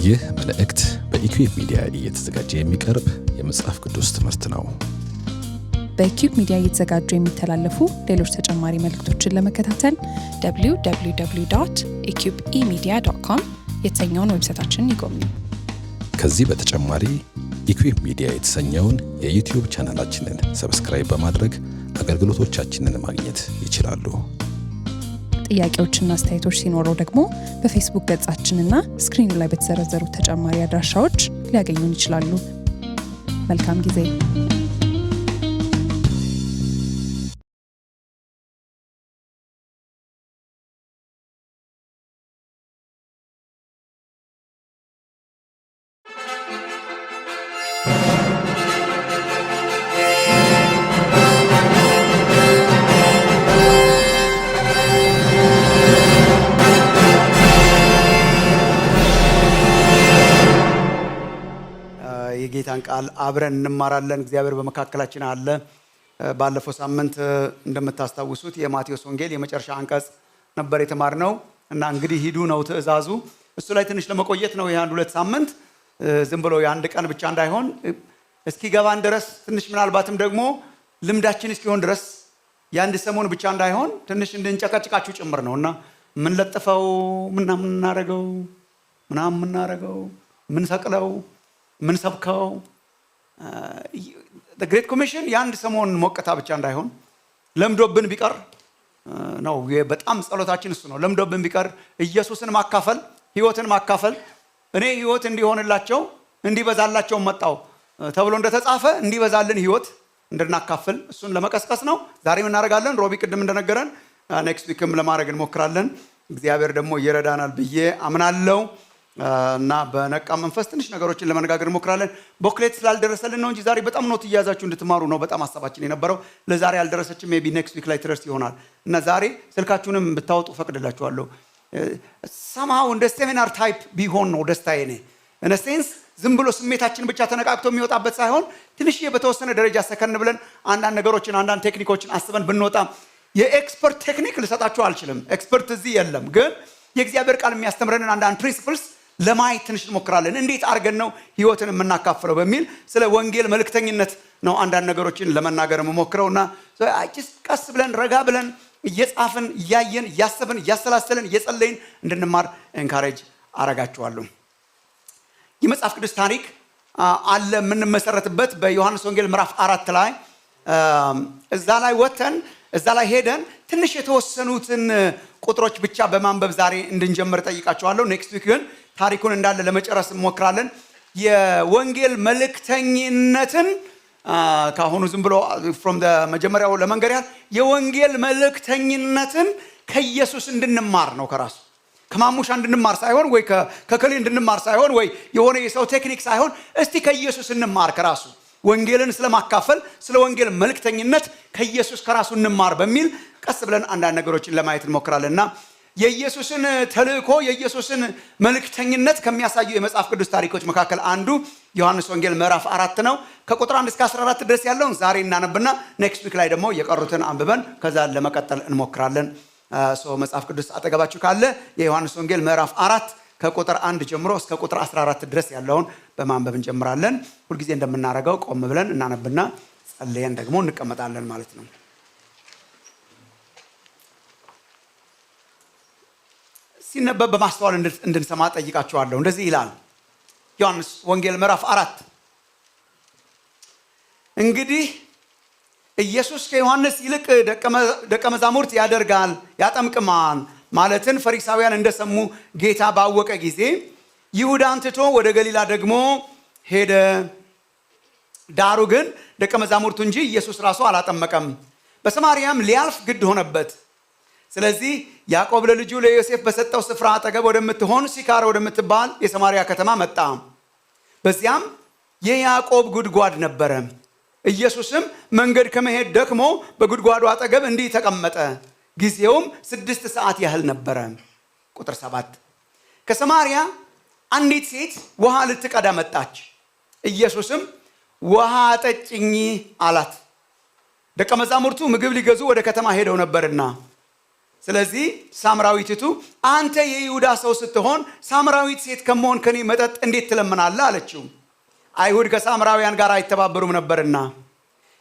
ይህ መልእክት በኢኩዌብ ሚዲያ እየተዘጋጀ የሚቀርብ የመጽሐፍ ቅዱስ ትምህርት ነው። በኢኩዌብ ሚዲያ እየተዘጋጁ የሚተላለፉ ሌሎች ተጨማሪ መልእክቶችን ለመከታተል www.eqbemedia.com የተሰኘውን ዌብሳይታችንን ይጎብኙ። ከዚህ በተጨማሪ ኢኩዌብ ሚዲያ የተሰኘውን የዩቲዩብ ቻናላችንን ሰብስክራይብ በማድረግ አገልግሎቶቻችንን ማግኘት ይችላሉ። ጥያቄዎችና አስተያየቶች ሲኖረው ደግሞ በፌስቡክ ገጻችንና ስክሪኑ ላይ በተዘረዘሩ ተጨማሪ አድራሻዎች ሊያገኙን ይችላሉ። መልካም ጊዜ። የጌታን ቃል አብረን እንማራለን። እግዚአብሔር በመካከላችን አለ። ባለፈው ሳምንት እንደምታስታውሱት የማቴዎስ ወንጌል የመጨረሻ አንቀጽ ነበር የተማርነው እና እንግዲህ ሂዱ ነው ትእዛዙ። እሱ ላይ ትንሽ ለመቆየት ነው ይሄ 1-2 ሳምንት ዝም ብሎ የአንድ ቀን ብቻ እንዳይሆን እስኪገባን ድረስ ትንሽ ምናልባትም ደግሞ ልምዳችን እስኪሆን ድረስ የአንድ ሰሞን ብቻ እንዳይሆን ትንሽ እንድንጨቀጭቃችሁ ጭምር ነውና ምን ለጥፈው ምናምን እናረገው ምን ሰቅለው ምን ሰብከው the great commission የአንድ ሰሞን ሞቀታ ብቻ እንዳይሆን ለምዶብን ቢቀር ነው። በጣም ጸሎታችን እሱ ነው። ለምዶብን ቢቀር ኢየሱስን ማካፈል፣ ህይወትን ማካፈል፣ እኔ ህይወት እንዲሆንላቸው እንዲበዛላቸው መጣው ተብሎ እንደተጻፈ እንዲበዛልን ህይወት እንድናካፍል እሱን ለመቀስቀስ ነው። ዛሬም እናደርጋለን። ሮቢ ቅድም እንደነገረን ኔክስት ዊክም ለማድረግ እንሞክራለን። እግዚአብሔር ደግሞ ይረዳናል ብዬ አምናለሁ እና በነቃ መንፈስ ትንሽ ነገሮችን ለመነጋገር እንሞክራለን። ቦክሌት ስላልደረሰልን ነው እንጂ ዛሬ በጣም ኖት እያያዛችሁ እንድትማሩ ነው በጣም ሐሳባችን የነበረው። ለዛሬ ያልደረሰችም ሜቢ ኔክስት ዊክ ላይ ትደርስ ይሆናል እና ዛሬ ስልካችሁንም ብታወጡ ፈቅድላችኋለሁ። somehow እንደ ሴሚናር ታይፕ ቢሆን ነው ደስታዬ ነው። in a sense ዝም ብሎ ስሜታችን ብቻ ተነቃቅቶ የሚወጣበት ሳይሆን ትንሽዬ በተወሰነ ደረጃ ሰከን ብለን አንዳንድ ነገሮችን አንዳንድ ቴክኒኮችን አስበን ብንወጣ የኤክስፐርት ቴክኒክ ልሰጣችሁ አልችልም። ኤክስፐርት እዚህ የለም። ግን የእግዚአብሔር ቃል የሚያስተምረንን አንዳንድ ፕሪንሲፕልስ ለማየት ትንሽ እንሞክራለን። እንዴት አድርገን ነው ህይወትን የምናካፍለው በሚል ስለ ወንጌል መልእክተኝነት ነው አንዳንድ ነገሮችን ለመናገር የምሞክረውና ቀስ ብለን ረጋ ብለን እየጻፍን እያየን እያሰብን እያሰላሰልን እየጸለይን እንድንማር ኤንካሬጅ አረጋችኋለሁ። የመጽሐፍ ቅዱስ ታሪክ አለ የምንመሰረትበት በዮሐንስ ወንጌል ምዕራፍ 4 ላይ እዛ ላይ ወተን እዛ ላይ ሄደን ትንሽ የተወሰኑትን ቁጥሮች ብቻ በማንበብ ዛሬ እንድንጀምር ጠይቃችኋለሁ። ኔክስት ዊክ ግን ታሪኩን እንዳለ ለመጨረስ እንሞክራለን። የወንጌል መልእክተኝነትን ካሁኑ ዝም ብሎ from the መጀመሪያው ለመንገር ያህል የወንጌል መልእክተኝነትን ከኢየሱስ እንድንማር ነው። ከራሱ ከማሙሻ እንድንማር ሳይሆን ወይ ከከሌ እንድንማር ሳይሆን ወይ የሆነ የሰው ቴክኒክ ሳይሆን እስቲ ከኢየሱስ እንማር ከራሱ ወንጌልን ስለማካፈል ስለ ወንጌል መልእክተኝነት ከኢየሱስ ከራሱ እንማር በሚል ቀስ ብለን አንዳንድ ነገሮችን ለማየት እንሞክራለንና የኢየሱስን ተልእኮ የኢየሱስን መልእክተኝነት ከሚያሳዩ የመጽሐፍ ቅዱስ ታሪኮች መካከል አንዱ ዮሐንስ ወንጌል ምዕራፍ 4 ነው። ከቁጥር 1 እስከ 14 ድረስ ያለውን ዛሬ እናነብና ኔክስት ዊክ ላይ ደግሞ የቀሩትን አንብበን ከዛ ለመቀጠል እንሞክራለን። መጽሐፍ ቅዱስ አጠገባችሁ ካለ የዮሐንስ ወንጌል ምዕራፍ 4 ከቁጥር 1 ጀምሮ እስከ ቁጥር 14 ድረስ ያለውን በማንበብ እንጀምራለን። ሁልጊዜ እንደምናደርገው ቆም ብለን እናነብና ጸልየን ደግሞ እንቀመጣለን ማለት ነው። ሲነበብ በማስተዋል እንድንሰማ ጠይቃችኋለሁ። እንደዚህ ይላል ዮሐንስ ወንጌል ምዕራፍ 4 እንግዲህ ኢየሱስ ከዮሐንስ ይልቅ ደቀ መዛሙርት ያደርጋል ያጠምቅማል ማለትን ፈሪሳውያን እንደሰሙ ጌታ ባወቀ ጊዜ ይሁዳን ትቶ ወደ ገሊላ ደግሞ ሄደ። ዳሩ ግን ደቀ መዛሙርቱ እንጂ ኢየሱስ ራሱ አላጠመቀም። በሰማርያም ሊያልፍ ግድ ሆነበት። ስለዚህ ያዕቆብ ለልጁ ለዮሴፍ በሰጠው ስፍራ አጠገብ ወደምትሆን ሲካር ወደምትባል የሰማርያ ከተማ መጣ። በዚያም የያዕቆብ ጉድጓድ ነበረ። ኢየሱስም መንገድ ከመሄድ ደክሞ በጉድጓዱ አጠገብ እንዲህ ተቀመጠ። ጊዜውም 6 ሰዓት ያህል ነበረ። ቁጥር 7 ከሰማርያ አንዲት ሴት ውሃ ልትቀዳ መጣች። ኢየሱስም ውሃ አጠጭኝ አላት። ደቀ መዛሙርቱ ምግብ ሊገዙ ወደ ከተማ ሄደው ነበርና ስለዚህ ሳምራዊቲቱ አንተ የይሁዳ ሰው ስትሆን ሳምራዊት ሴት ከመሆን ከኔ መጠጥ እንዴት ትለምናለህ አለችው። አይሁድ ከሳምራውያን ጋር አይተባበሩም ነበርና።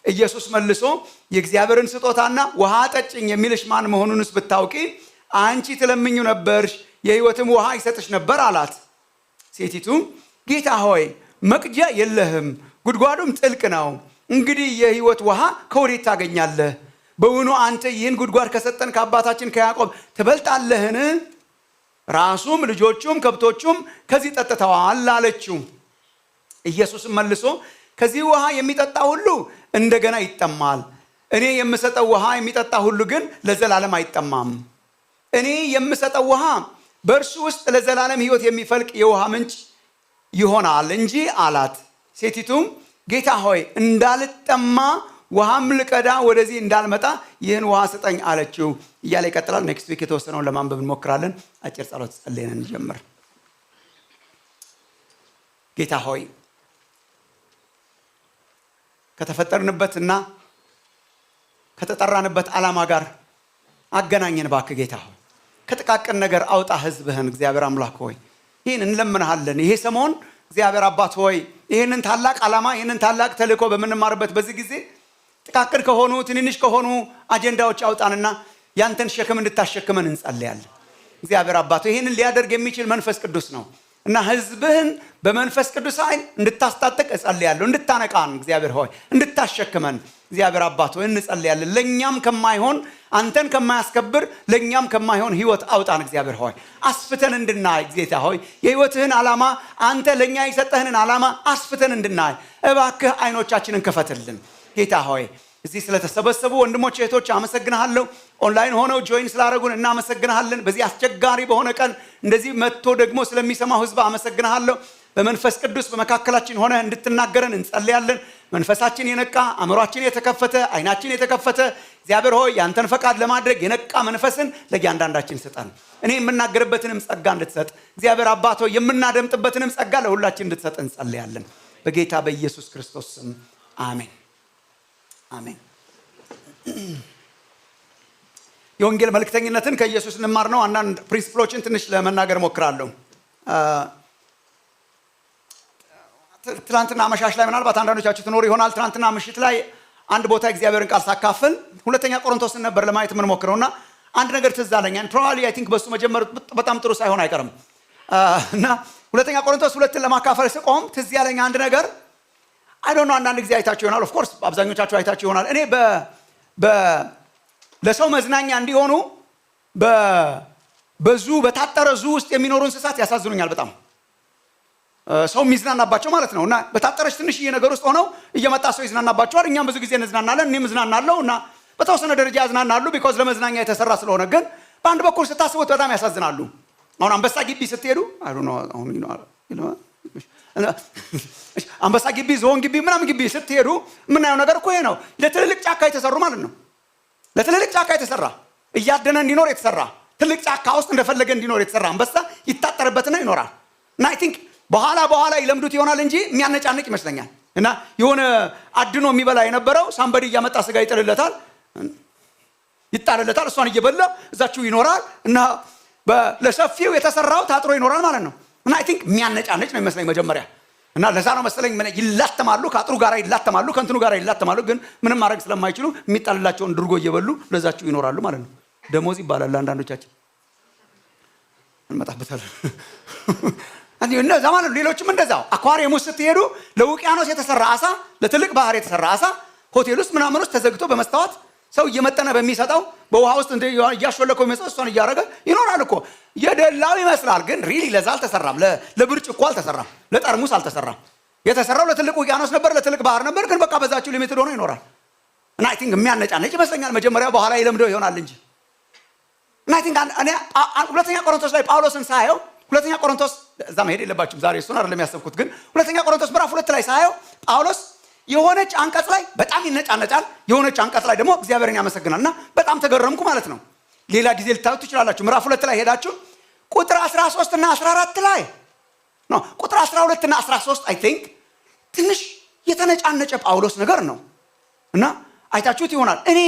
ኢየሱስ መልሶ የእግዚአብሔርን ስጦታና ውሃ ጠጭኝ የሚልሽ ማን መሆኑንስ ብታውቂ አንቺ ትለምኙ ነበርሽ፣ የሕይወትም ውሃ ይሰጥሽ ነበር አላት። ሴቲቱ ጌታ ሆይ መቅጃ የለህም፣ ጉድጓዱም ጥልቅ ነው። እንግዲህ የሕይወት ውሃ ከወዴት ታገኛለህ? በውኑ አንተ ይህን ጉድጓድ ከሰጠን ከአባታችን ከያዕቆብ ትበልጣለህን? ራሱም ልጆቹም ከብቶቹም ከዚህ ጠጥተዋል አለችው። ኢየሱስም መልሶ ከዚህ ውሃ የሚጠጣ ሁሉ እንደገና ይጠማል። እኔ የምሰጠው ውሃ የሚጠጣ ሁሉ ግን ለዘላለም አይጠማም። እኔ የምሰጠው ውሃ በእርሱ ውስጥ ለዘላለም ሕይወት የሚፈልቅ የውሃ ምንጭ ይሆናል እንጂ አላት። ሴቲቱም ጌታ ሆይ እንዳልጠማ ውሃም ልቀዳ ወደዚህ እንዳልመጣ ይህን ውሃ ስጠኝ አለችው እያለ ይቀጥላል። ኔክስት ዊክ የተወሰነውን ለማንበብ እንሞክራለን። አጭር ጸሎት ጸልየን እንጀምር። ጌታ ሆይ ከተፈጠርንበትና ከተጠራንበት ዓላማ ጋር አገናኘን። እባክህ ጌታ ሆይ ከጥቃቅን ነገር አውጣ ህዝብህን። እግዚአብሔር አምላክ ሆይ ይህን እንለምንሃለን። ይሄ ሰሞን እግዚአብሔር አባት ሆይ ይህንን ታላቅ ዓላማ ይህንን ታላቅ ተልእኮ በምንማርበት በዚህ ጊዜ ጥቃቅን ከሆኑ ትንንሽ ከሆኑ አጀንዳዎች አውጣንና ያንተን ሸክም እንድታሸክመን እንጸልያለን። እግዚአብሔር አባት ሆይ ይህንን ሊያደርግ የሚችል መንፈስ ቅዱስ ነው እና ህዝብህን በመንፈስ ቅዱስ ኃይል እንድታስታጥቅ እጸልያለሁ። እንድታነቃን እግዚአብሔር ሆይ እንድታሸክመን እግዚአብሔር አባት ሆይ እንጸልያለን። ለኛም ከማይሆን አንተን ከማያስከብር ለኛም ከማይሆን ህይወት አውጣን። እግዚአብሔር ሆይ አስፍተን እንድናይ ጌታ ሆይ የህይወትህን ዓላማ አንተ ለኛ የሰጠህንን ዓላማ አስፍተን እንድናይ እባክህ አይኖቻችንን ክፈትልን። ጌታ ሆይ እዚህ ስለተሰበሰቡ ወንድሞች እህቶች አመሰግናለሁ። ኦንላይን ሆነው ጆይን ስላደረጉን እናመሰግናለን። በዚህ አስቸጋሪ በሆነ ቀን እንደዚህ መጥቶ ደግሞ ስለሚሰማው ህዝብ አመሰግናለሁ። በመንፈስ ቅዱስ በመካከላችን ሆነ እንድትናገረን እንጸልያለን። መንፈሳችን የነቃ አእምሯችን የተከፈተ አይናችን የተከፈተ እግዚአብሔር ሆይ ያንተን ፈቃድ ለማድረግ የነቃ መንፈስን ለእያንዳንዳችን ስጠን። እኔ የምናገርበትንም ጸጋ እንድትሰጥ እግዚአብሔር አባት ሆይ የምናደምጥበትንም ጸጋ ለሁላችን እንድትሰጥ እንጸልያለን። በጌታ በኢየሱስ ክርስቶስ ስም አሜን አሜን። የወንጌል መልእክተኝነትን ከኢየሱስ እንማር ነው። አንዳንድ ፕሪንሲፕሎችን ትንሽ ለመናገር ሞክራለሁ። ትናንትና አመሻሽ ላይ ምናልባት አንዳንዶቻችሁ ትኖሩ ይሆናል። ትናንትና ምሽት ላይ አንድ ቦታ እግዚአብሔርን ቃል ሳካፍል ሁለተኛ ቆሮንቶስን ነበር ለማየት የምንሞክረውና አንድ ነገር ትዝ አለኝ። ፕሮባብሊ አይ ቲንክ በሱ መጀመር በጣም ጥሩ ሳይሆን አይቀርም እና ሁለተኛ ቆሮንቶስ 2ን ለማካፈል ስቆም ትዝ ያለኝ አንድ ነገር አይ ዶንት ኖ አንዳንድ ጊዜ አይታችሁ ይሆናል። ኦፍ ኮርስ አብዛኞቻችሁ አይታችሁ ይሆናል። እኔ ለሰው መዝናኛ እንዲሆኑ በዙ በታጠረ ዙ ውስጥ የሚኖሩ እንስሳት ያሳዝኑኛል በጣም ሰው የሚዝናናባቸው ማለት ነው። እና በታጠረች ትንሽዬ ነገር ውስጥ ሆነው እየመጣ ሰው ይዝናናባቸዋል። እኛም ብዙ ጊዜ እንዝናናለን። እኔም እዝናናለሁ እና በተወሰነ ደረጃ ያዝናናሉ ቢኮዝ ለመዝናኛ የተሰራ ስለሆነ። ግን በአንድ በኩል ስታስቡት በጣም ያሳዝናሉ። አሁን አንበሳ ግቢ ስትሄዱ አንበሳ ግቢ፣ ዝሆን ግቢ፣ ምናምን ግቢ ስትሄዱ የምናየው ነገር እኮ ይሄ ነው። ለትልልቅ ጫካ የተሰሩ ማለት ነው። ለትልልቅ ጫካ የተሰራ እያደነ እንዲኖር የተሰራ ትልቅ ጫካ ውስጥ እንደፈለገ እንዲኖር የተሰራ አንበሳ ይታጠርበትና ይኖራል። እና አይ ቲንክ በኋላ ይለምዱት ይሆናል እንጂ የሚያነጫንቅ ይመስለኛል። እና የሆነ አድኖ የሚበላ የነበረው ሳምበዲ እያመጣ ስጋ ይጣልለታል፣ እሷን እየበላ እዛችሁ ይኖራል። እና ለሰፊው የተሰራው ታጥሮ ይኖራል ማለት ነው። እና አይ ቲንክ የሚያነጫንጭ ነው ይመስለኝ መጀመሪያ። እና ለዛ ነው መሰለኝ ይላተማሉ፣ ከአጥሩ ጋር ይላተማሉ፣ ከእንትኑ ጋር ይላተማሉ። ግን ምንም ማድረግ ስለማይችሉ የሚጣልላቸውን ድርጎ እየበሉ ለዛችሁ ይኖራሉ ማለት ነው። ደሞዝ ይባላል ለአንዳንዶቻችን እንመጣበታለን። እንደዛ ማለት ነው። ሌሎችም እንደዛው አኳሪየም ውስጥ ስትሄዱ ለውቅያኖስ የተሰራ አሳ፣ ለትልቅ ባህር የተሰራ አሳ ሆቴል ውስጥ ምናምን ውስጥ ተዘግቶ በመስታወት ሰው እየመጠነ በሚሰጠው በውሃ ውስጥ እያሾለከው የሚሰጥ እሷን እያደረገ ይኖራል እኮ። የደላው ይመስላል ግን ሪሊ ለዛ አልተሰራም። ለብርጭቆ አልተሰራም፣ ለጠርሙስ አልተሰራም። የተሰራው ለትልቅ ውቅያኖስ ነበር፣ ለትልቅ ባህር ነበር። ግን በቃ በዛችሁ ሊሚትድ ሆኖ ይኖራል። እና አይ ቲንክ የሚያነጫነጭ ይመስለኛል መጀመሪያ፣ በኋላ ይለምደው ይሆናል እንጂ። እና አይ ቲንክ እኔ ሁለተኛ ቆሮንቶስ ላይ ጳውሎስን ሳየው ሁለተኛ ቆሮንቶስ እዛ መሄድ የለባችሁም ዛሬ እሱን አይደለም ያሰብኩት። ግን ሁለተኛ ቆሮንቶስ ምዕራፍ 2 ላይ ሳየው ጳውሎስ የሆነች አንቀጽ ላይ በጣም ይነጫነጫል፣ የሆነች አንቀጽ ላይ ደግሞ እግዚአብሔርን ያመሰግናል። እና በጣም ተገረምኩ ማለት ነው። ሌላ ጊዜ ልታዩት ትችላላችሁ። ምዕራፍ 2 ላይ ሄዳችሁ ቁጥር 13 እና 14 ላይ ነው። ቁጥር 12 እና 13 አይ ቲንክ ትንሽ የተነጫነጨ ጳውሎስ ነገር ነው። እና አይታችሁት ይሆናል። እኔ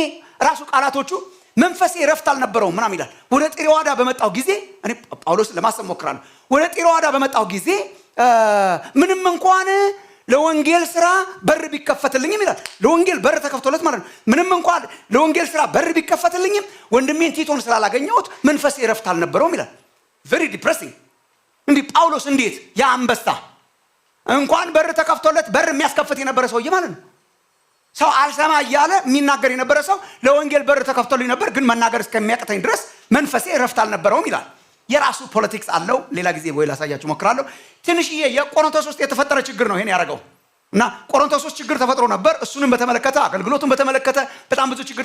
ራሱ ቃላቶቹ መንፈሴ ረፍት አልነበረውም ምናምን ይላል። ወደ ጢሮአዳ በመጣው ጊዜ እኔ ጳውሎስን ለማሰብ ሞክራለሁ። ወደ ጢሮአዳ በመጣው ጊዜ ምንም እንኳን ለወንጌል ስራ በር ቢከፈትልኝም ይላል። ለወንጌል በር ተከፍቶለት ማለት ነው። ምንም እንኳን ለወንጌል ስራ በር ቢከፈትልኝም ወንድሜን ቲቶን ስላላገኘሁት መንፈሴ ረፍት አልነበረውም ይላል። ቬሪ ዲፕሬሲንግ። እንዲህ ጳውሎስ እንዴት ያ አንበሳ እንኳን በር ተከፍቶለት በር የሚያስከፍት የነበረ ሰውዬ ማለት ነው። ሰው አልሰማ እያለ የሚናገር የነበረ ሰው ለወንጌል በር ተከፍቶልኝ ነበር፣ ግን መናገር እስከሚያቅተኝ ድረስ መንፈሴ ረፍት አልነበረውም ይላል። የራሱ ፖለቲክስ አለው። ሌላ ጊዜ ወይ ላሳያችሁ ሞክራለሁ። ትንሽዬ የቆሮንቶስ ውስጥ የተፈጠረ ችግር ነው ይሄን ያደረገው እና ቆሮንቶስ ውስጥ ችግር ተፈጥሮ ነበር። እሱንም በተመለከተ አገልግሎቱን በተመለከተ በጣም ብዙ ችግር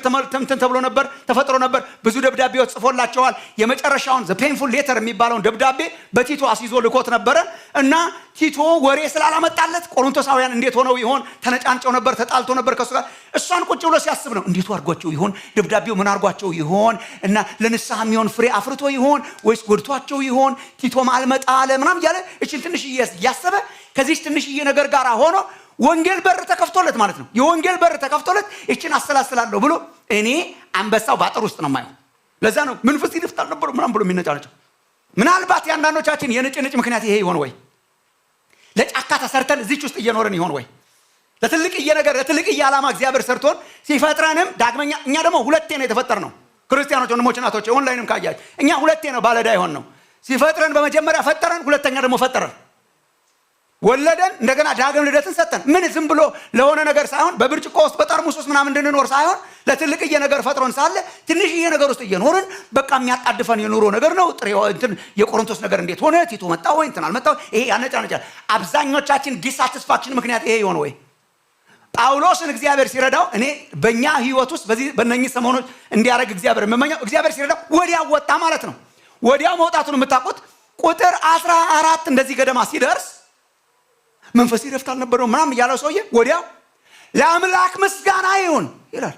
ተብሎ ነበር ተፈጥሮ ነበር። ብዙ ደብዳቤዎች ጽፎላቸዋል። የመጨረሻውን ዘ ፔንፉል ሌተር የሚባለውን ደብዳቤ በቲቶ አስይዞ ልኮት ነበረ እና ቲቶ ወሬ ስላላመጣለት ቆሮንቶሳውያን እንዴት ሆነው ይሆን? ተነጫንጨው ነበር፣ ተጣልቶ ነበር ከሱ ጋር። እሷን ቁጭ ብሎ ሲያስብ ነው እንዴት አድርጓቸው ይሆን? ደብዳቤው ምን አድርጓቸው ይሆን? እና ለንስሐ የሚሆን ፍሬ አፍርቶ ይሆን ወይስ ጎድቷቸው ይሆን? ቲቶም አልመጣ አለ ምናምን እያለ እችን ትንሽዬ እያሰበ ከዚህ ትንሽዬ ነገር ጋር ሆኖ ወንጌል በር ተከፍቶለት ማለት ነው። የወንጌል በር ተከፍቶለት እችን አሰላስላለሁ ብሎ እኔ አንበሳው ባጥር ውስጥ ነው የማየው። ለዛ ነው መንፈስ ይደፍታል ነበር ምናምን ብሎ የሚነጫነጨው። ምናልባት ያንዳንዶቻችን የንጭንጭ ምክንያት ይሄ ይሆን ወይ? ለጫካ ተሰርተን እዚች ውስጥ እየኖርን ይሆን ወይ? ለትልቅዬ ነገር ለትልቅዬ ዓላማ እግዚአብሔር ሰርቶን ሲፈጥረንም ዳግመኛ እኛ ደግሞ ሁለቴ ነው የተፈጠርነው። ክርስቲያኖች ወንድሞች እናቶች ኦንላይንም ካያችሁ እኛ ሁለቴ ነው ባለዳ ይሆን ነው። ሲፈጥረን በመጀመሪያ ፈጠረን፣ ሁለተኛ ደግሞ ፈጠረን ወለደን፣ እንደገና ዳግም ልደትን ሰጠን። ምን ዝም ብሎ ለሆነ ነገር ሳይሆን በብርጭቆ ውስጥ በጠርሙስ ውስጥ ምናምን እንድንኖር ሳይሆን ለትልቅዬ ነገር ፈጥሮን ሳለ ትንሽዬ ነገር ውስጥ እየኖርን በቃ የሚያጣድፈን የኑሮ ነገር ነው። የቆሮንቶስ ነገር እንዴት ሆነ? ቲቶ መጣ ወይ እንትን አልመጣው? ይሄ ያነጫነጫል። አብዛኞቻችን ዲሳቲስፋክሽን ምክንያት ይሄ ይሆን ወይ? ጳውሎስን እግዚአብሔር ሲረዳው እኔ በእኛ ህይወት ውስጥ በእነኚህ ሰሞኖች እንዲያደርግ እግዚአብሔር የምመኘው እግዚአብሔር ሲረዳው ወዲያው ወጣ ማለት ነው። ወዲያው መውጣቱን የምታውቁት ቁጥር 14 እንደዚህ ገደማ ሲደርስ መንፈስ ይረፍት አልነበረው ምናምን እያለው ሰውዬ ወዲያው ለአምላክ ምስጋና ይሁን ይላል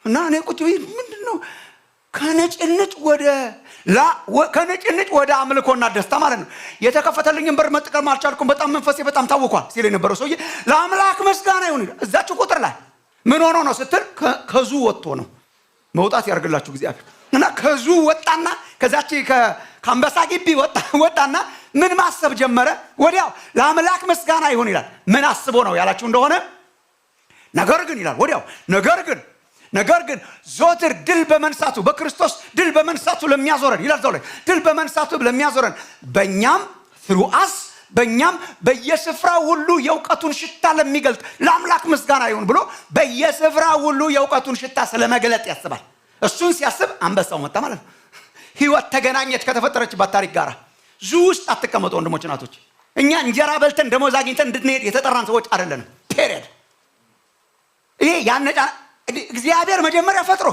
እና እኔ ቁጭ ብዬ ምንድነው ከነጭንጭ ወደ አምልኮና ደስታ ማለት ነው። የተከፈተልኝን በር መጥቀም አልቻልኩም፣ በጣም መንፈሴ በጣም ታውቋል ሲል የነበረው ሰውዬ ለአምላክ ምስጋና ይሁን ይላል። እዛችሁ ቁጥር ላይ ምን ሆኖ ነው ስትል ከዙ ወጥቶ ነው። መውጣት ያርግላችሁ እግዚአብሔር። እና ከዙ ወጣና ከዛች ከአንበሳ ግቢ ወጣና ምን ማሰብ ጀመረ? ወዲያው ለአምላክ ምስጋና ይሁን ይላል። ምን አስቦ ነው ያላችሁ እንደሆነ ነገር ግን ይላል ወዲያው ነገር ግን ዞትር ድል በመንሳቱ በክርስቶስ ድል በመንሳቱ ለሚያዞረን ይላል። ዘው ላይ ድል በመንሳቱ ለሚያዞረን በእኛም በየስፍራው ሁሉ የእውቀቱን ሽታ ለሚገልጥ ለአምላክ ምስጋና ይሁን ብሎ በየስፍራው ሁሉ የእውቀቱን ሽታ ስለመግለጥ ያስባል። እሱን ሲያስብ አንበሳው መጣ ማለት ነው። ህይወት ተገናኘች ከተፈጠረችባት ታሪክ ጋር። ዙ ውስጥ አትቀመጡ ወንድሞች እናቶች። እኛ እንጀራ በልተን ደሞዝ አግኝተን እንድንሄድ የተጠራን ሰዎች አይደለንም። ፔሪየድ። ይሄ እግዚአብሔር መጀመሪያ ፈጥሮ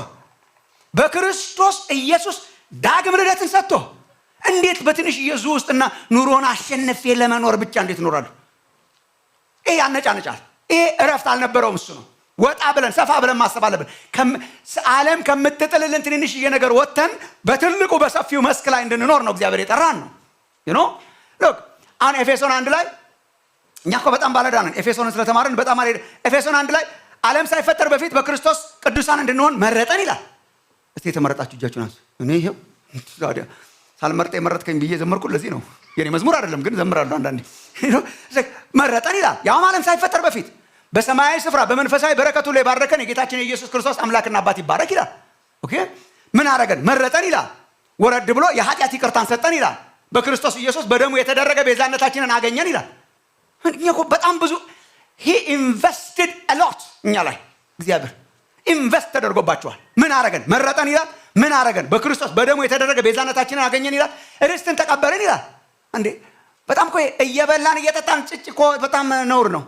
በክርስቶስ ኢየሱስ ዳግም ልደትን ሰጥቶ እንዴት በትንሽዬ ዙ ውስጥና ኑሮን አሸነፌ ለመኖር ብቻ እንዴት እኖራለሁ? ይሄ ያነጫነጫል። ይሄ እረፍት አልነበረውም። እሱ ነው ወጣ ብለን ሰፋ ብለን ማሰብ አለብን። ዓለም ከምትጥልልን ትንንሽዬ ነገር ወጥተን በትልቁ በሰፊው መስክ ላይ እንድንኖር ነው እግዚአብሔር የጠራን ነው። ሎክ አሁን ኤፌሶን 1 ላይ እኛ እኮ በጣም ባለዳ ነን። ኤፌሶንን ስለተማርን በጣም አለ። ኤፌሶን 1 ላይ ዓለም ሳይፈጠር በፊት በክርስቶስ ቅዱሳን እንድንሆን መረጠን ይላል። እስቲ የተመረጣችሁ እጃችሁን አንሱ። እኔ ይሄው ታዲያ ሳልመርጥ የመረጥከኝ ብዬ ዘመርኩ። ለዚህ ነው የኔ መዝሙር አይደለም ግን ዘምራለሁ አንዳንዴ። መረጠን ይላል። ያው ዓለም ሳይፈጠር በፊት በሰማያዊ ስፍራ በመንፈሳዊ በረከቱ ላይ ባረከን የጌታችን የኢየሱስ ክርስቶስ አምላክና አባት ይባረክ ይላል። ኦኬ ምን አረገን? መረጠን ይላል። ወረድ ብሎ የኃጢአት ይቅርታን ሰጠን ይላል። በክርስቶስ ኢየሱስ በደሙ የተደረገ ቤዛነታችንን አገኘን ይላል። እኛኮ በጣም ብዙ he invested a lot እኛ ላይ እግዚአብሔር ኢንቨስት ተደርጎባቸዋል። ምን አረገን? መረጠን ይላል። ምን አረገን? በክርስቶስ በደሙ የተደረገ ቤዛነታችንን አገኘን ይላል። ርስትን ተቀበልን ይላል። እንዴ በጣም እኮ እየበላን እየጠጣን ጭጭ እኮ በጣም ነውር ነው።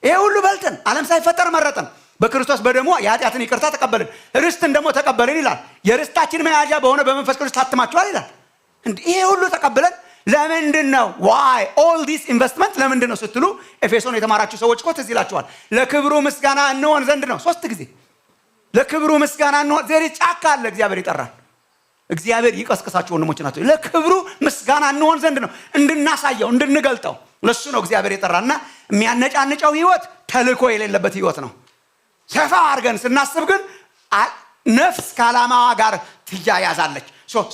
ይሄ ሁሉ በልተን ዓለም ሳይፈጠር መረጠን። በክርስቶስ በደሙ የኃጢአትን ይቅርታ ተቀበልን። ርስትን ደግሞ ተቀበልን ይላል። የርስታችን መያዣ በሆነ በመንፈስ ቅዱስ ታትማችኋል ይላል። ይሄ ሁሉ ተቀብለን ለምንድን ነው why all this investment ለምንድን ነው ስትሉ ኤፌሶን የተማራችሁ ሰዎች እኮ ትዝ ይላችኋል። ለክብሩ ምስጋና እንሆን ዘንድ ነው። 3 ጊዜ ለክብሩ ምስጋና እንሆን ዘንድ ጫካ አለ እግዚአብሔር ይጠራል። እግዚአብሔር ይቀስቅሳችሁ ወንድሞች ናቸው። ለክብሩ ምስጋና እንሆን ዘንድ ነው፣ እንድናሳየው እንድንገልጠው። ለሱ ነው እግዚአብሔር የጠራና የሚያነጫንጨው ህይወት ተልኮ የሌለበት ህይወት ነው። ሰፋ አድርገን ስናስብ ግን ነፍስ ከዓላማዋ ጋር ትያያዛለች።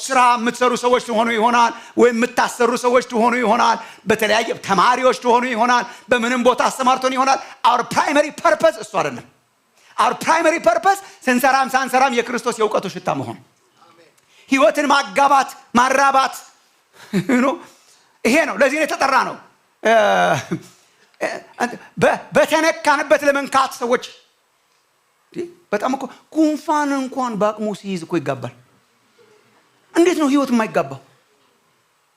ስራ የምትሰሩ ሰዎች ትሆኑ ይሆናል፣ ወይም የምታሰሩ ሰዎች ትሆኑ ይሆናል፣ በተለያየ ተማሪዎች ትሆኑ ይሆናል፣ በምንም ቦታ አስተማርቶን ይሆናል። our primary purpose እሱ አይደለም። our primary purpose ስንሰራም ሳንሰራም የክርስቶስ የእውቀቱ ሽታ መሆን፣ ህይወትን ማጋባት ማራባት ይሄ ነው። ለዚህ ነው የተጠራ ነው። በተነካንበት ለመንካት ሰዎች በጣም እኮ ጉንፋን እንኳን በአቅሙ ሲይዝ እኮ ይጋባል። እንዴት ነው ህይወት የማይጋባው?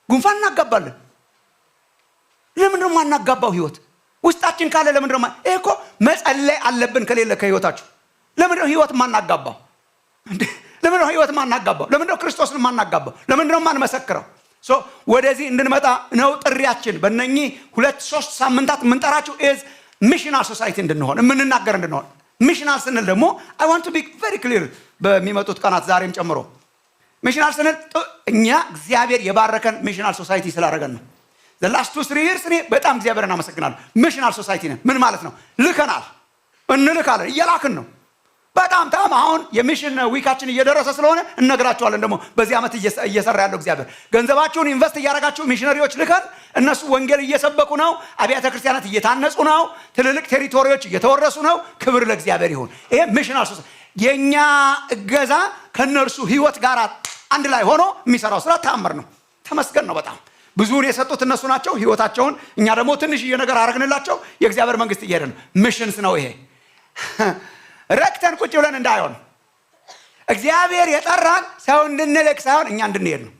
ጉንፋን እናጋባለን። ለምንድን ነው የማናጋባው? ህይወት ውስጣችን ካለ ለምንድን ነው ይሄ እኮ መጸለይ አለብን። ከሌለ ከህይወታችሁ ለምንድን ነው ህይወት የማናጋባው? ለምንድን ነው ህይወት የማናጋባው? ለምንድን ነው ክርስቶስን የማናጋባው? ለምንድን ነው የማንመሰክረው? ወደዚህ እንድንመጣ ነው ጥሪያችን። በእነኚህ 2-3 ሳምንታት የምንጠራችሁ is missional society እንድንሆን የምንናገር እንድንሆን። ሚሽናል ስንል ደግሞ I want to be very clear በሚመጡት ቀናት ዛሬም ጨምሮ ሚሽናል ስንል እኛ እግዚአብሔር የባረከን ሚሽናል ሶሳይቲ ስላደረገን ነው። the last 2-3 years እኔ በጣም እግዚአብሔርን አመሰግናለሁ። ሚሽናል ሶሳይቲ ነን። ምን ማለት ነው? ልከናል፣ እንልካለን፣ እየላክን ነው። በጣም አሁን የሚሽን ዊካችን እየደረሰ ስለሆነ እነግራችኋለን። ደግሞ በዚህ ዓመት እየሰራ ያለው እግዚአብሔር ገንዘባችሁን ኢንቨስት እያደረጋችሁ ሚሽነሪዎች ልከን እነሱ ወንጌል እየሰበኩ ነው። አብያተ ክርስቲያናት እየታነጹ ነው። ትልልቅ ቴሪቶሪዎች እየተወረሱ ነው። ክብር ለእግዚአብሔር ይሁን። ይሄ ሚሽናል ሶሳይቲ የኛ እገዛ ከነርሱ ህይወት ጋር አንድ ላይ ሆኖ የሚሰራው ስራ ተአምር ነው። ተመስገን ነው። በጣም ብዙውን የሰጡት እነሱ ናቸው ህይወታቸውን። እኛ ደግሞ ትንሽዬ ነገር አረግንላቸው። የእግዚአብሔር መንግስት እየሄደ ነው። ሚሽንስ ነው ይሄ። ረክተን ቁጭ ብለን እንዳይሆን እግዚአብሔር የጠራን ሰው እንድንልክ ሳይሆን እኛ እንድንሄድ ነው።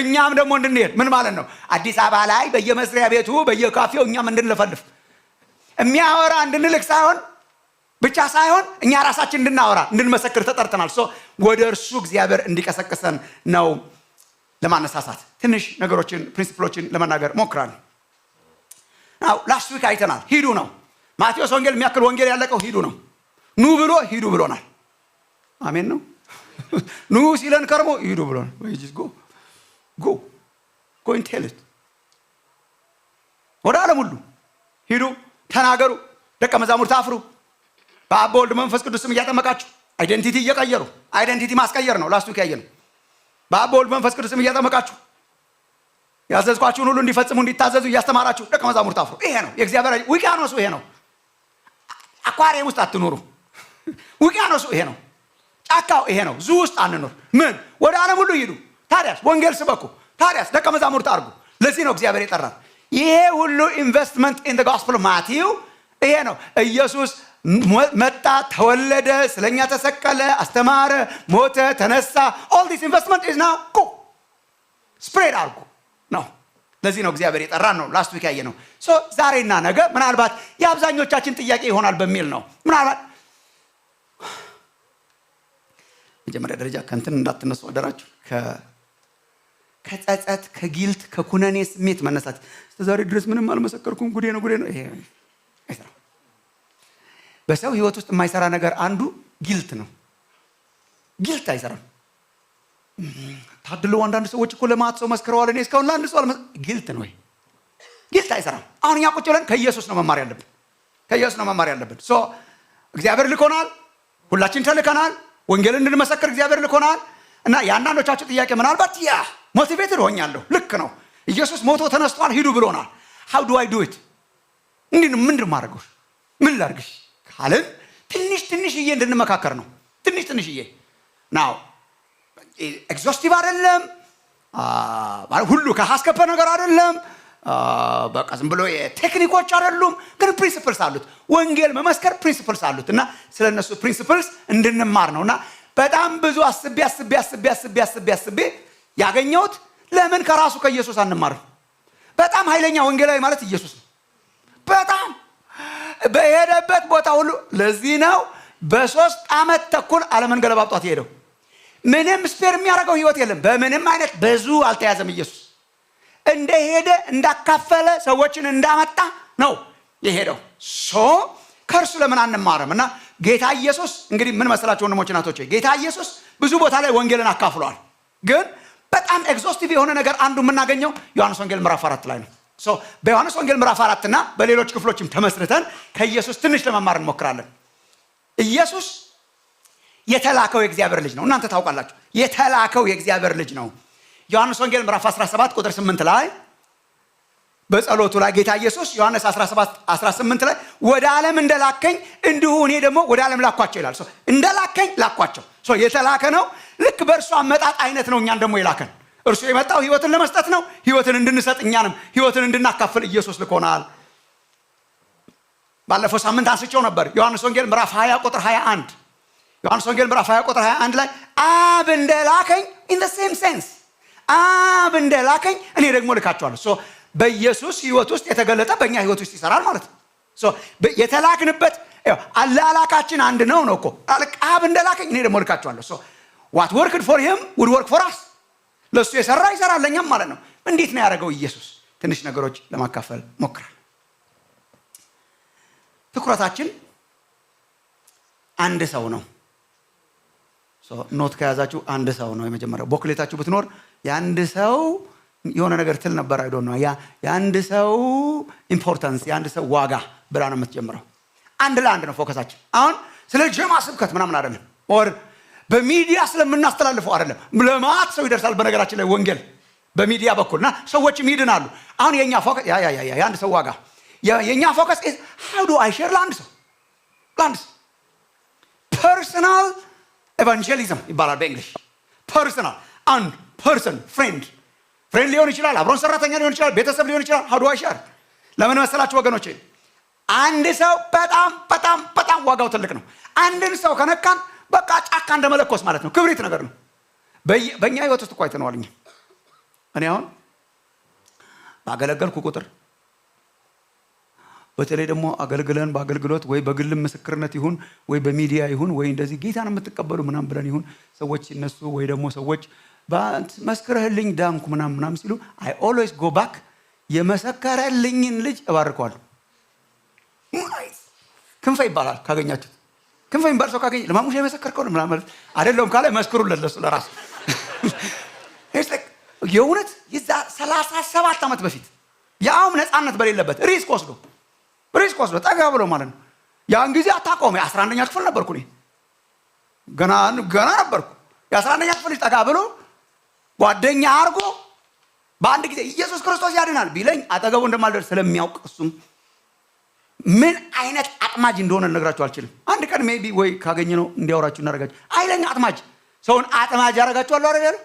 እኛም ደግሞ እንድንሄድ ምን ማለት ነው? አዲስ አበባ ላይ በየመስሪያ ቤቱ በየካፌው እኛም እንድንለፈልፍ የሚያወራ እንድንልክ ሳይሆን ብቻ ሳይሆን እኛ ራሳችን እንድናወራ እንድንመሰክር ተጠርተናል። ወደ እርሱ እግዚአብሔር እንዲቀሰቅሰን ነው። ለማነሳሳት ትንሽ ነገሮችን ፕሪንሲፕሎችን ለመናገር ሞክራለሁ። ላስት ዊክ አይተናል። ሂዱ ነው። ማቴዎስ ወንጌል የሚያክል ወንጌል ያለቀው ሂዱ ነው። ኑ ብሎ ሂዱ ብሎናል። አሜን ነው። ኑ ሲለን ከርሞ ሂዱ ብሎናል። ጎ ኢንቴልት ወደ ዓለም ሁሉ ሂዱ፣ ተናገሩ፣ ደቀ መዛሙርት አፍሩ፣ በአብ በወልድ መንፈስ ቅዱስም እያጠመቃችሁ አይደንቲቲ እየቀየሩ አይደንቲቲ ማስቀየር ነው። ላስቱ ከያየ ነው። በአብ በወልድ መንፈስ ቅዱስም እያጠመቃችሁ ያዘዝኳችሁን ሁሉ እንዲፈጽሙ እንዲታዘዙ እያስተማራችሁ ደቀ መዛሙርት አፍሩ። ይሄ ነው የእግዚአብሔር ውቅያኖሱ። ይሄ ነው። አኳሪየም ውስጥ አትኑሩ። ውቅያኖሱ ይሄ ነው። ጫካው ይሄ ነው። ዙ ውስጥ አንኑር። ምን ወደ ዓለም ሁሉ ሂዱ፣ ታዲያስ ወንጌል ስበኩ፣ ታዲያስ ደቀ መዛሙርት አድርጉ። ለዚህ ነው እግዚአብሔር የጠራን። ይሄ ሁሉ ኢንቨስትመንት ኢን ዘ ጎስፔል ኦፍ ማቲው ይሄ ነው። ኢየሱስ መጣ፣ ተወለደ፣ ስለኛ ተሰቀለ፣ አስተማረ፣ ሞተ፣ ተነሳ። ኦል ዲስ ኢንቨስትመንት ኢዝ ናው ጎ ስፕሬድ አድርጉ ነው። ለዚህ ነው እግዚአብሔር የጠራን ነው። ላስት ዊክ ያየ ነው። ዛሬና ነገ ምናልባት የአብዛኞቻችን ጥያቄ ይሆናል በሚል ነው። ምናልባት መጀመሪያ ደረጃ ከእንትን እንዳትነሱ አደራችሁ። ከጸጸት፣ ከጊልት፣ ከኩነኔ ስሜት መነሳት። እስከዛሬ ድረስ ምንም አልመሰከርኩም፣ ጉዴ ነው። ይሄ አይሰራም። በሰው ህይወት ውስጥ የማይሰራ ነገር አንዱ ጊልት ነው። ጊልት አይሰራም። ታድሎ አንዳንድ ሰዎች እኮ ለማት ሰው መስክረዋል። እኔ እስካሁን ለአንድ ሰው ጊልት ነው። ጊልት አይሰራም። አሁን እኛ ቁጭ ብለን ከኢየሱስ ነው መማር ያለብን። ከኢየሱስ ነው መማር ያለብን። እግዚአብሔር ልኮናል። ሁላችን ተልከናል። ወንጌልን እንድንመሰክር እግዚአብሔር ልኮናል። እና የአንዳንዶቻችሁ ጥያቄ ምናልባት ሞቲቬትድ ሆኛለሁ። ልክ ነው። ኢየሱስ ሞቶ ተነስቷል፣ ሂዱ ብሎናል። how do I do it? ምንድን ማድረገው? ምን ላድርግሽ ካልን ትንሽዬ እንድንመካከር ነው። ትንሽዬ ናው ኤግዞስቲቭ አይደለም። ሁሉ ከሀስከፈ ነገር አይደለም። በቃ ዝም ብሎ ቴክኒኮች አይደሉም። ግን ፕሪንሲፕልስ አሉት። ወንጌል መመስከር ፕሪንሲፕልስ አሉት እና ስለነሱ ፕሪንሲፕልስ እንድንማር ነውና በጣም ብዙ አስቤ ያገኘሁት ለምን ከራሱ ከኢየሱስ አንማርም? በጣም ኃይለኛ ወንጌላዊ ማለት ኢየሱስ ነው። በጣም በሄደበት ቦታ ሁሉ ለዚህ ነው በ3 ዓመት ተኩል ዓለምን ገለባብጧት የሄደው። ምንም ስፔር የሚያደርገው ህይወት የለም። በምንም አይነት ብዙ አልተያዘም። ኢየሱስ እንደሄደ እንዳካፈለ ሰዎችን እንዳመጣ ነው የሄደው። ከእርሱ ለምን አንማርም? እና ጌታ ኢየሱስ እንግዲህ ምን መሰላችሁ ወንድሞች እናቶች፣ ጌታ ኢየሱስ ብዙ ቦታ ላይ ወንጌልን አካፍሏል። ግን በጣም ኤግዞስቲቭ የሆነ ነገር አንዱ የምናገኘው ዮሐንስ ወንጌል ምዕራፍ 4 ላይ ነው። በዮሐንስ ወንጌል ምዕራፍ 4 እና በሌሎች ክፍሎችም ተመስርተን ከኢየሱስ ትንሽ ለመማር እንሞክራለን። ኢየሱስ የተላከው የእግዚአብሔር ልጅ ነው። እናንተ ታውቃላችሁ፣ የተላከው የእግዚአብሔር ልጅ ነው። ዮሐንስ ወንጌል ምዕራፍ 17 ቁጥር 8 ላይ በጸሎቱ ላይ ጌታ ኢየሱስ ዮሐንስ 17:18 ላይ ወደ ዓለም እንደላከኝ እንዲሁ እኔ ደግሞ ወደ ዓለም ላኳቸው ይላል። እንደላከኝ ላኳቸው። የተላከ ነው። ልክ በእርሱ አመጣጥ አይነት ነው እኛን ደግሞ የላከን። እርሱ የመጣው ህይወትን ለመስጠት ነው። ህይወትን እንድንሰጥ እኛንም ህይወትን እንድናካፍል ኢየሱስ ልኮናል። ባለፈው ሳምንት አንስቼው ነበር። ዮሐንስ ወንጌል ምዕራፍ 20 ቁጥር 21 ዮሐንስ ወንጌል ምዕራፍ 20 ቁጥር 21 ላይ አብ እንደላከኝ in the same sense አብ እንደላከኝ እኔ ደግሞ ልካቸዋለሁ። በኢየሱስ ህይወት ውስጥ የተገለጠ በእኛ ህይወት ውስጥ ይሰራል ማለት ነው። የተላክንበት አላላካችን አንድ ነው እኮ። አብ እንደላከኝ እኔ ደግሞ ልካቸዋለሁ። what worked for him would work for us። ለሱ የሰራ ይሰራል ለኛም ማለት ነው። እንዴት ነው ያደረገው ኢየሱስ? ትንሽ ነገሮች ለማካፈል ሞክራል። ትኩረታችን አንድ ሰው ነው። ኖት ከያዛችሁ አንድ ሰው ነው የመጀመሪያው። ቦክሌታችሁ ብትኖር የአንድ ሰው የሆነ ነገር ትል ነበር። አይ ዶንት ኖ የአንድ ሰው ኢምፖርታንስ የአንድ ሰው ዋጋ ብላ ነው የምትጀምረው። አንድ ለአንድ ነው ፎከሳችን። አሁን ስለ ጀማ ስብከት ምናምን አይደለም፣ ኦር በሚዲያ ስለምናስተላልፈው አይደለም። ለማት ሰው ይደርሳል በነገራችን ላይ ወንጌል በሚዲያ በኩልና ሰዎችም ይድናሉ። አሁን የኛ ፎከስ የአንድ ሰው ዋጋ የኛ ፎከስ is how do I share ለአንድ ሰው ፐርሰናል ኤቫንጀሊዝም ይባላል በእንግሊሽ። ፐርሰናል አንድ ፐርሰን ፍሬንድ ሊሆን ይችላል፣ አብሮን ሰራተኛ ሊሆን ይችላል፣ ቤተሰብ ሊሆን ይችላል። how do I share ለምን መሰላችሁ ወገኖቼ? አንድ ሰው በጣም በጣም በጣም ዋጋው ትልቅ ነው። አንድን ሰው ከነካን በቃ ጫካ እንደመለኮስ ማለት ነው። ክብሪት ነገር ነው። በእኛ ህይወት ውስጥ እኮ አይተነዋል። እኔ አሁን ባገለገልኩ ቁጥር በተለይ ደግሞ አገልግለን በአገልግሎት ወይ በግልም ምስክርነት ይሁን ወይ በሚዲያ ይሁን ወይ እንደዚህ ጌታን የምትቀበሉ ምናምን ብለን ይሁን ሰዎች ሲነሱ ወይ ደግሞ ሰዎች መስክረህልኝ ዳንኩ ምናምን ሲሉ I always go back የመሰከረልኝን ልጅ እባርከዋለሁ። ክንፈ ይባላል ካገኛችሁት። ክንፈ ይባል ሰው ካገኘ ለማሙሽ የመሰከርከው ምናምን አይደለም ካለ መስክሩለት ለሱ ለራስ የእውነት የዛ 37 ዓመት በፊት ያውም ነፃነት በሌለበት ሪስክ ወስዶ ጠጋ ብሎ ማለት ነው። ያን ጊዜ አታቆመ 11ኛ ክፍል ነበርኩ እኔ ገና ነበርኩ። የ11ኛ ክፍል ጠጋ ብሎ ጓደኛ አርጎ በአንድ ጊዜ ኢየሱስ ክርስቶስ ያድናል ቢለኝ አጠገቡ እንደማልደርስ ስለሚያውቅ እሱም ምን አይነት አጥማጅ እንደሆነ ልነግራችሁ አልችልም። አንድ ቀን ሜቢ ወይ ካገኘ ነው እንዲያወራችሁ እናደርጋችሁ። አይለኛ አጥማጅ ሰውን አጥማጅ ያደርጋችኋል አይደል?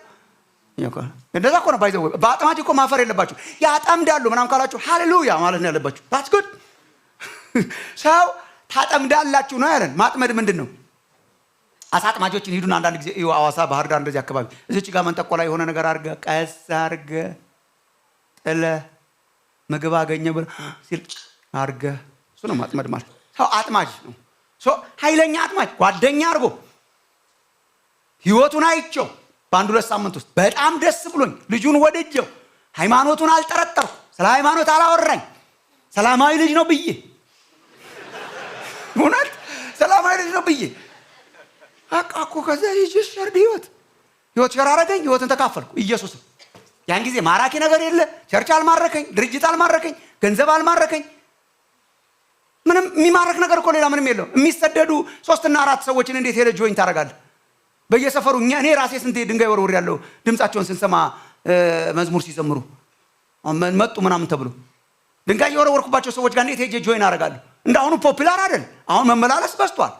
እንደዛ እኮ ነው። ባይዘው በአጥማጅ እኮ ማፈር የለባችሁ። ያጠምዳሉ ምናምን ካላችሁ ሃሌሉያ ማለት ነው ያለባችሁ። that's good ሰው ታጠምዳላችሁ ነው ያለን። ማጥመድ ምንድን ነው? አሳ አጥማጆችን ሂዱና አንዳንድ ጊዜ እዩ። አዋሳ ባህር ዳር እንደዚህ አካባቢ እዚች ጋር መንጠቆ ላይ የሆነ ነገር አድርገህ ቀስ አድርገህ ጥለህ ምግብ አገኘ ብለህ ሲል አድርገህ እሱ ነው ማጥመድ ማለት። ሰው አጥማጅ ነው። ኃይለኛ አጥማጅ ጓደኛ አድርጎ ህይወቱን አይቼው በአንድ 2 ሳምንት ውስጥ በጣም ደስ ብሎኝ ልጁን ወድጄው ሃይማኖቱን አልጠረጠርኩ፣ ስለ ሃይማኖት አላወራኝ፣ ሰላማዊ ልጅ ነው ብዬ እውነት ሰላማዊ ልጅ ነው ብዬ አቃኩ። ከዛ ይጀሽር ህይወት ሸር አረገኝ። ህይወትን ተካፈልኩ ኢየሱስ። ያን ጊዜ ማራኪ ነገር የለ። ቸርች አልማረከኝ፣ ድርጅት አልማረከኝ፣ ገንዘብ አልማረከኝ። ምንም የሚማረክ ነገር እኮ ሌላ ምንም የለው። የሚሰደዱ 3 እና 4 ሰዎችን እንዴት ሄደ ጆይን ታረጋለህ? በየሰፈሩ እኔ ራሴ ስንቴ ድንጋይ ወርወር ያለው ድምጻቸውን ስንሰማ መዝሙር ሲዘምሩ መጡ ምናምን ተብሎ ድንጋይ የወረወርኩባቸው ሰዎች ጋር እንዴት ሄጄ ጆይን አረጋለሁ? እንዳሁኑ ፖፑላር አይደል። አሁን መመላለስ በዝቷል።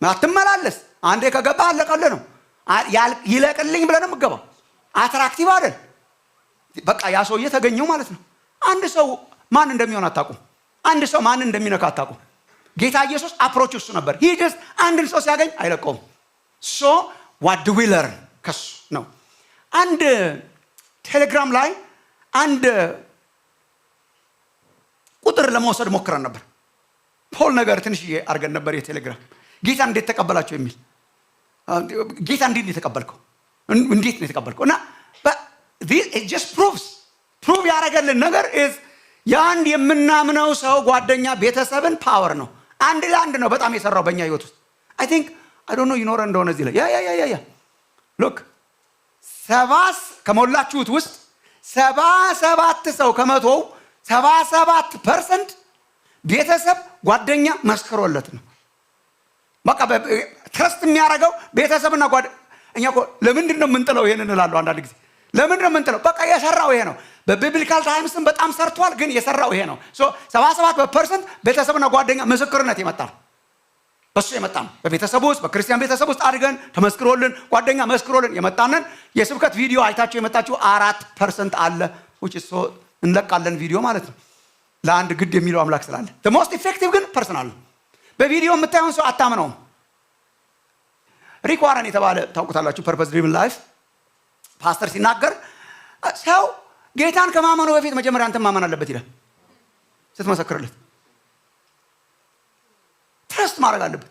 አትመላለስ። አንዴ ከገባ አለቀልህ ነው። ይለቅልኝ ብለህ ነው የምትገባው። አትራክቲቭ አይደል። በቃ ያ ሰውዬ ተገኘው ማለት ነው። አንድ ሰው ማን እንደሚሆን አታውቁም። አንድ ሰው ማን እንደሚነካ አታውቁም። ጌታ ኢየሱስ አፕሮች እሱ ነበር። ሂድስ አንድን ሰው ሲያገኝ አይለቀውም። what do we learn ከሱ ነው። አንድ ቴሌግራም ላይ አንድ ቁጥር ለመውሰድ ሞክረን ነበር። ፖል ነገር ትንሽ አርገን ነበር የቴሌግራም ጌታ እንዴት ተቀበላችሁ የሚል ጌታ እንዴት ነው የተቀበልከው እና it just prove ያደረገልን ነገር is የአንድ የምናምነው ሰው ጓደኛ ቤተሰብን ፓወር ነው። አንድ ለአንድ ነው በጣም የሰራው በእኛ ህይወት ውስጥ I don't know ይኖረ እንደሆነ እዚህ ላይ ያ look 70 ከሞላችሁት ውስጥ 77 ሰው ከመቶው 77% ቤተሰብ ጓደኛ መስክሮለት ነው። በቃ ትረስት የሚያደርገው ቤተሰብና እኛ እኮ ለምንድን ነው የምንጥለው? ይሄንን እላለሁ አንዳንድ ጊዜ። ለምንድን ነው የምንጥለው? በቃ የሰራው ይሄ ነው። በቢብሊካል ታይምስም በጣም ሰርቷል፣ ግን የሰራው ይሄ ነው። 77% ቤተሰብና ጓደኛ ምስክርነት የመጣ ነው። በሱ የመጣ ነው። በቤተሰብ ውስጥ በክርስቲያን ቤተሰብ ውስጥ አድገን ተመስክሮልን ጓደኛ መስክሮልን የመጣንን የስብከት ቪዲዮ አይታችሁ የመጣችሁ 4% አለ። እንለቃለን ቪዲዮ ማለት ነው። ለአንድ ግድ የሚለው አምላክ ስላለ the most effective ግን ፐርሰናል ነው። በቪዲዮ የምታየውን ሰው አታምነውም። ሪክ ዋረን የተባለ ታውቁታላችሁ፣ ፐርፐስ ድሪቭን ላይፍ ፓስተር ሲናገር ሰው ጌታን ከማመኑ በፊት መጀመሪያ አንተን ማመን አለበት ይላል። ስትመሰክርለት ትረስት ማድረግ አለበት።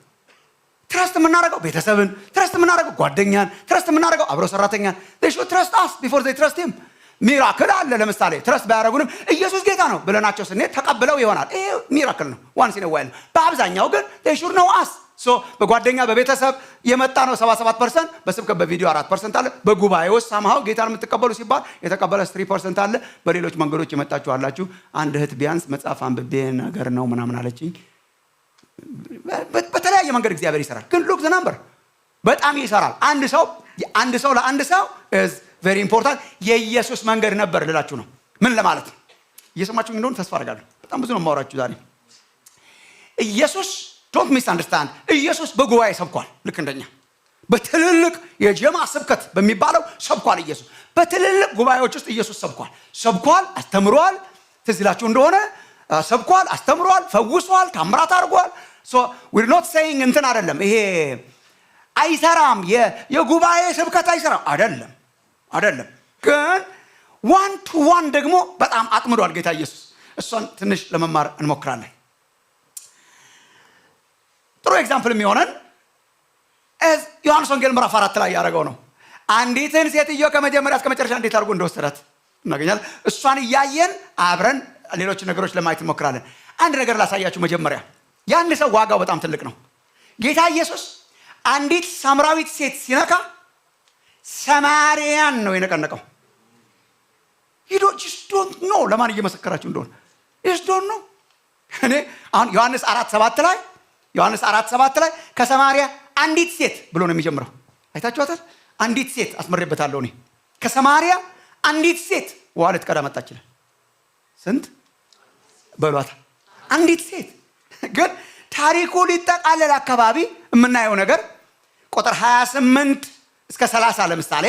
ትረስት የምናደርገው ቤተሰብን፣ ትረስት የምናደርገው ጓደኛን፣ ትረስት የምናደርገው አብሮ ሰራተኛን they should trust us before they trust him። ሚራክል አለ። ለምሳሌ ትረስት ባያደርጉንም ኢየሱስ ጌታ ነው ብለናቸው ስንሄድ ተቀብለው ይሆናል። ይሄ ሚራክል ነው፣ ዋንስ ኢን ዋይል። በአብዛኛው ግን they should know us። በጓደኛ በቤተሰብ የመጣ ነው 77%። በስብከት በቪዲዮ 4% አለ። በጉባኤ ውስጥ ሳምሃው ጌታን የምትቀበሉ ሲባል የተቀበለ 3% አለ። በሌሎች መንገዶች የመጣችሁ አላችሁ። አንድ እህት ቢያንስ መጽሐፍ አንብቤ ነገር ነው ምናምን አለችኝ። በተለያየ መንገድ እግዚአብሔር ይሰራል። ግን ሉክ ዘ ነምበር በጣም ይሰራል። አንድ ሰው ለአንድ ሰው is very important። የኢየሱስ መንገድ ነበር ልላችሁ ነው። ምን ለማለት ነው? እየሰማችሁ እንደሆነ ተስፋ አደርጋለሁ። በጣም ብዙ ነው የማወራችሁ ዛሬ። ኢየሱስ don't misunderstand። ኢየሱስ በጉባኤ ሰብኳል። ልክ እንደኛ በትልልቅ የጀማ ስብከት በሚባለው ሰብኳል። ኢየሱስ በትልልቅ ጉባኤዎች ውስጥ ኢየሱስ ሰብኳል፣ አስተምሯል። ትዝ ይላችሁ እንደሆነ ሰብኳል፣ አስተምሯል፣ ፈውሷል፣ ታምራት አድርጓል። we're not saying እንትን አይደለም፣ ይሄ አይሰራም፣ የጉባኤ ስብከት አይሰራም አይደለም። ግን ዋን ቱ ዋን ደግሞ በጣም አጥምዷል ጌታ ኢየሱስ። እሷን ትንሽ ለመማር እንሞክራለን። ጥሩ ኤግዛምፕል የሚሆነን ዮሐንስ ወንጌል ምዕራፍ 4 ላይ ያደረገው ነው። አንዲትን ሴትዮ ከመጀመሪያ እስከ መጨረሻ እንዴት አድርጎ እንደወሰዳት እናገኛለን። እሷን እያየን አብረን ሌሎች ነገሮች ለማየት እንሞክራለን። አንድ ነገር ላሳያችሁ። መጀመሪያ የአንድ ሰው ዋጋው በጣም ትልቅ ነው። ጌታ ኢየሱስ አንዲት ሳምራዊት ሴት ሲነካ ሰማርያን ነው የነቀነቀው። just don't know ለማን እየመሰከራችሁ እንደሆነ just don't know። እኔ አሁን ዮሐንስ 4:7 ላይ ከሰማርያ አንዲት ሴት ብሎ ነው የሚጀምረው። አይታችኋታል? አንዲት ሴት አስመሬበታለሁ እኔ። ከሰማርያ አንዲት ሴት ውሃ ልትቀዳ መጣች ይላል። ስንት በሏታ? አንዲት ሴት። ግን ታሪኩ ሊጠቃለል አካባቢ የምናየው ነገር ቁጥር 28 እስከ 30 ለምሳሌ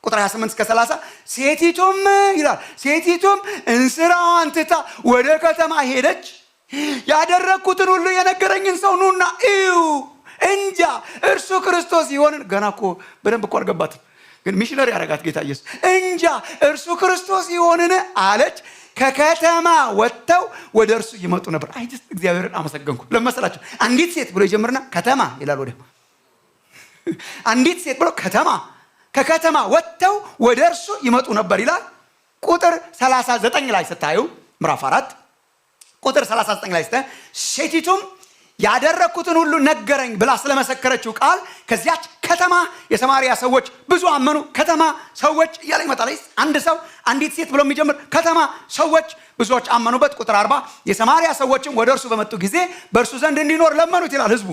ቁጥር 28 እስከ 30 ሴቲቱም ይላል፣ ሴቲቱም እንስራዋን ትታ ወደ ከተማ ሄደች። ያደረኩትን ሁሉ የነገረኝን ሰው ኑና እዩ፣ እንጃ እርሱ ክርስቶስ ይሆንን። ገና እኮ በደንብ እኮ አልገባትም፣ ግን ሚሽነሪ ያደረጋት ጌታ ኢየሱስ። እንጃ እርሱ ክርስቶስ ይሆንን አለች። ከከተማ ወጥተው ወደ እርሱ ይመጡ ነበር። እግዚአብሔርን አመሰገንኩ። ለመሰላችሁ አንዲት ሴት ብሎ ይጀምርና ከተማ ይላል። ወዲያው አንዲት ሴት ብሎ ከከተማ ወጥተው ወደ እርሱ ይመጡ ነበር ይላል። ቁጥር 39 ላይ ስታዩ ምዕራፍ 4 ቁጥር 39 ላይ ስታዩ ሴቲቱም ያደረኩትን ሁሉ ነገረኝ ብላ ስለመሰከረችው ቃል ከዚያች ከተማ የሰማርያ ሰዎች ብዙ አመኑ። ከተማ ሰዎች እያለ ይመጣል። አንድ ሰው አንዲት ሴት ብሎ የሚጀምር ከተማ ሰዎች ብዙዎች አመኑበት። ቁጥር 40 የሰማርያ ሰዎችም ወደ እርሱ በመጡ ጊዜ በእርሱ ዘንድ እንዲኖር ለመኑት ይላል ህዝቡ።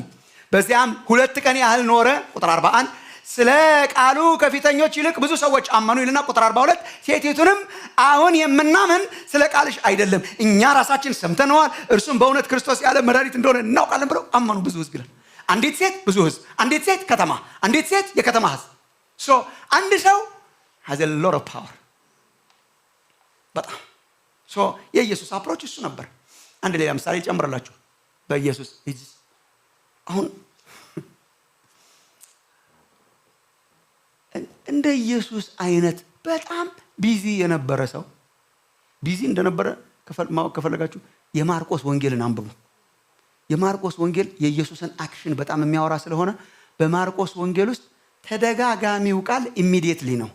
በዚያም 2 ቀን ያህል ኖረ። ቁጥር 41 ስለ ቃሉ ከፊተኞች ይልቅ ብዙ ሰዎች አመኑ ይልና ቁጥር 42 ሴቲቱንም አሁን የምናምን ስለ ቃልሽ አይደለም፣ እኛ ራሳችን ሰምተነዋል፣ እርሱም በእውነት ክርስቶስ ያለ መድኃኒት እንደሆነ እናውቃለን ብለው አመኑ። ብዙ ህዝብ ይላል። አንዲት ሴት ብዙ ህዝብ፣ አንዲት ሴት ከተማ፣ አንዲት ሴት የከተማ ህዝብ። አንድ ሰው has a lot of power በጣም የኢየሱስ አፕሮች እሱ ነበር። አንድ ሌላ ምሳሌ ጨምርላችሁ በኢየሱስ አሁን እንደ ኢየሱስ አይነት በጣም ቢዚ የነበረ ሰው ቢዚ እንደነበረ ማወቅ ከፈለጋችሁ የማርቆስ ወንጌልን አንብቡ። የማርቆስ ወንጌል የኢየሱስን አክሽን በጣም የሚያወራ ስለሆነ በማርቆስ ወንጌል ውስጥ ተደጋጋሚው ቃል ኢሚዲየትሊ ነው።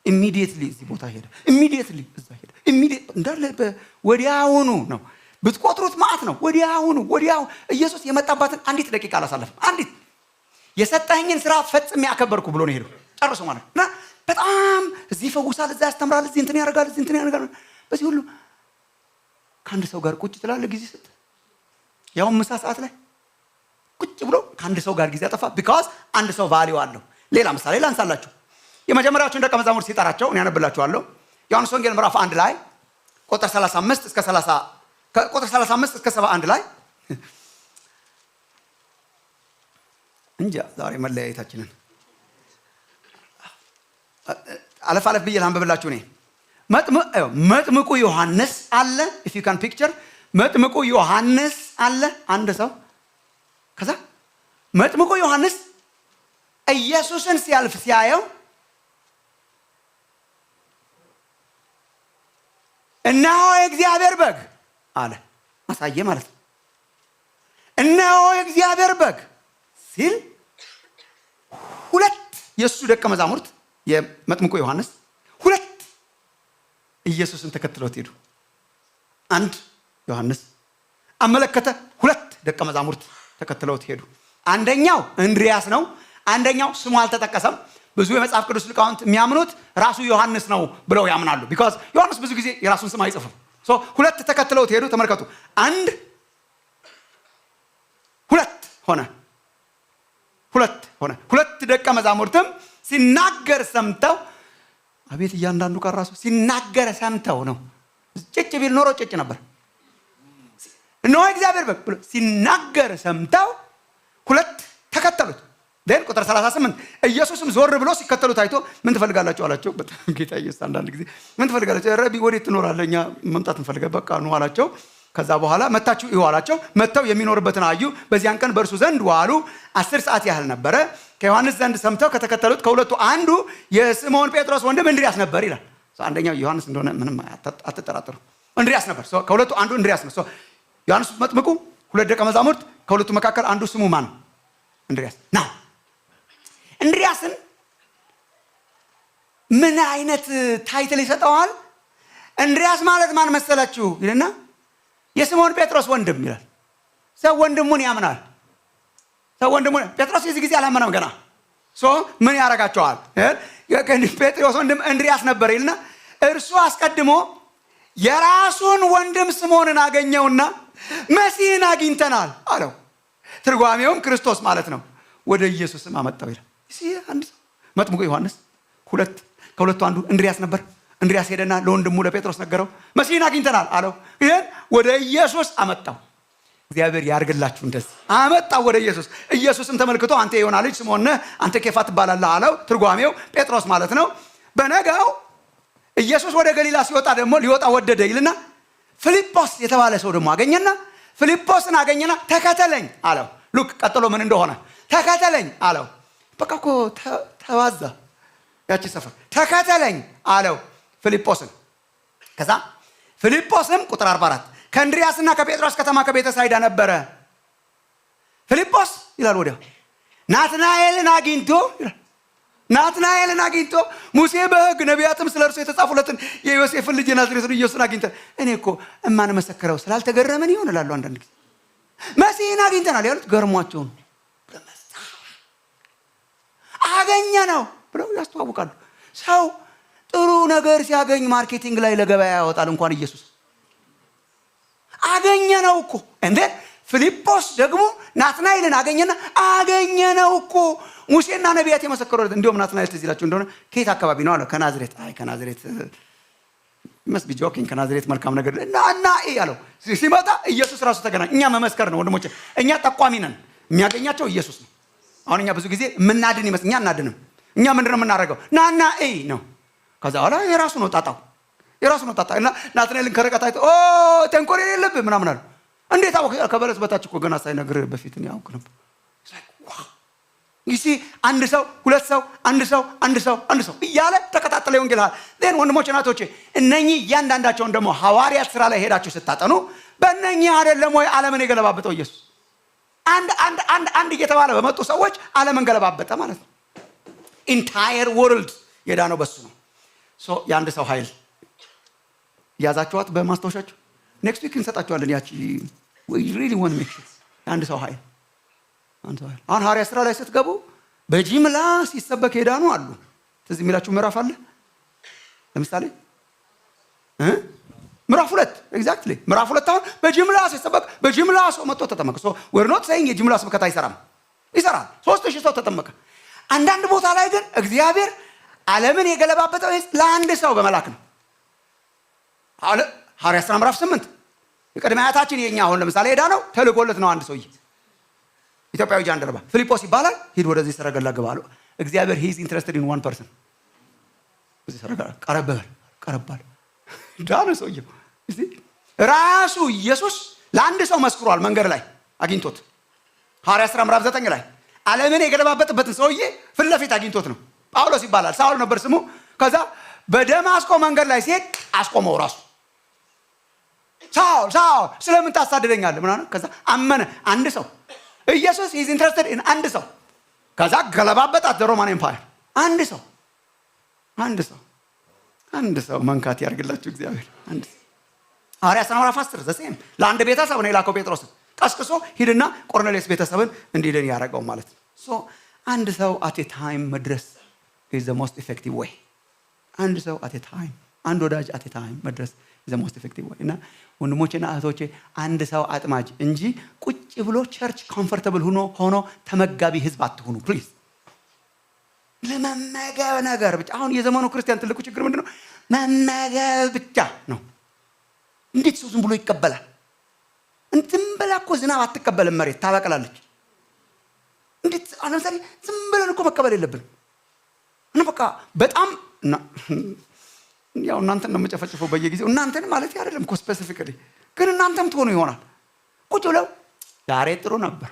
ኢሚዲየትሊ እዚህ ቦታ ሄደ፣ ኢሚዲየትሊ እዛ ሄደ፣ እንዳለ ወዲያውኑ ነው። ብትቆጥሩት ማዕት ነው። ወዲያው ኢየሱስ የመጣባትን አንዲት ደቂቃ አላሳለፈም። አንዲት የሰጠኝን ስራ ፈጽሜ ያከበርኩ ብሎ ነው ሄደው ጨርሶ ማለት እና በጣም እዚህ ይፈውሳል፣ እዛ ያስተምራል፣ እዚህ እንትን ያደርጋል። በዚህ ሁሉ ከአንድ ሰው ጋር ቁጭ ትላለህ ጊዜ ስጥ፣ ያውም ምሳ ሰዓት ላይ ቁጭ ብሎ ከአንድ ሰው ጋር ጊዜ ያጠፋ ቢካዝ አንድ ሰው ቫልዩ አለው። ሌላ ምሳሌ ላንሳላችሁ። የመጀመሪያዎቹን ደቀ መዛሙርት ሲጠራቸው እኔ ያነብላችኋለሁ። ዮሐንስ ወንጌል ምዕራፍ 1 ላይ ቁጥር 35 እስከ 71 ላይ እንጃ ዛሬ መለያየታችንን አለፍ ብዬ ላንብብላችሁ። እኔ መጥምቁ ዮሐንስ አለ። if you can picture መጥምቁ ዮሐንስ አለ አንድ ሰው። ከዛ መጥምቁ ዮሐንስ ኢየሱስን ሲያልፍ ሲያየው እነሆ የእግዚአብሔር በግ አለ። ማሳየ ማለት ነው። እነሆ የእግዚአብሔር በግ ሲል ሁለት የእሱ ደቀ መዛሙርት የመጥምቁ ዮሐንስ ሁለት ኢየሱስን ተከትለውት ሄዱ። አንድ ዮሐንስ አመለከተ፣ ሁለት ደቀ መዛሙርት ተከትለውት ሄዱ። አንደኛው እንድሪያስ ነው። አንደኛው ስሙ አልተጠቀሰም። ብዙ የመጽሐፍ ቅዱስ ሊቃውንት የሚያምኑት ራሱ ዮሐንስ ነው ብለው ያምናሉ። ቢካዝ ዮሐንስ ብዙ ጊዜ የራሱን ስም አይጽፍም። ሁለት ተከትለውት ሄዱ። ተመልከቱ። አንድ ሁለት ሆነ። ሁለት ደቀ መዛሙርትም ሲናገር ሰምተው፣ አቤት እያንዳንዱ ቃል ራሱ ሲናገር ሰምተው ነው። ጭጭ ቢል ኖሮ ጭጭ ነበር። እነሆ እግዚአብሔር በግ ብሎ ሲናገር ሰምተው ሁለት ተከተሉት። ደን ቁጥር 38 ኢየሱስም ዞር ብሎ ሲከተሉት አይቶ ምን ትፈልጋላችሁ አላቸው። በጣም ጌታ ኢየሱስ አንዳንድ ጊዜ ምን ትፈልጋላችሁ? ረቢ ወዴት ትኖራለህ? እኛ መምጣት እንፈልጋለን። በቃ ነው አላቸው። ከዛ በኋላ መታችሁ እዩ አላቸው። መተው የሚኖርበትን አዩ። በዚያን ቀን በእርሱ ዘንድ ዋሉ። 10 ሰዓት ያህል ነበረ። ከዮሐንስ ዘንድ ሰምተው ከተከተሉት ከሁለቱ አንዱ የስምዖን ጴጥሮስ ወንድም እንድሪያስ ነበር ይላል። አንደኛው ዮሐንስ እንደሆነ ምንም አትጠራጠሩ። እንድሪያስ ነበር። ከሁለቱ አንዱ እንድሪያስ ነው። ዮሐንስ መጥምቁ፣ ሁለት ደቀ መዛሙርት፣ ከሁለቱ መካከል አንዱ ስሙ ማን? እንድሪያስ ነው። እንድሪያስን ምን አይነት ታይትል ይሰጠዋል? እንድሪያስ ማለት ማን መሰላችሁ ይልና የስምዖን ጴጥሮስ ወንድም ይላል። ሰው ወንድሙን ያምናል። ጴጥሮስ የዚህ ጊዜ አላመነም ገና። ምን ያደርጋቸዋል? ጴጥሮስ ወንድም እንድሪያስ ነበር ይልና እርሱ አስቀድሞ የራሱን ወንድም ስምዖንን አገኘውና መሲህን አግኝተናል አለው። ትርጓሜውም ክርስቶስ ማለት ነው። ወደ ኢየሱስም አመጣው ይላል። አንድ ሰው መጥምቁ ዮሐንስ፣ ከሁለቱ አንዱ እንድሪያስ ነበር። እንድሪያስ ሄደና ለወንድሙ ለጴጥሮስ ነገረው። መሲህን አግኝተናል አለው። ይሄን ወደ ኢየሱስ አመጣው። እግዚአብሔር ያርግላችሁ። እንደዚህ አመጣው ወደ ኢየሱስ። ኢየሱስም ተመልክቶ አንተ የዮና ልጅ ስምዖን ነህ፣ አንተ ኬፋ ትባላለህ አለው። ትርጓሜው ጴጥሮስ ማለት ነው። በነጋው ኢየሱስ ወደ ገሊላ ሲወጣ ደግሞ ሊወጣ ወደደ ይልና ፊልጶስ የተባለ ሰው ደግሞ አገኘና ፊልጶስን አገኘና ተከተለኝ አለው። ሉክ ቀጥሎ ምን እንደሆነ ተከተለኝ አለው። በቃ እኮ ተዋዛ ያቺ ሰፈር። ተከተለኝ አለው ፊልጶስን። ከዛ ፊልጶስም ቁጥር 44 ከእንድሪያስና ከጴጥሮስ ከተማ ከቤተ ሳይዳ ነበረ። ፊልጶስ ይላል ወዲያው ናትናኤልን አግኝቶ ሙሴ በሕግ ነቢያትም ስለ እርሱ የተጻፉለትን የዮሴፍን ልጅ የናዝሬቱን ኢየሱስን አግኝተን እኔ እኮ እማንመሰክረው ስላልተገረመን ይሆን እላለሁ አንዳንድ ጊዜ። መሲህን አግኝተናል ያሉት ገርሟቸው ነው። አገኘ ነው ብለው ያስተዋውቃሉ። ሰው ጥሩ ነገር ሲያገኝ ማርኬቲንግ ላይ ለገበያ ያወጣል። እንኳን ኢየሱስ አገኘ ነው እኮ እንዴ። ፊልጶስ ደግሞ ናትናኤልን አገኘ ነው እኮ ሙሴና ነቢያት የመሰከሩለት። እንዲሁም ናትናኤል ትዝ ይላችሁ እንደሆነ ከየት አካባቢ ነው አለ። ከናዝሬት። ከናዝሬት መስቢ ጆኪንግ። ከናዝሬት መልካም ነገር እና ያለው ሲመጣ ኢየሱስ ራሱ ተገናኝ። እኛ መመስከር ነው ወንድሞቼ። እኛ ጠቋሚ ነን። የሚያገኛቸው ኢየሱስ ነው። አሁን እኛ ብዙ ጊዜ የምናድን ይመስል እኛ እናድንም። እኛ ምንድነው የምናደርገው? ናና ነው። ከዛ በኋላ የራሱ ነው ጣጣው እና ናትናኤልን ከርቀት አይቶ ተንኮል የሌለብህ ምናምን አለ። እንዴት አወቅ? ከበለስ በታች እኮ ገና ሳይነግርህ በፊት እኔ አውቅ ነበር። ይሲ አንድ ሰው ሁለት ሰው አንድ ሰው እያለ ተከታተለ ወንጌል። ሌን ወንድሞቼ ናቶቼ፣ እነኚህ እያንዳንዳቸውን ደግሞ ሐዋርያት ስራ ላይ ሄዳችሁ ስታጠኑ በእነኚህ አይደለም ወይ ዓለምን የገለባበጠው ኢየሱስ? አንድ እየተባለ በመጡ ሰዎች ዓለምን ገለባበጠ ማለት ነው። ኢንታየር ወርልድ የዳነው በሱ ነው። የአንድ ሰው ኃይል ያዛችኋት በማስታወሻችሁ። ኔክስት ዊክ እንሰጣችኋለን። ያቺ ሪሊ ወን ሜክ የአንድ ሰው ኃይል። አሁን ሐዋርያት ስራ ላይ ስትገቡ በጅምላ ሲሰበክ የዳኑ አሉ። ትዝ የሚላችሁ ምዕራፍ አለ። ለምሳሌ ምዕራፍ 2 ኤግዛክትሊ ምዕራፍ 2 አሁን በጅምላ ሲሰበክ በጅምላ ሰው መጥቶ ተጠመቀ። we're not saying የጅምላ ስብከት አይሰራም፣ ይሰራል። 3000 ሰው ተጠመቀ። አንዳንድ ቦታ ላይ ግን እግዚአብሔር ዓለምን የገለባበጠው ለአንድ ሰው በመላክ ነው። ሐዋርያት ሥራ ምዕራፍ 8 የቀድሞ አያታችን የኛ አሁን ለምሳሌ ሄዳ ነው ተልኮለት ነው አንድ ሰውዬ ኢትዮጵያዊ ጃንደረባ ፊልጶስ ይባላል። ሂድ ወደዚህ ሰረገላ ግባ አለው እግዚአብሔር። he is interested in one person። እዚህ ሰረገላ ቀረባል ዳነ ሰውዬው። ራሱ ኢየሱስ ለአንድ ሰው መስክሯል መንገድ ላይ አግኝቶት። ሐዋርያት ሥራ ምዕራፍ 9 ላይ ዓለምን የገለባበጠበትን ሰውዬ ፊት ለፊት አግኝቶት ነው። ጳውሎስ ይባላል፣ ሳውል ነበር ስሙ። ከዛ በደማስቆ መንገድ ላይ ሲሄድ አስቆመው ራሱ። ሳውል ስለምን ታሳድደኛለህ ምናምን። ከዛ አመነ። አንድ ሰው ኢየሱስ is interested in አንድ ሰው። ከዛ ገለባበጣት ዘሮማን ኤምፓየር። አንድ ሰው መንካት ያርግላችሁ እግዚአብሔር። አንድ ሰው ሐዋርያት ሥራ ምዕራፍ 10 ዘሴም ለአንድ ቤተሰብ ነው የላከው ጴጥሮስን ቀስቅሶ ሂድና ቆርኔሌስ ቤተሰብን እንዲድን ያደረገው ማለት ነው። ሶ አንድ ሰው at a time መድረስ is the most effective way። አንድ ሰው at a time፣ አንድ ወዳጅ at a time መድረስ is the most effective way። እና ወንድሞቼና እህቶቼ አንድ ሰው አጥማጅ እንጂ ቁጭ ብሎ ቸርች ኮምፎርታብል ሆኖ ተመጋቢ ህዝብ አትሁኑ ፕሊዝ። ለመመገብ ነገር ብቻ። አሁን የዘመኑ ክርስቲያን ትልቁ ችግር ምንድነው? መመገብ ብቻ ነው። እንዴት ሰው ዝም ብሎ ይቀበላል? እንትን ብላ እኮ ዝናብ አትቀበልም፣ መሬት ታበቅላለች። እንዴት ለምሳሌ ዝም ብለን እኮ መቀበል የለብንም። እና በቃ በጣም ያው እናንተን ነው የምጨፈጭፈው በየጊዜው። እናንተን ማለት አይደለም እኮ ስፔሲፊካሊ፣ ግን እናንተም ትሆኑ ይሆናል። ቁጭ ብለው ዛሬ ጥሩ ነበር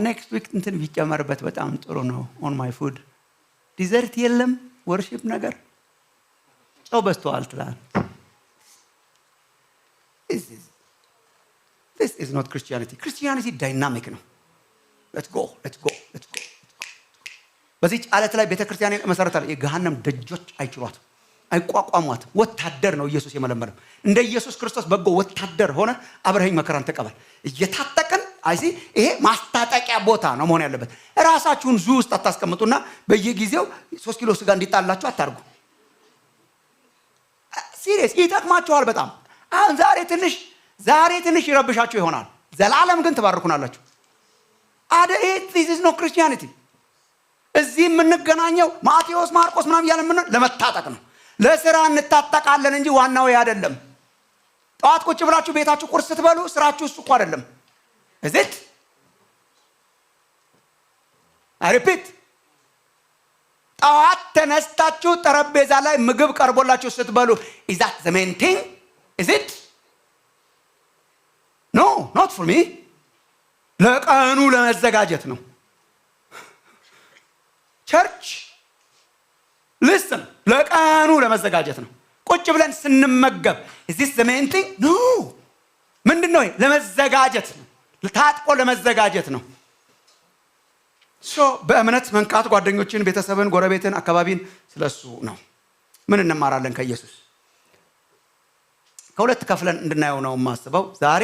ኔክስት ዊክ እንትን ቢጨመርበት በጣም ጥሩ ነው። ኦን ማይ ፉድ ዲዘርት የለም ወርሺፕ ነገር ጨው በዝቷል ትላለህ። This is not Christianity. Christianity dynamic ነው። Let's go. በዚህ ዓለት ላይ ቤተክርስቲያን መሰረታል። የገሃነም ደጆች አይችሏትም፣ አይቋቋሟትም። ወታደር ነው ኢየሱስ የመለመለው። እንደ ኢየሱስ ክርስቶስ በጎ ወታደር ሆነ አብረኸኝ መከራን ተቀበል። እየታጠቀን ይሄ ማስታጠቂያ ቦታ ነው መሆን ያለበት። ራሳችሁን ዙ ውስጥ አታስቀምጡና በየጊዜው 3 ኪሎ ስጋ እንዲጣላችሁ አታርጉ። ሲሪየስ ይጠቅማችኋል በጣም። አሁን ዛሬ ትንሽ ይረብሻችሁ ይሆናል፣ ዘላለም ግን ትባርኩናላችሁ። this is no Christianity። እዚህ የምንገናኘው ማቴዎስ ማርቆስ ምናምን ያለን ለመታጠቅ ነው። ለስራ እንታጠቃለን እንጂ ዋናው አይደለም። ጠዋት ቁጭ ብላችሁ ቤታችሁ ቁርስ ስትበሉ ስራችሁ እሱ እኮ አይደለም። እዚት አሪፒት ጠዋት ተነስታችሁ ጠረጴዛ ላይ ምግብ ቀርቦላችሁ ስትበሉ is that the main thing? Is it? No, not for me. ለቀኑ ለመዘጋጀት ነው። ቸርች listen ለቀኑ ለመዘጋጀት ነው። ቁጭ ብለን ስንመገብ is this the main thing? No. ምንድነው? ለመዘጋጀት ነው። ታጥቆ ለመዘጋጀት ነው። በእምነት መንቃት ጓደኞችን፣ ቤተሰብን፣ ጎረቤትን፣ አካባቢን ስለሱ ነው። ምን እንማራለን ከኢየሱስ? ከሁለት ከፍለን እንድናየው ነው የማስበው። ዛሬ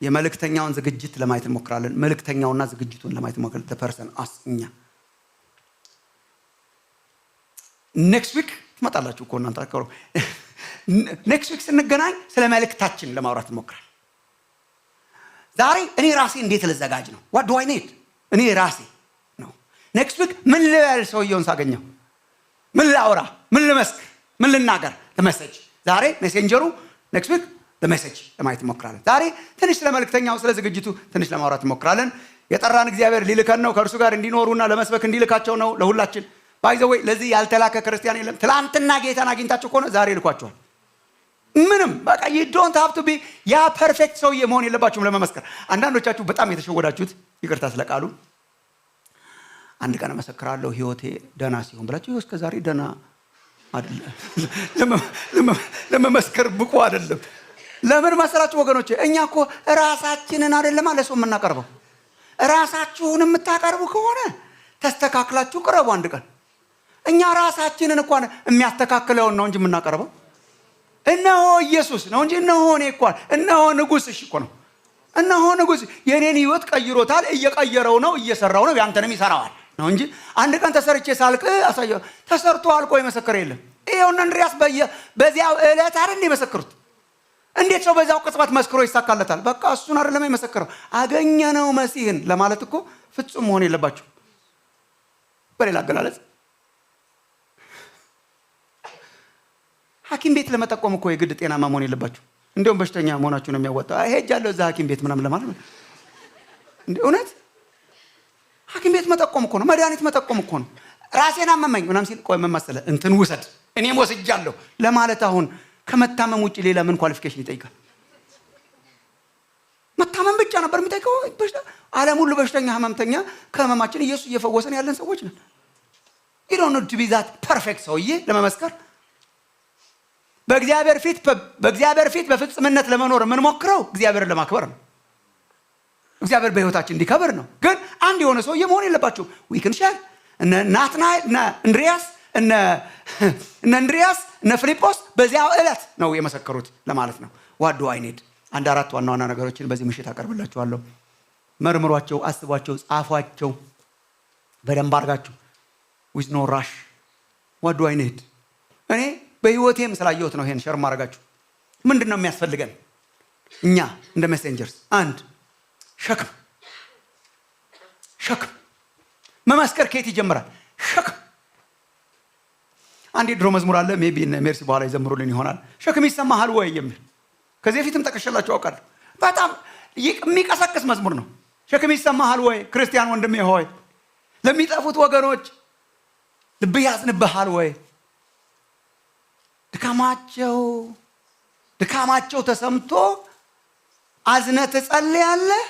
የመልእክተኛውን ዝግጅት ለማየት እንሞክራለን። መልእክተኛውና ዝግጅቱን ለማየት እንሞክራለን። the person us እኛ ኔክስት ዊክ ትመጣላችሁ እኮ እናንተ አከሩ። ኔክስት ዊክ ስንገናኝ ስለ መልእክታችን ለማውራት እንሞክራለን። ዛሬ እኔ ራሴ እንዴት ልዘጋጅ ነው? what do I need? እኔ ራሴ ነው። ኔክስት ዊክ ምን ልበል? ሰውየውን ሳገኘው ምን ላውራ? ምን ልመስክር? ምን ልናገር? ለመሰጅ ዛሬ ሜሴንጀሩ ኔክስት ዊክ ለመሰጅ ለማየት እንሞክራለን። ዛሬ ትንሽ ስለ መልእክተኛው ስለ ዝግጅቱ ትንሽ ለማውራት እንሞክራለን። የጠራን እግዚአብሔር ሊልከን ነው፣ ከእርሱ ጋር እንዲኖሩና ለመስበክ እንዲልካቸው ነው ለሁላችን። ባይ ዘ ወይ ለዚህ ያልተላከ ክርስቲያን የለም። ትላንትና ጌታን አግኝታችሁ ከሆነ ዛሬ ልኳችኋል። ምንም በቃ you don't have to be ያ ፐርፌክት ሰውዬ መሆን የለባችሁም ለመመስከር። አንዳንዶቻችሁ በጣም የተሸወዳችሁት ይቅርታ ስለቃሉ አንድ ቀን መሰክራለሁ ህይወቴ ደና ሲሆን ብላችሁ እስከ ዛሬ ደና አይደለም ለመመስከር ብቁ አይደለም። ለምን መሰላችሁ ወገኖቼ? እኛ እኮ ራሳችንን አይደለም አለ ሰው የምናቀርበው። ራሳችሁን የምታቀርቡ ከሆነ ተስተካክላችሁ ቅረቡ አንድ ቀን። እኛ ራሳችንን እንኳን የሚያስተካክለውን ነው እንጂ የምናቀርበው። እነሆ ኢየሱስ ነው እንጂ እነሆ እኔ እንኳን እነሆ ንጉስ እኮ ነው። እነሆ ንጉስ የኔን ህይወት ቀይሮታል፣ እየቀየረው ነው፣ እየሰራው ነው፣ ያንተንም ይሰራዋል። ነው እንጂ አንድ ቀን ተሰርቼ ሳልቅ አሳየው ተሰርቶ አልቆ የመሰከረ የለም። ይሄውና እንድሪያስ በዚያው ዕለት አይደል የመሰከሩት። እንዴት ሰው በዛው ቅጽበት መስክሮ ይሳካለታል? በቃ እሱን አይደለም የመሰከረው፣ አገኘነው መሲህን ለማለት እኮ ፍጹም መሆን የለባችሁ። በሌላ አገላለጽ ሐኪም ቤት ለመጠቆም እኮ የግድ ጤናማ መሆን የለባችሁ። እንደውም በሽተኛ መሆናችሁ ነው የሚያወጣው። ሄጃለሁ እዛ ሐኪም ቤት ምናምን ለማለት ነው። እውነት ሐኪም ቤት መጠቆም እኮ ነው፣ መድኃኒት መጠቆም እኮ ነው። ራሴን አመመኝ ምናምን ሲል ቆይ ምን መሰለህ እንትን ውሰድ እኔም ወስጃለሁ ለማለት አሁን ከመታመም ውጭ ሌላ ምን ኳሊፊኬሽን ይጠይቃል? መታመም ብቻ ነበር የሚጠይቀው። ዓለም ሁሉ በሽተኛ ህመምተኛ፣ ከህመማችን ኢየሱስ እየፈወሰን ያለን ሰዎች ነን። you don't need to be that perfect ሰውዬ ለመመስከር። በእግዚአብሔር ፊት በፍጹምነት ለመኖር የምንሞክረው እግዚአብሔርን ለማክበር ነው። እግዚአብሔር በህይወታችን እንዲከበር ነው። ግን አንድ የሆነ ሰውዬ መሆን የለባችሁ። ዊክን ሼር እነ ናትናኤል እነ እንድሪያስ እነ ፊልጶስ በዚያው ዕለት ነው የመሰከሩት ለማለት ነው። ዋዶ አይኔድ አንድ አራት ዋና ዋና ነገሮችን በዚህ ምሽት አቀርብላችኋለሁ። መርምሯቸው፣ አስቧቸው፣ ጻፏቸው በደንብ አድርጋችሁ with no rush። ዋዶ አይኔድ እኔ በህይወቴም ስላየሁት ነው ይሄን ሸር ማድረጋችሁ። ምንድነው የሚያስፈልገን እኛ እንደ ሜሴንጀርስ? አንድ ሸክም መመስከር ከየት ይጀምራል? ሸክም። አንድ ድሮ መዝሙር አለ፣ ሜቢ እነ ሜርሲ በኋላ ይዘምሩልን ይሆናል። ሸክም ይሰማሃል ወይ የሚል ከዚህ በፊትም ጠቅሼላችሁ አውቃለሁ። በጣም የሚቀሰቅስ መዝሙር ነው። ሸክም ይሰማሃል ወይ ክርስቲያን ወንድሜ ሆይ፣ ለሚጠፉት ወገኖች ልብህ ያዝንብሃል ወይ? ድካማቸው ተሰምቶ አዝነህ ትጸልያለህ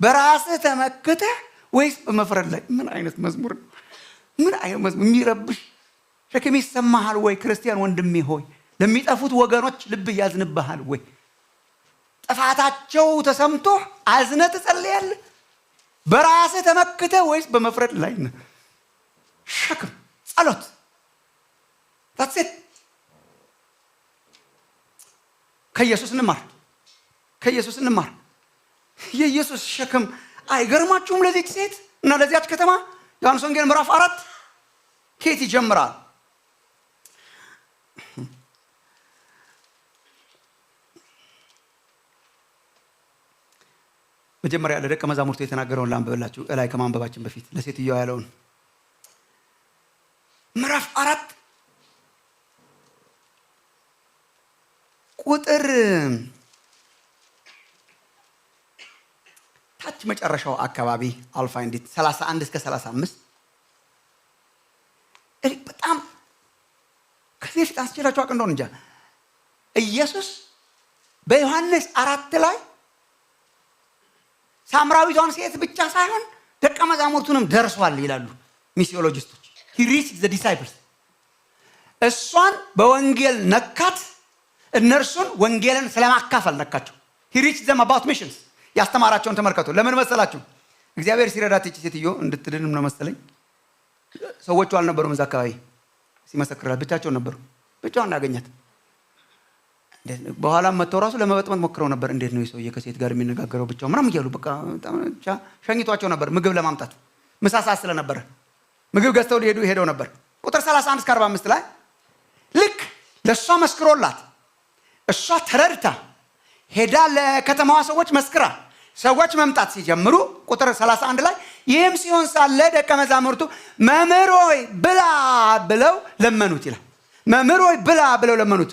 በራስህ ተመክተህ ወይስ በመፍረድ ላይ? ምን አይነት መዝሙር ነው? ምን አይነት መዝሙር የሚረብሽ። ሸክም ይሰማሃል ወይ ክርስቲያን ወንድሜ ሆይ፣ ለሚጠፉት ወገኖች ልብህ ያዝንብሃል ወይ? ጥፋታቸው ተሰምቶ አዝነህ ትጸልያለህ በራስህ ተመክተህ ወይስ በመፍረድ ላይ ነህ? ሸክም ጸሎት that's it። ከኢየሱስ እንማር። የኢየሱስ ሸክም አይገርማችሁም? ለዚች ሴት እና ለዚያች ከተማ ዮሐንስ ወንጌል ምዕራፍ 4 ከየት ይጀምራል? መጀመሪያ ለደቀ መዛሙርቱ የተናገረውን ላንብብላችሁ፣ እላይ ከማንበባችን በፊት ለሴትዮዋ ያለውን ምዕራፍ 4 ቁጥር ታች መጨረሻው አካባቢ አልፋ እንዴት 31 እስከ 35 በጣም ከዚህ ፊት አስችላችሁ አቅ እንደሆነ እንጃ። ኢየሱስ በዮሐንስ 4 ላይ ሳምራዊቷን ሴት ብቻ ሳይሆን ደቀ መዛሙርቱንም ደርሷል ይላሉ ሚሲዮሎጂስቶች። he reached the disciples። እሷን በወንጌል ነካት፣ እነርሱን ወንጌልን ስለማካፈል ነካቸው። he reached them about missions። ያስተማራቸውን ተመልከቱ። ለምን መሰላችሁ? እግዚአብሔር ሲረዳት እቺ ሴትዮ እንድትድንም ነው መሰለኝ። ሰዎቹ አልነበሩም እዛ አካባቢ ሲመሰክራል፣ ብቻቸውን ነበሩ። ብቻውን ያገኛት። በኋላም መተው ራሱ ለመበጥመጥ ሞክረው ነበር። እንዴት ነው የሰውዬ ከሴት ጋር የሚነጋገረው ብቻው ምናምን እያሉ በቃ ሸኝቷቸው ነበር ምግብ ለማምጣት። ምሳ ሰዓት ስለነበረ ምግብ ገዝተው ሊሄዱ ሄደው ነበር። ቁጥር 31 እስከ 45 ላይ ልክ ለእሷ መስክሮላት እሷ ተረድታ ሄዳ ለከተማዋ ሰዎች መስክራ ሰዎች መምጣት ሲጀምሩ ቁጥር 31 ላይ ይህም ሲሆን ሳለ ደቀ መዛሙርቱ መምህር ሆይ ብላ ብለው ለመኑት ይላል። መምህር ሆይ ብላ ብለው ለመኑት።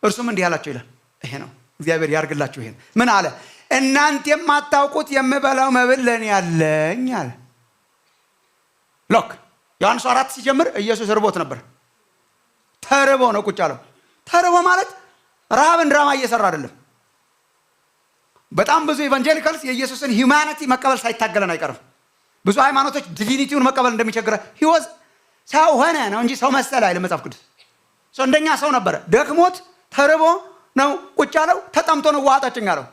እርሱም እንዲህ አላቸው ይላል። ይሄ ነው እግዚአብሔር ያርግላችሁ። ይሄን ምን አለ? እናንተ የማታውቁት የምበላው መብል ለኔ ያለኝ አለ። ሎክ ዮሐንስ 4 ሲጀምር ኢየሱስ ርቦት ነበር። ተርቦ ነው ቁጭ ያለው። ተርቦ ማለት ረሃብን ድራማ እየሰራ አይደለም። በጣም ብዙ ኢቫንጀሊካልስ የኢየሱስን ሂዩማኒቲ መቀበል ሳይታገለን አይቀርም። ብዙ ሃይማኖቶች ዲቪኒቲውን መቀበል እንደሚቸግረ ህይወት ሰው ሆነ ነው እንጂ ሰው መሰለ አይደለም መጽሐፍ ቅዱስ። ሰው እንደኛ ሰው ነበረ። ደክሞት ተርቦ ነው ቁጭ ያለው። ተጠምቶ ነው ውሃ ጠጭኝ አለው።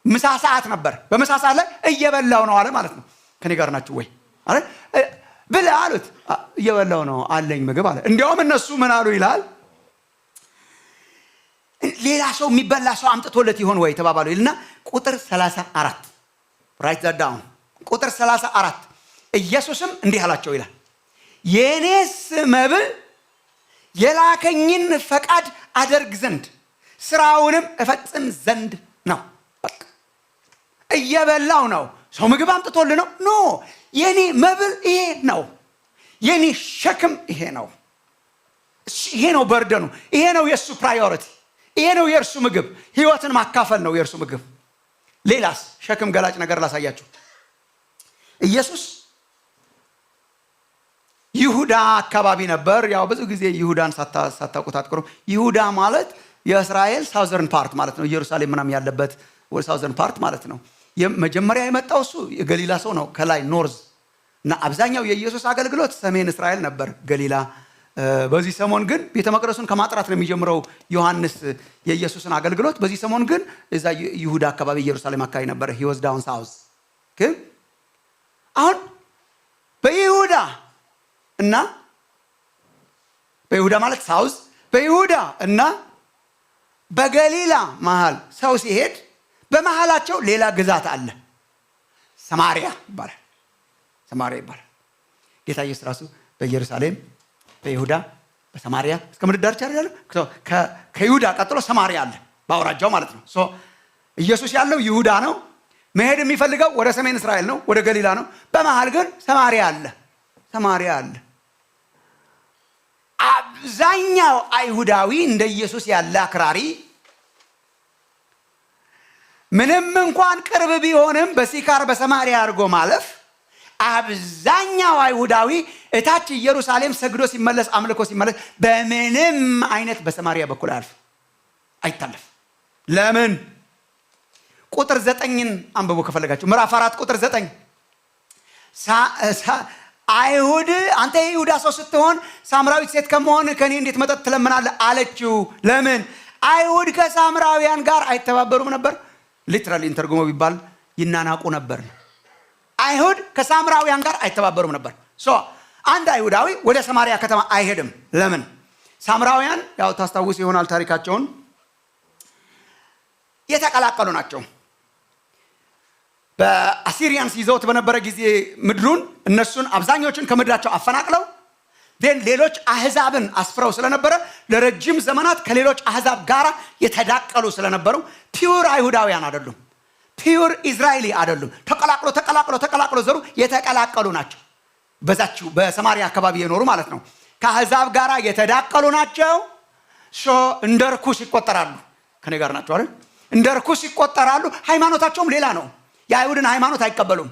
ምሳ ሰዓት ነበር። በምሳ ሰዓት ላይ እየበላው ነው አለ ማለት ነው። ከኔ ጋር ናችሁ ወይ አለ ብላ አሉት። እየበላው ነው አለኝ ምግብ አለ። እንዲያውም እነሱ ምን አሉ ይላል፣ ሌላ ሰው የሚበላ ሰው አምጥቶለት ይሆን ወይ ተባባሉ ይልና ቁጥር 34 ራይት ዛት ዳውን። ቁጥር 34 ኢየሱስም እንዲህ አላቸው ይላል፣ የኔስ መብል የላከኝን ፈቃድ አደርግ ዘንድ ስራውንም እፈጽም ዘንድ ነው። በቃ እየበላው ነው። ሰው ምግብ አምጥቶልህ ነው? ኖ፣ የኔ መብል ይሄ ነው። የኔ ሸክም ይሄ ነው። ይሄ ነው በርደኑ። ይሄ ነው የእሱ ፕራዮሪቲ። ይሄ ነው የእርሱ ምግብ። ህይወትን ማካፈል ነው የእርሱ ምግብ። ሌላስ ሸክም ገላጭ ነገር ላሳያችሁ። ኢየሱስ ይሁዳ አካባቢ ነበር። ያው ብዙ ጊዜ ይሁዳን ሳታውቁት አትቀሩ። ይሁዳ ማለት የእስራኤል ሳውዘርን ፓርት ማለት ነው። ኢየሩሳሌም ምናምን ያለበት ወደ ሳውዘርን ፓርት ማለት ነው። መጀመሪያ የመጣው እሱ የገሊላ ሰው ነው፣ ከላይ ኖርዝ እና አብዛኛው የኢየሱስ አገልግሎት ሰሜን እስራኤል ነበር፣ ገሊላ። በዚህ ሰሞን ግን ቤተ መቅደሱን ከማጥራት ነው የሚጀምረው ዮሐንስ የኢየሱስን አገልግሎት። በዚህ ሰሞን ግን እዛ ይሁዳ አካባቢ ኢየሩሳሌም አካባቢ ነበር። he was down south። ግን አሁን በይሁዳ እና በይሁዳ ማለት ሳውዝ፣ በይሁዳ እና በገሊላ መሃል ሰው ሲሄድ በመሃላቸው ሌላ ግዛት አለ፣ ሰማሪያ ይባላል። ሰማሪያ ይባላል። ጌታ ኢየሱስ ራሱ በኢየሩሳሌም፣ በይሁዳ፣ በሰማሪያ እስከ ምድር ዳርቻ ያለው ከይሁዳ ቀጥሎ ሰማሪያ አለ፣ በአውራጃው ማለት ነው። ኢየሱስ ያለው ይሁዳ ነው። መሄድ የሚፈልገው ወደ ሰሜን እስራኤል ነው፣ ወደ ገሊላ ነው። በመሃል ግን ሰማሪያ አለ፣ ሰማሪያ አለ። አብዛኛው አይሁዳዊ እንደ ኢየሱስ ያለ አክራሪ ምንም እንኳን ቅርብ ቢሆንም በሲካር በሰማሪያ አድርጎ ማለፍ፣ አብዛኛው አይሁዳዊ እታች ኢየሩሳሌም ሰግዶ ሲመለስ አምልኮ ሲመለስ በምንም አይነት በሰማሪያ በኩል አያልፍ፣ አይታለፍ። ለምን? ቁጥር 9ን አንብቦ ከፈለጋችሁ ምዕራፍ 4 ቁጥር 9 አይሁድ አንተ የይሁዳ ሰው ስትሆን ሳምራዊት ሴት ከመሆን ከኔ እንዴት መጠጥ ትለምናለህ አለችው። ለምን? አይሁድ ከሳምራውያን ጋር አይተባበሩም ነበር። ሊትራሊ ተርጉሞ ቢባል ይናናቁ ነበር። አይሁድ ከሳምራውያን ጋር አይተባበሩም ነበር። አንድ አይሁዳዊ ወደ ሰማሪያ ከተማ አይሄድም። ለምን? ሳምራውያን ያው ታስታውስ ይሆናል ታሪካቸውን፣ የተቀላቀሉ ናቸው። በአሲሪያንስ ይዘውት በነበረ ጊዜ ምድሩን እነሱን አብዛኞቹን ከምድራቸው አፈናቅለው ሌሎች አህዛብን አስፍረው ስለነበረ ለረጅም ዘመናት ከሌሎች አህዛብ ጋር የተዳቀሉ ስለነበሩ ፒውር አይሁዳውያን አይደሉም፣ ፒውር ኢዝራኤሊ አይደሉም። ተቀላቅሎ ዘሩ የተቀላቀሉ ናቸው። በዛችው በሰማሪያ አካባቢ የኖሩ ማለት ነው። ከአህዛብ ጋር የተዳቀሉ ናቸው። እንደ ርኩስ ይቆጠራሉ። ከኔ ጋር ናቸው አይደል? እንደ ርኩስ ይቆጠራሉ። ሃይማኖታቸውም ሌላ ነው። የአይሁድን ሃይማኖት አይቀበሉም።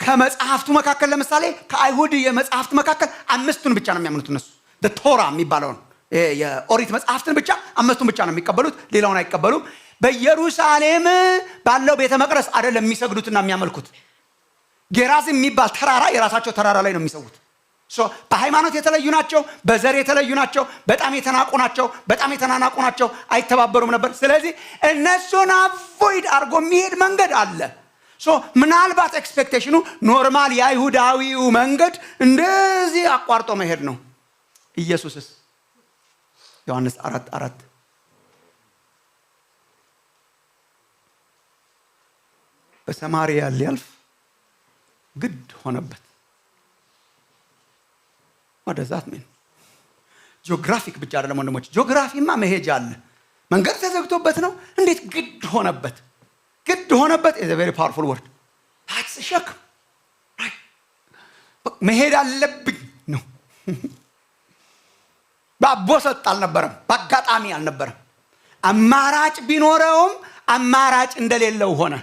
ከመጽሐፍቱ መካከል ለምሳሌ ከአይሁድ የመጽሐፍት መካከል 5ቱን ብቻ ነው የሚያምኑት እነሱ። ቶራ የሚባለውን የኦሪት መጽሐፍትን ብቻ 5ቱን ብቻ ነው የሚቀበሉት፣ ሌላውን አይቀበሉም። በኢየሩሳሌም ባለው ቤተ መቅደስ አይደለም የሚሰግዱትና የሚያመልኩት። ጌራዝም የሚባል ተራራ የራሳቸው ተራራ ላይ ነው የሚሰውት። በሃይማኖት የተለዩ ናቸው፣ በዘር የተለዩ ናቸው፣ በጣም የተናቁ ናቸው፣ በጣም የተናናቁ ናቸው። አይተባበሩም ነበር። ስለዚህ እነሱን አቮይድ አድርጎ የሚሄድ መንገድ አለ። ምናልባት ኤክስፔክቴሽኑ ኖርማል የአይሁዳዊው መንገድ እንደዚህ አቋርጦ መሄድ ነው። ኢየሱስስ ዮሐንስ 4:4 በሰማሪያ ሊያልፍ ግድ ሆነበት። ወደዛት ምን ጂኦግራፊክ ብቻ አይደለም ወንድሞች፣ ጂኦግራፊማ መሄጃ አለ። መንገድ ተዘግቶበት ነው። እንዴት ግድ ሆነበት? ግድ ሆነበት is a very powerful word. that's a shock. right? መሄድ አለብኝ ነው። ባቦሰጥ አልነበረም፣ በአጋጣሚ አልነበረም። አማራጭ ቢኖረውም አማራጭ እንደሌለው ሆነ።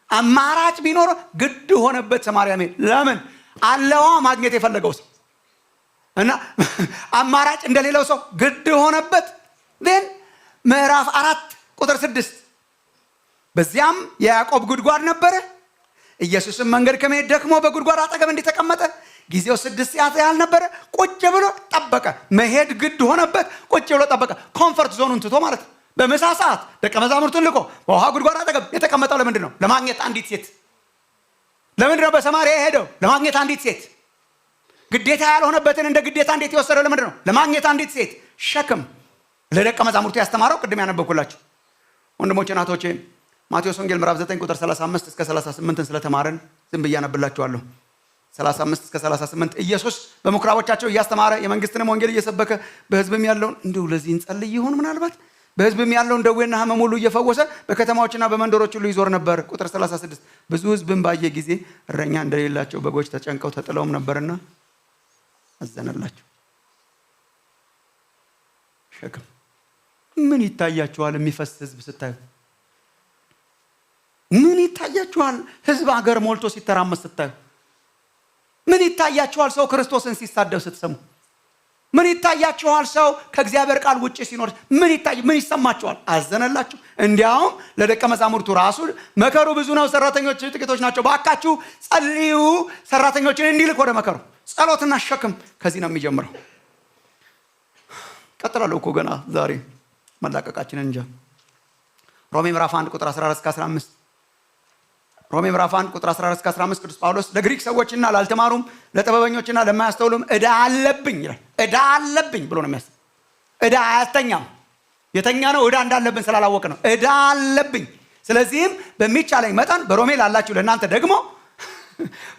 አማራጭ ቢኖረው ግድ ሆነበት ሰማሪያ መሄድ። ለምን? አለዋ ማግኘት የፈለገው ሰው እና አማራጭ እንደሌለው ሰው ግድ ሆነበት። then ምዕራፍ 4 ቁጥር 6 በዚያም የያዕቆብ ጉድጓድ ነበረ። ኢየሱስም መንገድ ከመሄድ ደክሞ በጉድጓድ አጠገብ እንዲተቀመጠ ጊዜው 6 ሰዓት ያህል ነበረ። ቁጭ ብሎ ጠበቀ። መሄድ ግድ ሆነበት። ቁጭ ብሎ ጠበቀ። ኮምፈርት ዞኑን ትቶ ማለት ነው። በምሳ ሰዓት ደቀ መዛሙርቱን ልኮ በውሃ ጉድጓድ አጠገብ የተቀመጠው ለምንድን ነው? ለማግኘት አንዲት ሴት። ለምንድን ነው በሰማሪያ የሄደው? ለማግኘት አንዲት ሴት። ግዴታ ያልሆነበትን እንደ ግዴታ እንዴት የወሰደው? ለምንድን ነው? ለማግኘት አንዲት ሴት። ሸክም ለደቀ መዛሙርቱ ያስተማረው ቅድም ያነበብኩላችሁ ወንድሞቼ እናቶቼ ማቴዎስ ወንጌል ምዕራፍ 9 ቁጥር 35 እስከ 38 ስለተማረን ዝም ብዬ አነብላችኋለሁ። 35 እስከ 38 ኢየሱስ በምኩራቦቻቸው እያስተማረ የመንግስትንም ወንጌል እየሰበከ በህዝብም ያለውን እንደው ለዚህ እንጸልይ ይሆን ምናልባት በህዝብም ያለውን ደዌና ህመም ሁሉ እየፈወሰ በከተማዎችና በመንደሮች ሁሉ ይዞር ነበር። ቁጥር 36 ብዙ ህዝብም ባየ ጊዜ እረኛ እንደሌላቸው በጎች ተጨንቀው ተጥለውም ነበርና አዘነላቸው። ሸክም ምን ይታያችኋል? የሚፈስ ህዝብ ስታዩ ምን ይታያችኋል? ህዝብ ሀገር ሞልቶ ሲተራመስ ስታዩ ምን ይታያችኋል? ሰው ክርስቶስን ሲሳደብ ስትሰሙ ምን ይታያችኋል? ሰው ከእግዚአብሔር ቃል ውጪ ሲኖር ምን ይሰማችኋል? አዘነላችሁ። እንዲያውም ለደቀ መዛሙርቱ ራሱ መከሩ ብዙ ነው፣ ሰራተኞች ጥቂቶች ናቸው፣ ባካችሁ ጸልዩ ሰራተኞችን እንዲልክ ወደ መከሩ። ጸሎትና ሸክም ከዚህ ነው የሚጀምረው። ቀጥላለሁ እኮ ገና ዛሬ መላቀቃችንን እንጃ። ሮሜ ምዕራፍ 1 ቁጥር 14 እስከ 15 ሮሜ ምዕራፍ 1 ቁጥር 14 እስከ 15 ቅዱስ ጳውሎስ ለግሪክ ሰዎችና ላልተማሩም ለጥበበኞችና ለማያስተውሉም ዕዳ አለብኝ ይላል። ዕዳ አለብኝ ብሎ ነው የሚያስ ዕዳ አያስተኛም። የተኛ ነው ዕዳ እንዳለብን ስላላወቅ ነው። ዕዳ አለብኝ። ስለዚህም በሚቻለኝ መጠን በሮሜ ላላችሁ ለእናንተ ደግሞ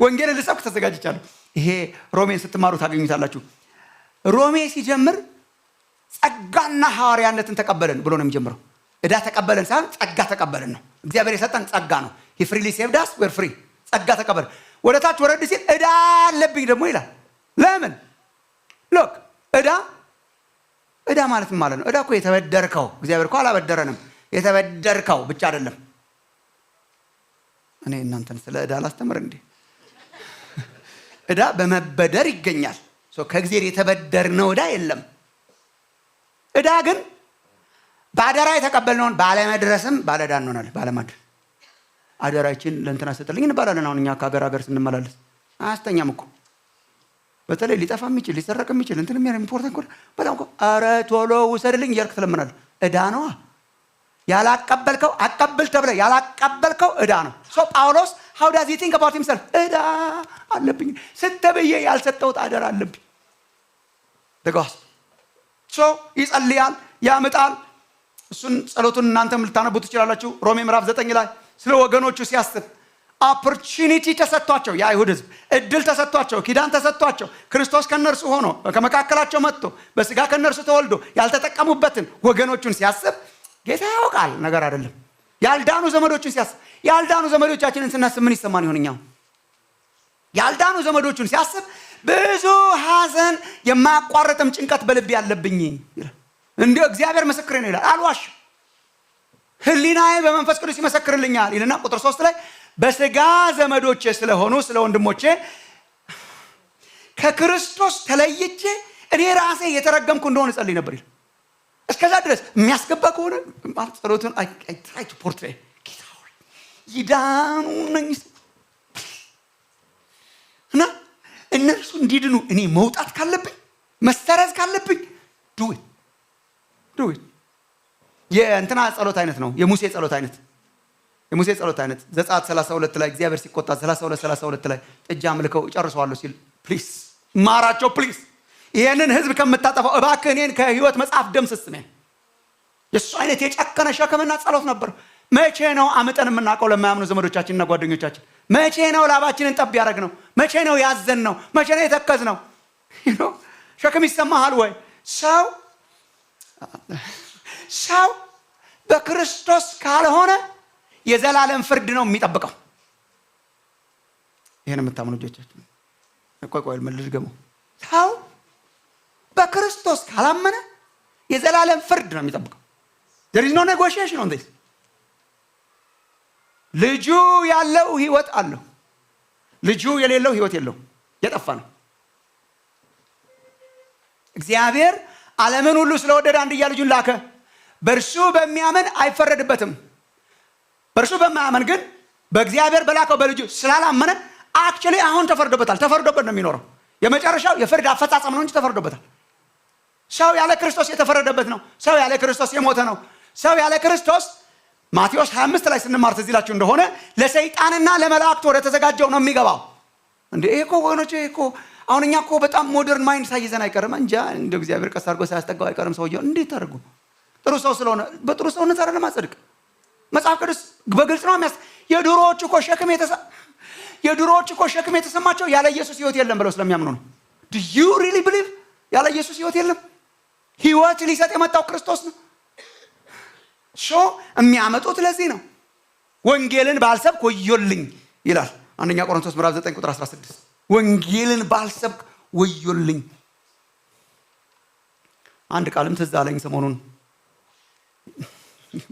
ወንጌልን ልሰብክ ተዘጋጅቻለሁ። ይሄ ሮሜን ስትማሩ ታገኙታላችሁ። ሮሜ ሲጀምር ጸጋና ሐዋርያነትን ተቀበልን ብሎ ነው የሚጀምረው። ዕዳ ተቀበልን ሳይሆን ጸጋ ተቀበልን ነው። እግዚአብሔር የሰጠን ጸጋ ነው። he freely saved us, we're free። ጸጋ ተቀበልን። ወደ ታች ወረድ ሲል ዕዳ አለብኝ ደግሞ ይላል። ለምን? ሎክ ዕዳ ማለት ምን ማለት ነው? ዕዳ እኮ የተበደርከው፣ እግዚአብሔር እኮ አላበደረንም። የተበደርከው ብቻ አይደለም። እኔ እናንተን ስለ ዕዳ ላስተምር እንዴ? ዕዳ በመበደር ይገኛል። ከእግዚአብሔር የተበደርነው ዕዳ የለም። ዕዳ ግን ባደራ የተቀበልነውን ባለመድረስም ባለዕዳ እንሆናለን። ባለማድረስ አደራችን ለእንትና ሰጥልኝ እንባላለን። አሁን እኛ ከሀገር ሀገር ስንመላለስ አያስተኛም እኮ። በተለይ ሊጠፋ የሚችል ሊሰረቅ የሚችል እንትን የሚያር ኢምፖርታንት ኮድ በጣም እኮ ኧረ ቶሎ ውሰድልኝ እያልክ ትለምናለህ። ዕዳ ነዋ። ያላቀበልከው አቀብል ተብለህ ያላቀበልከው ዕዳ ነው። ጳውሎስ how does he think about himself? ዕዳ አለብኝ ስትብዬ ያልሰጠሁት አደራ አለብኝ። ደጋስ ይጸልያል፣ ያምጣል። እሱን ጸሎቱን እናንተም ልታነቡ ትችላላችሁ። ሮሜ ምዕራፍ 9 ላይ ስለ ወገኖቹ ሲያስብ ኦፖርቹኒቲ ተሰጥቷቸው፣ የአይሁድ ህዝብ እድል ተሰጥቷቸው፣ ኪዳን ተሰጥቷቸው፣ ክርስቶስ ከነርሱ ሆኖ ከመካከላቸው መጥቶ በስጋ ከነርሱ ተወልዶ ያልተጠቀሙበትን ወገኖቹን ሲያስብ ጌታ ያውቃል፣ ነገር አይደለም። ያልዳኑ ዘመዶቹን ሲያስብ ያልዳኑ ዘመዶቻችንን ስናስብ ምን ይሰማን ይሆን? እኛው ያልዳኑ ዘመዶቹን ሲያስብ ብዙ ሐዘን የማያቋርጥም ጭንቀት በልብ ያለብኝ ይላል። እንደ እግዚአብሔር ምስክሬ ነው ይላል። አልዋሽ ህሊናዬ በመንፈስ ቅዱስ ይመሰክርልኛል ይልና ቁጥር 3 ላይ በስጋ ዘመዶቼ ስለሆኑ ስለ ወንድሞቼ ከክርስቶስ ተለይቼ እኔ ራሴ የተረገምኩ እንደሆነ ጸልይ ነበር ይላል። እስከዛ ድረስ የሚያስገባ ከሆነ ማለት ጸሎቱን አይ ትራይ ቱ ፖርትሬ ጌታ ሆይ ይዳኑ ነኝ እና እነርሱ እንዲድኑ እኔ መውጣት ካለብኝ መሰረዝ ካለብኝ ዱይ የእንትና ጸሎት አይነት ነው። የሙሴ ጸሎት አይነት ዘጸአት 32 ላይ እግዚአብሔር ሲቆጣ 32 ላይ ጥጃ አምልከው ጨርሰዋለሁ ሲል ፕሊዝ ማራቸው፣ ፕሊዝ ይሄንን ህዝብ ከምታጠፋው እባክህ እኔን ከህይወት መጽሐፍ ደምስስ ነው። የሱ አይነት የጨከነ ሸክምና ጸሎት ነበር። መቼ ነው አምጠን የምናውቀው ለማያምኑ ዘመዶቻችንና ጓደኞቻችን? መቼ ነው ላባችንን ጠብ ያደረግ ነው? መቼ ነው ያዘን ነው? መቼ ነው የተከዝ ነው? ሸክም ይሰማሃል ወይ? ሰው በክርስቶስ ካልሆነ የዘላለም ፍርድ ነው የሚጠብቀው። ይሄን የምታምኑ ልጆቻችን ቆይ መልስ ገሞ ሰው በክርስቶስ ካላመነ የዘላለም ፍርድ ነው የሚጠብቀው። there is no negotiation on this። ልጁ ያለው ህይወት አለው፣ ልጁ የሌለው ህይወት የለው፣ የጠፋ ነው። እግዚአብሔር ዓለምን ሁሉ ስለወደደ አንድያ ልጁን ላከ። በእርሱ በሚያምን አይፈረድበትም። በእርሱ በማያምን ግን በእግዚአብሔር በላከው በልጁ ስላላመነ አክቹሊ አሁን ተፈርዶበታል። ተፈርዶበት ነው የሚኖረው። የመጨረሻው የፍርድ አፈጻጸም ነው እንጂ ተፈርዶበታል። ሰው ያለ ክርስቶስ የተፈረደበት ነው። ሰው ያለ ክርስቶስ የሞተ ነው። ሰው ያለ ክርስቶስ ማቴዎስ 25 ላይ ስንማር ትዝ ይላችሁ እንደሆነ ለሰይጣንና ለመላእክት ወደ ተዘጋጀው ነው የሚገባው። እንዴ እኮ ወገኖቼ እኮ አሁን እኛ እኮ በጣም ሞደርን ማይንድ ሳይዘን አይቀርም እንጂ እንደ እግዚአብሔር ቀስ አድርጎ ሳያስጠጋው አይቀርም። ሰውየው እንዴት ታደርጉ? ጥሩ ሰው ስለሆነ በጥሩ ሰውነት አይደለም ማጽድቅ። መጽሐፍ ቅዱስ በግልጽ ነው የሚያስ የድሮዎቹ እኮ ሸክም የድሮዎች እኮ ሸክም የተሰማቸው ያለ ኢየሱስ ህይወት የለም ብለው ስለሚያምኑ ነው። do you really believe ያለ ኢየሱስ ህይወት የለም? ህይወት ሊሰጥ የመጣው ክርስቶስ ነው። የሚያመጡት ለዚህ ነው። ወንጌልን ባልሰብክ ወዮልኝ ይላል አንደኛ ቆሮንቶስ ምዕራፍ 9 ቁጥር 16 ወንጌልን ባልሰብክ ወዮልኝ። አንድ ቃልም ትዝ አለኝ ሰሞኑን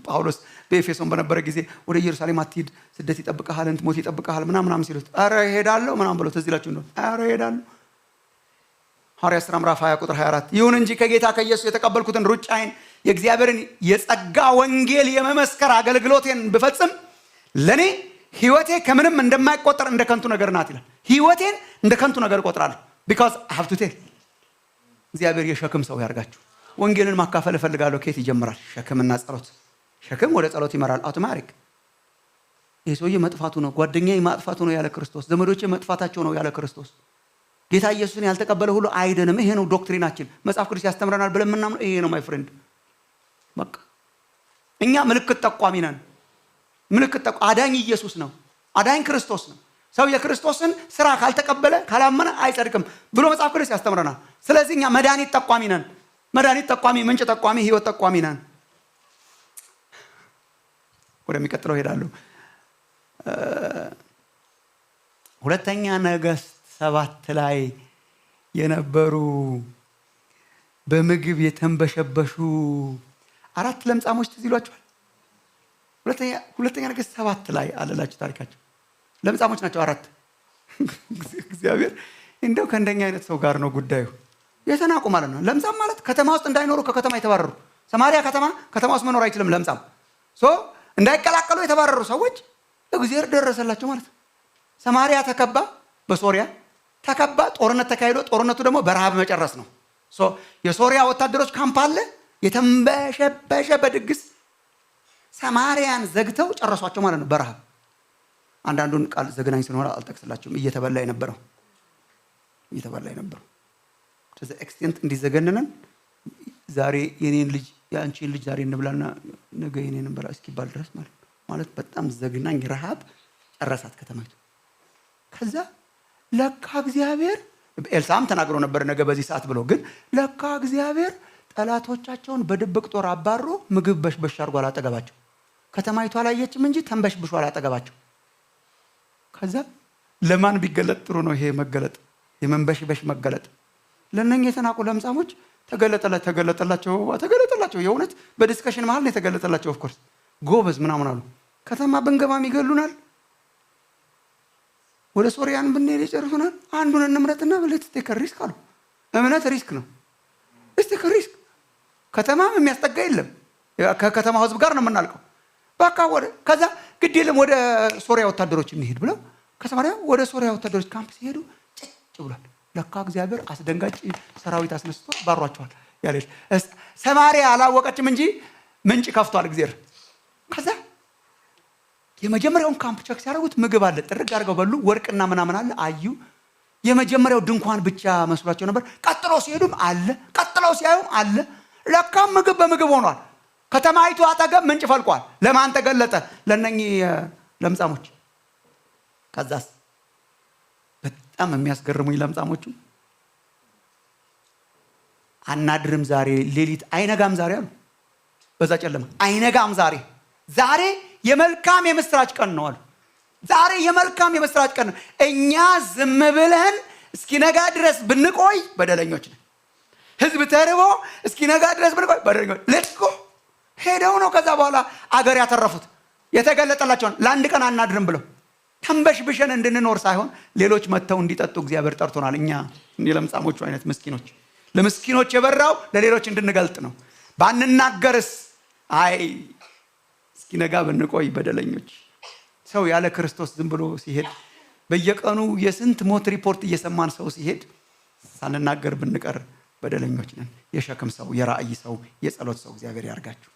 ጳውሎስ በኤፌሶን በነበረ ጊዜ ወደ ኢየሩሳሌም አትሂድ፣ ስደት ይጠብቅሃል፣ ሞት ይጠብቅሃል ምናምን ሲሉት አረ እሄዳለሁ ምናምን ብሎ ትዝ ይላችሁ እንደው አረ እሄዳለሁ። ሐዋርያት ሥራ ምዕራፍ 20 ቁጥር 24 ይሁን እንጂ ከጌታ ከኢየሱስ የተቀበልኩትን ሩጫዬን የእግዚአብሔርን የጸጋ ወንጌል የመመስከር አገልግሎቴን ብፈጽም ለኔ ህይወቴ ከምንም እንደማይቆጠር እንደ ከንቱ ነገር ናት ይላል። ህይወቴን እንደ ከንቱ ነገር እቆጥራለሁ because I have to tell። እግዚአብሔር የሸክም ሰው ያርጋችሁ። ወንጌልን ማካፈል እፈልጋለሁ። ከየት ይጀምራል? ሸክምና ጸሎት። ሸክም ወደ ጸሎት ይመራል አውቶማቲክ። ይሄ ሰውዬ መጥፋቱ ነው፣ ጓደኛዬ ማጥፋቱ ነው ያለ ክርስቶስ፣ ዘመዶቼ መጥፋታቸው ነው ያለ ክርስቶስ። ጌታ ኢየሱስን ያልተቀበለ ሁሉ አይደንም። ይሄ ነው ዶክትሪናችን። መጽሐፍ ቅዱስ ያስተምረናል ብለን ምናምን ይሄ ነው ማይ ፍሬንድ። በቃ እኛ ምልክት ጠቋሚ ነን። ምልክት አዳኝ ኢየሱስ ነው። አዳኝ ክርስቶስ ነው። ሰው የክርስቶስን ስራ ካልተቀበለ ካላመነ አይጸድቅም ብሎ መጽሐፍ ቅዱስ ያስተምረናል። ስለዚህ እኛ መድኃኒት ጠቋሚ ነን። መድኃኒት ጠቋሚ፣ ምንጭ ጠቋሚ፣ ህይወት ጠቋሚ ነን። ወደሚቀጥለው ሄዳለሁ። ሁለተኛ ነገሥት 7 ላይ የነበሩ በምግብ የተንበሸበሹ 4 ለምጻሞች ትዝ ይሏቸዋል። ሁለተኛ ነገሥት 7 ላይ አለላችሁ ታሪካቸው። ለምጻሞች ናቸው 4። እግዚአብሔር እንደው ከእንደኛ አይነት ሰው ጋር ነው ጉዳዩ። የተናቁ ማለት ነው። ለምጻም ማለት ከተማ ውስጥ እንዳይኖሩ ከከተማ የተባረሩ። ሰማሪያ ከተማ ውስጥ መኖር አይችልም ለምጻም። እንዳይቀላቀሉ የተባረሩ ሰዎች እግዚአብሔር ደረሰላቸው ማለት ነው። ሰማሪያ ተከባ፣ በሶሪያ ተከባ፣ ጦርነት ተካሂዶ ጦርነቱ ደግሞ በረሃብ መጨረስ ነው። የሶሪያ ወታደሮች ካምፕ አለ፣ የተንበሸበሸ በድግስ ሰማሪያን ዘግተው ጨረሷቸው ማለት ነው በረሃብ። አንዳንዱን ቃል ዘግናኝ ስለሆነ አልጠቅስላችሁም። እየተበላ የነበረው to the extent እንዲዘገነነን ዛሬ የኔን ልጅ የአንቺን ልጅ ዛሬ እንብላና ነገ የኔን እንበላ እስኪባል ድረስ ማለት በጣም ዘግናኝ ረሃብ ጨረሳት ከተማይቱ። ከዛ ለካ እግዚአብሔር ኤልሳም ተናግሮ ነበር ነገ በዚህ ሰዓት ብሎ፣ ግን ለካ እግዚአብሔር ጠላቶቻቸውን በድብቅ ጦር አባሮ ምግብ በሽበሽ አድርጎ አላጠገባቸው። ከተማይቱ አላየችም እንጂ ተንበሽብሾ አላጠገባቸው። ከዛ ለማን ቢገለጥ ጥሩ ነው ይሄ መገለጥ፣ የመንበሽበሽ መገለጥ? ለነኛ የተናቁ ለምጻሞች ተገለጠላቸው። የእውነት በዲስከሽን መሃል ነው የተገለጠላቸው። ኦፍ ኮርስ ጎበዝ ምናምን አሉ። ከተማ ብንገባም ይገሉናል፣ ወደ ሶሪያን ብንሄድ ይጨርሱናል። አንዱን እንምረጥና let's take a risk አሉ። እምነት ሪስክ ነው። let's take a risk። ከተማም የሚያስጠጋ የለም። ከከተማው ህዝብ ጋር ነው የምናልቀው። በቃ ከዛ ግድ የለም ወደ ሶሪያ ወታደሮች እንሄድ ብለው ከሰማሪያ ወደ ሶሪያ ወታደሮች ካምፕ ሲሄዱ ጭጭ ብሏል። ለካ እግዚአብሔር አስደንጋጭ ሰራዊት አስነስቶ ባሯቸዋል። ያለች ሰማሪያ አላወቀችም እንጂ ምንጭ ከፍቷል እግዚአብሔር። ከዛ የመጀመሪያውን ካምፕ ቸክ ሲያደርጉት ምግብ አለ፣ ጥርግ አድርገው በሉ። ወርቅና ምናምን አለ አዩ። የመጀመሪያው ድንኳን ብቻ መስሏቸው ነበር። ቀጥሎ ሲሄዱም አለ፣ ቀጥለው ሲያዩም አለ። ለካ ምግብ በምግብ ሆኗል። ከተማይቱ አጠገብ ምንጭ ፈልቋል። ለማን ተገለጠ? ለነኚህ ለምጻሞች። ከዛስ በጣም የሚያስገርሙኝ ለምጻሞቹ አናድርም ዛሬ ሌሊት አይነጋም ዛሬ አሉ። በዛ ጨለማ አይነጋም ዛሬ የመልካም የምስራች ቀን ነው አሉ። ዛሬ የመልካም የምስራች ቀን ነው። እኛ ዝም ብለን እስኪነጋ ድረስ ብንቆይ በደለኞች ነን። ህዝብ ተርቦ እስኪነጋ ድረስ ብንቆይ በደለኞች ለጥቆ ሄደው ነው ከዛ በኋላ አገር ያተረፉት። የተገለጠላቸውን ለአንድ ቀን አናድርም ብለው ተንበሽብሸን እንድንኖር ሳይሆን ሌሎች መተው እንዲጠጡ እግዚአብሔር ጠርቶናል። እኛ የለምጻሞቹ አይነት ምስኪኖች፣ ለምስኪኖች የበራው ለሌሎች እንድንገልጥ ነው። ባንናገርስ አይ እስኪነጋ ብንቆይ በደለኞች። ሰው ያለ ክርስቶስ ዝም ብሎ ሲሄድ በየቀኑ የስንት ሞት ሪፖርት እየሰማን ሰው ሲሄድ ሳንናገር ብንቀር በደለኞች ነን። የሸክም ሰው፣ የራእይ ሰው፣ የጸሎት ሰው እግዚአብሔር ያርጋችሁ።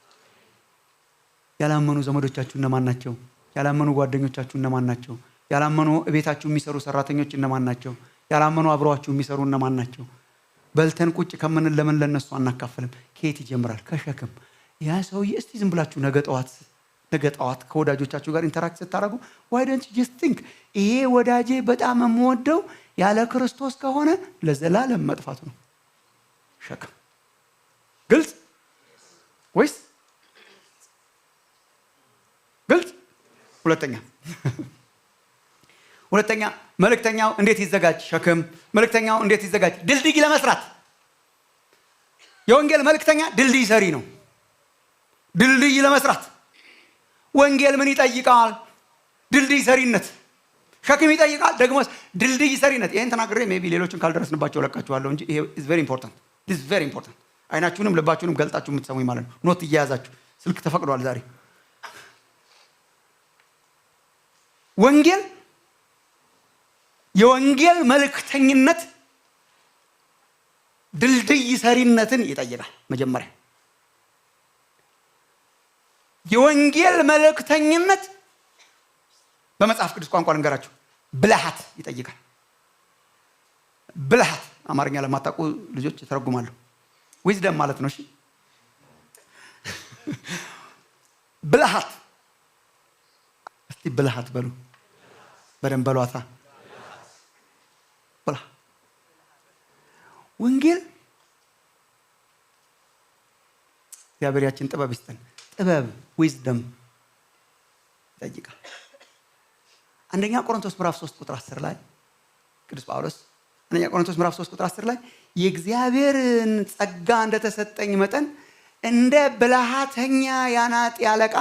ያላመኑ ዘመዶቻችሁ እነማን ናቸው? ያላመኑ ጓደኞቻችሁ እነማን ናቸው? ያላመኑ ቤታችሁ የሚሰሩ ሰራተኞች እነማን ናቸው? ያላመኑ አብረዋችሁ የሚሰሩ እነማን ናቸው? በልተን ቁጭ ከምን ለምን ለነሱ አናካፈልም? ከየት ይጀምራል? ከሸክም። ያ ሰውዬ እስቲ ዝም ብላችሁ ነገ ጠዋት ነገ ጠዋት ከወዳጆቻችሁ ጋር ኢንተራክት ስታደርጉ why don't you just think ይሄ ወዳጄ በጣም የምወደው ያለ ክርስቶስ ከሆነ ለዘላለም መጥፋቱ ነው። ሸክም ግልጽ ወይስ ግልጽ? ሁለተኛ መልእክተኛው እንዴት ይዘጋጅ? ሸክም መልእክተኛው እንዴት ይዘጋጅ? ድልድይ ለመስራት። የወንጌል መልእክተኛ ድልድይ ሰሪ ነው። ድልድይ ለመስራት ወንጌል ምን ይጠይቃል? ድልድይ ሰሪነት። ሸክም ይጠይቃል፣ ደግሞ ድልድይ ሰሪነት። ይሄን ተናግሬ ሜቢ ሌሎችን ካልደረስንባቸው ለቃችኋለሁ እንጂ ይሄ is very important. this is very important. አይናችሁንም ልባችሁንም ገልጣችሁ የምትሰሙኝ ማለት ነው። ኖት እያያዛችሁ ስልክ ተፈቅዷል ዛሬ። ወንጌል የወንጌል መልእክተኝነት ድልድይ ሰሪነትን ይጠይቃል። መጀመሪያ የወንጌል መልእክተኝነት በመጽሐፍ ቅዱስ ቋንቋ ልንገራችሁ ብልሃት ይጠይቃል። ብልሃት አማርኛ ለማታውቁ ልጆች ተረጉማለሁ። ዊዝደም ማለት ነው። እሺ ብልሃት፣ እስቲ ብልሃት በሉ፣ በደንብ በሏታ። ብልሃት ወንጌል እግዚአብሔራችን ጥበብ ይስጠን። ጥበብ ዊዝደም ይጠይቃል። አንደኛ ቆሮንቶስ ምዕራፍ 3 ቁጥር 10 ላይ ቅዱስ ጳውሎስ አንደኛ ቆሮንቶስ ምዕራፍ 3 ቁጥር 10 ላይ የእግዚአብሔርን ጸጋ እንደተሰጠኝ መጠን እንደ ብልሃተኛ ያናጢ አለቃ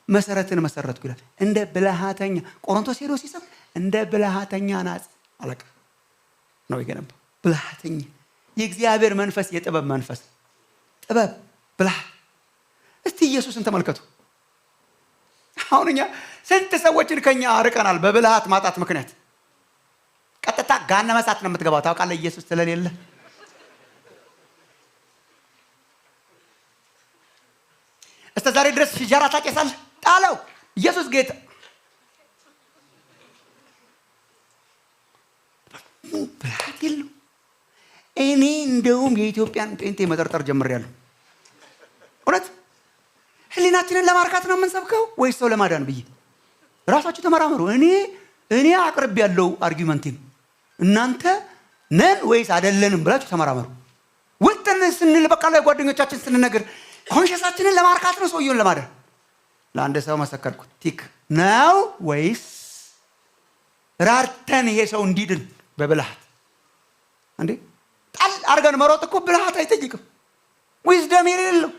መሰረትን መሰረትኩ ይላል። እንደ ብልሃተኛ ቆሮንቶስ ሄዶ ሲሰብ እንደ ብልሃተኛ ናጽ አለቃ ነው የገነባው። ብልሃተኛ የእግዚአብሔር መንፈስ የጥበብ መንፈስ፣ ጥበብ ብልሃት። እስቲ ኢየሱስን ተመልከቱ። አሁን እኛ ስንት ሰዎችን ከኛ አርቀናል በብልሃት ማጣት ምክንያት። ቀጥታ ገሃነመ እሳት ነው የምትገባው ታውቃለህ፣ ኢየሱስ ስለሌለ። እስከ ዛሬ ድረስ ሲጃራ ታጨሳለህ፣ ጣለው። ኢየሱስ ጌታ። ብልሃት የለው። እኔ እንደውም የኢትዮጵያን ጴንጤ መጠርጠር ጀምሬያለሁ። እውነት ህሊናችንን ለማርካት ነው የምንሰብከው ወይስ ሰው ለማዳን ብዬ? ራሳችሁ ተመራመሩ። እኔ አቅርብ ያለው አርጊመንቲን እናንተ ነን ወይስ አይደለንም ብላችሁ ተመራመሩ። ወጥተን ስንል በቃ ላይ ጓደኞቻችን ስንነግር ኮንሽንሳችንን ለማርካት ነው ሰውየውን ለማዳን። ለአንድ ሰው መሰከርኩት። ቲክ ነው ወይስ ራርተን ይሄ ሰው እንዲድን በብልሃት? እንዴ ጣል አርገን መሮጥ እኮ ብልሃት አይጠይቅም። ዊዝደም የሌለው።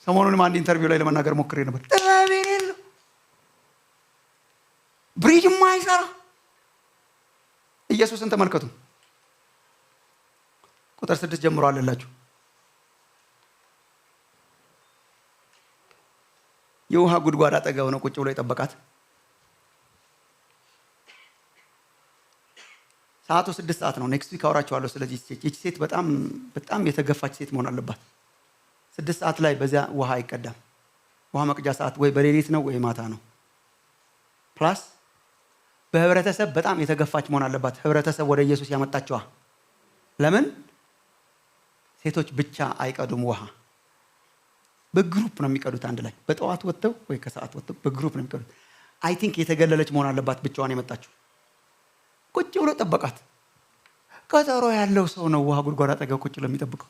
ሰሞኑንም አንድ ኢንተርቪው ላይ ለመናገር ሞክሬ ነበር። ጥበብ የሌለው ብሪጅ ማይሰራ ኢየሱስን ተመልከቱ። ቁጥር 6 ጀምሮ አለላችሁ። የውሃ ጉድጓድ አጠገብ ነው ቁጭ ብሎ የጠበቃት። ሰዓቱ 6 ሰዓት ነው። ኔክስት ዊክ አወራችኋለሁ ስለዚህ እቺ ሴት በጣም የተገፋች ሴት መሆን አለባት። 6 ሰዓት ላይ በዚያ ውሃ አይቀዳም። ውሃ መቅጃ ሰዓት ወይ በሌሊት ነው ወይ ማታ ነው። ፕላስ በህብረተሰብ በጣም የተገፋች መሆን አለባት። ህብረተሰብ ወደ ኢየሱስ ያመጣችዋ። ለምን ሴቶች ብቻ አይቀዱም ውሃ? በግሩፕ ነው የሚቀዱት። አንድ ላይ በጠዋት ወጥተው ወይ ከሰዓት ወጥተው በግሩፕ ነው የሚቀዱት። አይ ቲንክ የተገለለች መሆን አለባት ብቻዋን የመጣችው። ቁጭ ብሎ ጠበቃት። ቀጠሮ ያለው ሰው ነው ውሃ ጉድጓድ አጠገብ ቁጭ ብሎ የሚጠብቀው።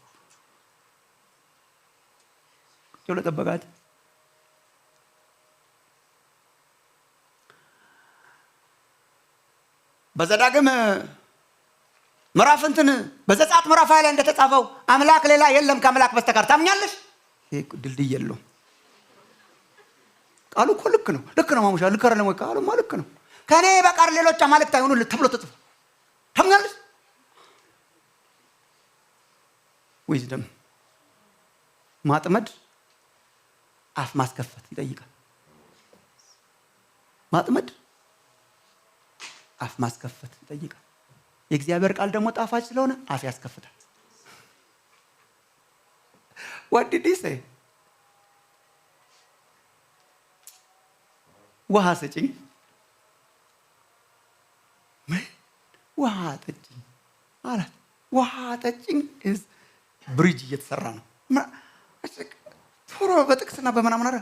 ቁጭ ብሎ ጠበቃት። በዘዳግም ምዕራፍ በዘጸአት ምዕራፍ ላይ እንደተጻፈው አምላክ ሌላ የለም ከአምላክ በስተቀር ታምኛለሽ? ይሄ ድልድይ የለውም። ቃሉ እኮ ልክ ነው ማሙሻ፣ ልክ አይደለም ወይ? ቃሉማ ልክ ነው። ከኔ በቀር ሌሎች አማልክት አይሆኑ ተብሎ ተጽፎ ታምኛለሽ? ዊዝደም ማጥመድ አፍ ማስከፈት ይጠይቃል። ማጥመድ አፍ ማስከፈት ይጠይቃል። የእግዚአብሔር ቃል ደግሞ ጣፋጭ ስለሆነ አፍ ያስከፍታል። what did he say? ውሃ ስጭኝ፣ ውሃ ጠጭኝ አላት። ውሃ ጠጭኝ ብሪጅ እየተሰራ ነው። ቶሎ በጥቅስና በመናምን አረ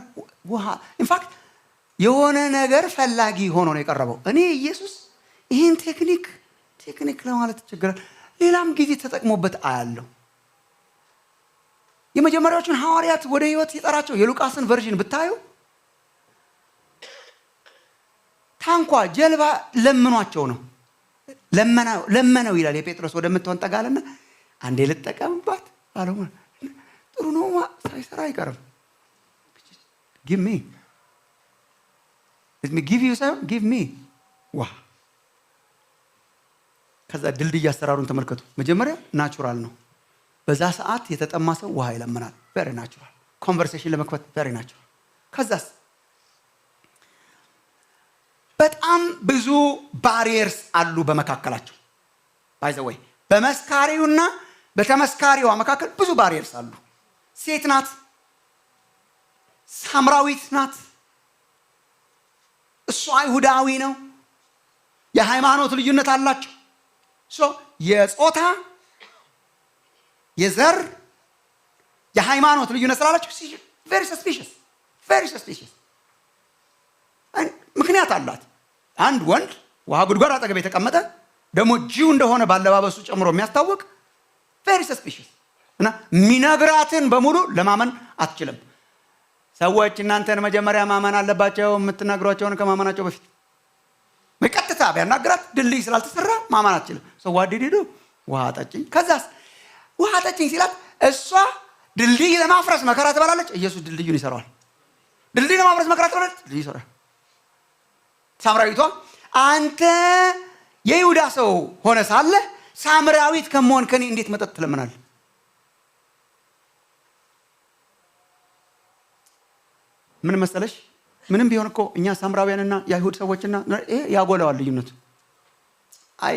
ውሃ ኢንፋክት የሆነ ነገር ፈላጊ ሆኖ ነው የቀረበው። እኔ ኢየሱስ ይህን ቴክኒክ ለማለት ይቸግራል። ሌላም ጊዜ ተጠቅሞበት አያለው። የመጀመሪያዎቹን ሐዋርያት ወደ ህይወት ይጠራቸው የሉቃስን ቨርዥን ብታዩ ታንኳ ጀልባ ለምኗቸው ነው። ለመነው ይላል። የጴጥሮስ ወደምትሆን ጠጋለና አንዴ ልጠቀምባት አለው። ጥሩ ነው ሳይሰራ አይቀርም። give me give me ዋ ከዛ ድልድይ አሰራሩን ተመልከቱ። መጀመሪያ ናቹራል ነው። በዛ ሰዓት የተጠማ ሰው ውሃ ይለምናል። ቬሪ ናቹራል ኮንቨርሴሽን ለመክፈት ቬሪ ናቹራል። ከዛስ በጣም ብዙ ባሪየርስ አሉ በመካከላቸው። ባይ ዘ ወይ በመስካሪውና በተመስካሪዋ መካከል ብዙ ባሪየርስ አሉ። ሴት ናት፣ ሳምራዊት ናት፣ እሱ አይሁዳዊ ነው። የሃይማኖት ልዩነት አላቸው። የጾታ የዘር የሃይማኖት ልዩነት ስላላቸው very suspicious ምክንያት አላት። አንድ ወንድ ውሃ ጉድጓድ አጠገብ የተቀመጠ ደግሞ ጂው እንደሆነ ባለባበሱ ጨምሮ የሚያስታውቅ very suspicious እና ሚነግራትን በሙሉ ለማመን አትችልም። ሰዎች እናንተን መጀመሪያ ማመን አለባቸው የምትነግሯቸውን ከማመናቸው በፊት። በቀጥታ ቢያናግራት ድልድይ ስላልተሰራ ማመን አትችልም። ሰው ዋዲዲዱ ውሃ ጠጭኝ። ከዛስ ውሃ ጠጭኝ ሲላት እሷ ድልድይ ለማፍረስ መከራ ትበላለች። ኢየሱስ ድልድዩን ይሰራዋል። ድልድይ ለማፍረስ መከራ ትበላለች፣ ድልድይ ይሰራል። ሳምራዊቷ አንተ የይሁዳ ሰው ሆነ ሳለ ሳምራዊት ከመሆን ከኔ እንዴት መጠጥ ትለምናለህ? ምን መሰለሽ፣ ምንም ቢሆን እኮ እኛ ሳምራውያንና የአይሁድ ሰዎችና ይሄ ያጎላዋል ልዩነቱ። አይ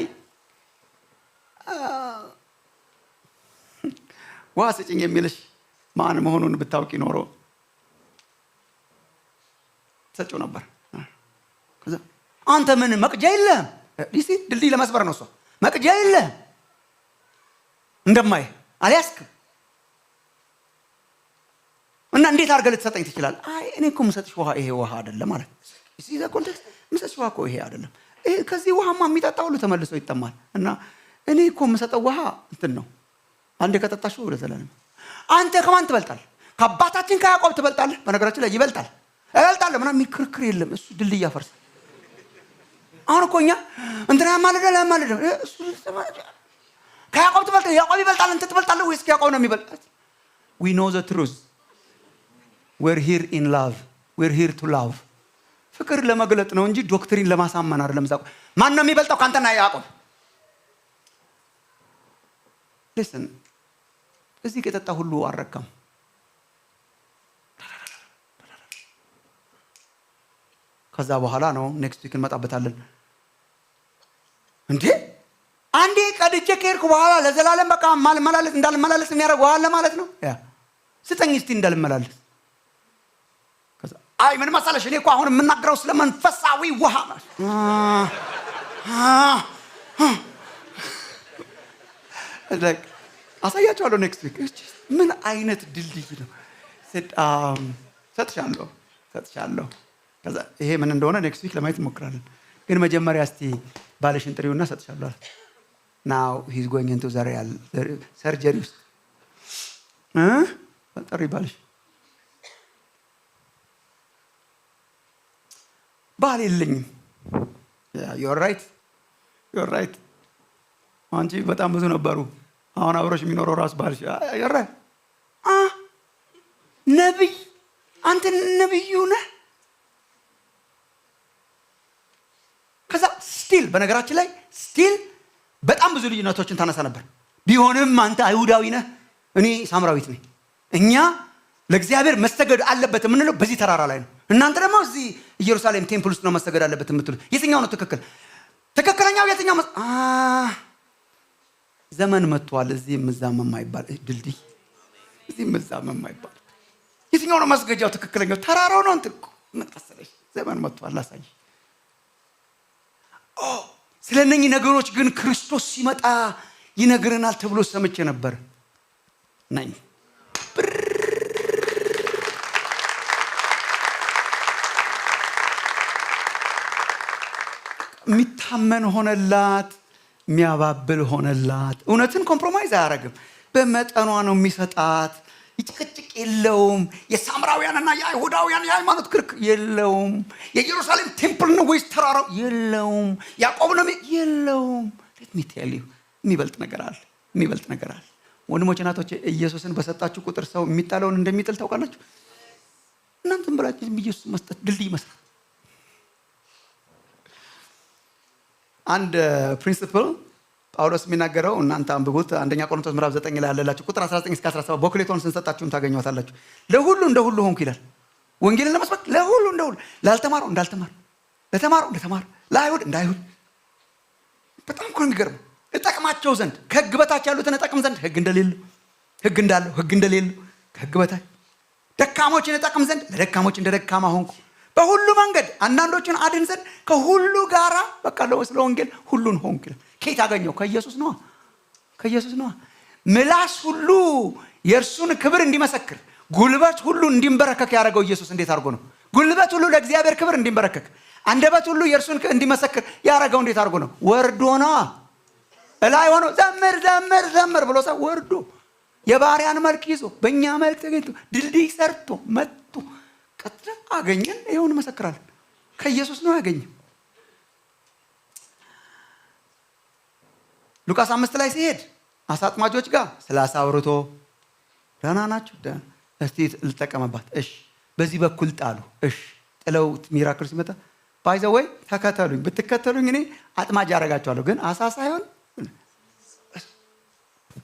ውሃ ስጭኝ የሚልሽ ማን መሆኑን ብታውቂ ኖሮ ሰጪው ነበር። አንተ ምን መቅጃ የለህም? ዲሲ ድልድይ ለመስበር ነው እሷ። መቅጃ የለህም እንደማይ አልያዝክም እና እንዴት አድርገህ ልትሰጠኝ ትችላለህ? አይ እኔ እኮ የምሰጥሽ ውሃ ይሄ ውሃ አይደለም ማለት እዚህ ዘ ኮንቴክስት የምሰጥሽ ውሃ እኮ ይሄ አይደለም። ከዚህ ውሃማ የሚጠጣ ሁሉ ተመልሶ ይጠማል። እና እኔ እኮ የምሰጠው ውሃ እንትን ነው። አንዴ ከጠጣሽው ወደ ዘላለም። አንተ ከማን ትበልጣለህ? ከአባታችን ከያዕቆብ ትበልጣለህ። በነገራችን ላይ ይበልጣል ምናምን የሚክርክር የለም። እሱ ድልድይ ያፈርሳል። አሁን እኮ እኛ እንትና ያማልደ እሱ ከያዕቆብ ትበልጣለህ፣ ያዕቆብ ይበልጣል፣ አንተ ትበልጣለህ ወይስ ከያዕቆብ ነው የሚበልጣት? we know the truth. we're here in love. we're here to love. ፍቅር ለመግለጥ ነው እንጂ ዶክትሪን ለማሳመን አይደለም። ዛቁ ማን ነው የሚበልጠው ካንተና ያዕቆብ? listen እዚህ ከጠጣ ሁሉ አረካም። ከዛ በኋላ ነው ኔክስት ዊክ እንመጣበታለን። እንዴ አንዴ ቀድጄ ከሄድኩ በኋላ ለዘላለም በቃ ማልመላለስ እንዳልመላለስ የሚያደርግ ውሃ አለ ማለት ነው። ያ ስጠኝ እስቲ እንዳልመላለስ። ከዛ አይ ምን መሰለሽ እኔ እኮ አሁን የምናገረው ስለ መንፈሳዊ ውሃ ነው። አሳያቸዋለሁ ኔክስት ዊክ ምን አይነት ድልድይ ነው። ሰጥሻለሁ። ከዛ ይሄ ምን እንደሆነ ኔክስት ዊክ ለማየት እንሞክራለን። ግን መጀመሪያ እስቲ ባለሽን ጥሪውና ሰጥሻለሁ። now he's going into the real surgery ውስጥ ጥሪ ባለሽ ባል የለኝም። you're right አንቺ በጣም ብዙ ነበሩ። አሁን አብሮሽ የሚኖረው ራስ ባልሽ you're right ነብይ አንተ ነብዩ ነህ። ከዛ ስቲል በነገራችን ላይ ስቲል በጣም ብዙ ልዩነቶችን ታነሳ ነበር። ቢሆንም አንተ አይሁዳዊ ነህ፣ እኔ ሳምራዊት ነኝ። እኛ ለእግዚአብሔር መሰገድ አለበት የምንለው በዚህ ተራራ ላይ ነው። እናንተ ደግሞ እዚህ ኢየሩሳሌም ቴምፕል ውስጥ ነው መሰገድ አለበት የምትሉት። የትኛው ነው ትክክል? ትክክለኛው የትኛው? ዘመን መጥቷል። እዚህ ምዛም የማይባል ድልድይ፣ እዚህ ምዛም የማይባል የትኛው ነው መስገጃው? ትክክለኛው ተራራው ነው። እንትን ምን መሰለሽ ዘመን መጥቷል። አሳይ ስለነኚህ ነገሮች ግን ክርስቶስ ሲመጣ ይነግረናል ተብሎ ሰምቼ ነበር። ነኝ የሚታመን ሆነላት፣ የሚያባብል ሆነላት። እውነትን ኮምፕሮማይዝ አያደርግም። በመጠኗ ነው የሚሰጣት። ይጭቅጭቅ የለውም። የሳምራውያንና የአይሁዳውያን የሃይማኖት ክርክር የለውም። የኢየሩሳሌም ቴምፕል ነው ወይስ ተራራው የለውም። ያዕቆብ ነው የለውም። ለትሚቴልዩ የሚበልጥ ነገር አለ። የሚበልጥ ነገር አለ። ወንድሞች እናቶች፣ ኢየሱስን በሰጣችሁ ቁጥር ሰው የሚጣለውን እንደሚጥል ታውቃላችሁ። እናንተም ብላችሁ ኢየሱስ መስጠት ድልድይ መስራት። አንድ ፕሪንሲፕል ጳውሎስ የሚናገረው እናንተ አንብቡት። አንደኛ ቆሮንቶስ ምዕራፍ 9 ላይ ያለላችሁ ቁጥር 19 እስከ 17 በኩሌቶን ስንሰጣችሁም ታገኙታላችሁ። ለሁሉ እንደ ሁሉ ሆንኩ ይላል። ወንጌልን ለመስበክ ለሁሉ እንደ ሁሉ፣ ላልተማረው እንዳልተማረ፣ ለተማረው እንደተማረ፣ ለአይሁድ እንደ አይሁድ። በጣም እኮ የሚገርመው እጠቅማቸው ዘንድ ከሕግ በታች ያሉትን እጠቅም ዘንድ ሕግ እንደሌለው፣ ሕግ እንዳለው፣ ሕግ እንደሌለው ከሕግ በታች ደካሞችን እጠቅም ዘንድ ለደካሞች እንደ ደካማ ሆንኩ። በሁሉ መንገድ አንዳንዶችን አድን ዘንድ ከሁሉ ጋራ በቃ ስለ ወንጌል ሁሉን ሆንኩ ይላል። ከየት አገኘው? ከኢየሱስ ነዋ። ከኢየሱስ ነዋ። ምላስ ሁሉ የእርሱን ክብር እንዲመሰክር፣ ጉልበት ሁሉ እንዲንበረከክ ያደረገው ኢየሱስ እንዴት አድርጎ ነው? ጉልበት ሁሉ ለእግዚአብሔር ክብር እንዲንበረከክ፣ አንደበት ሁሉ የእርሱን እንዲመሰክር ያደረገው እንዴት አድርጎ ነው? ወርዶ ነዋ። እላይ ሆኖ ዘምር ዘምር ዘምር ብሎ ወርዶ የባሪያን መልክ ይዞ በእኛ መልክ ተገኝቶ ድልድይ ሰርቶ መጥቶ ቀጥታ አገኘን። ይኸውን መሰክራለን። ከኢየሱስ ነው ያገኘው። ሉቃስ 5 ላይ ሲሄድ አሳ አጥማጆች ጋር ስለ አሳ አውርቶ ደህና ናችሁ? እስቲ ልጠቀመባት። እሺ በዚህ በኩል ጣሉ። እሺ ጥለው ሚራክል ሲመጣ ባይ ዘ ወይ ተከተሉኝ፣ ብትከተሉኝ እኔ አጥማጅ ያደርጋቸዋለሁ። ግን አሳ ሳይሆን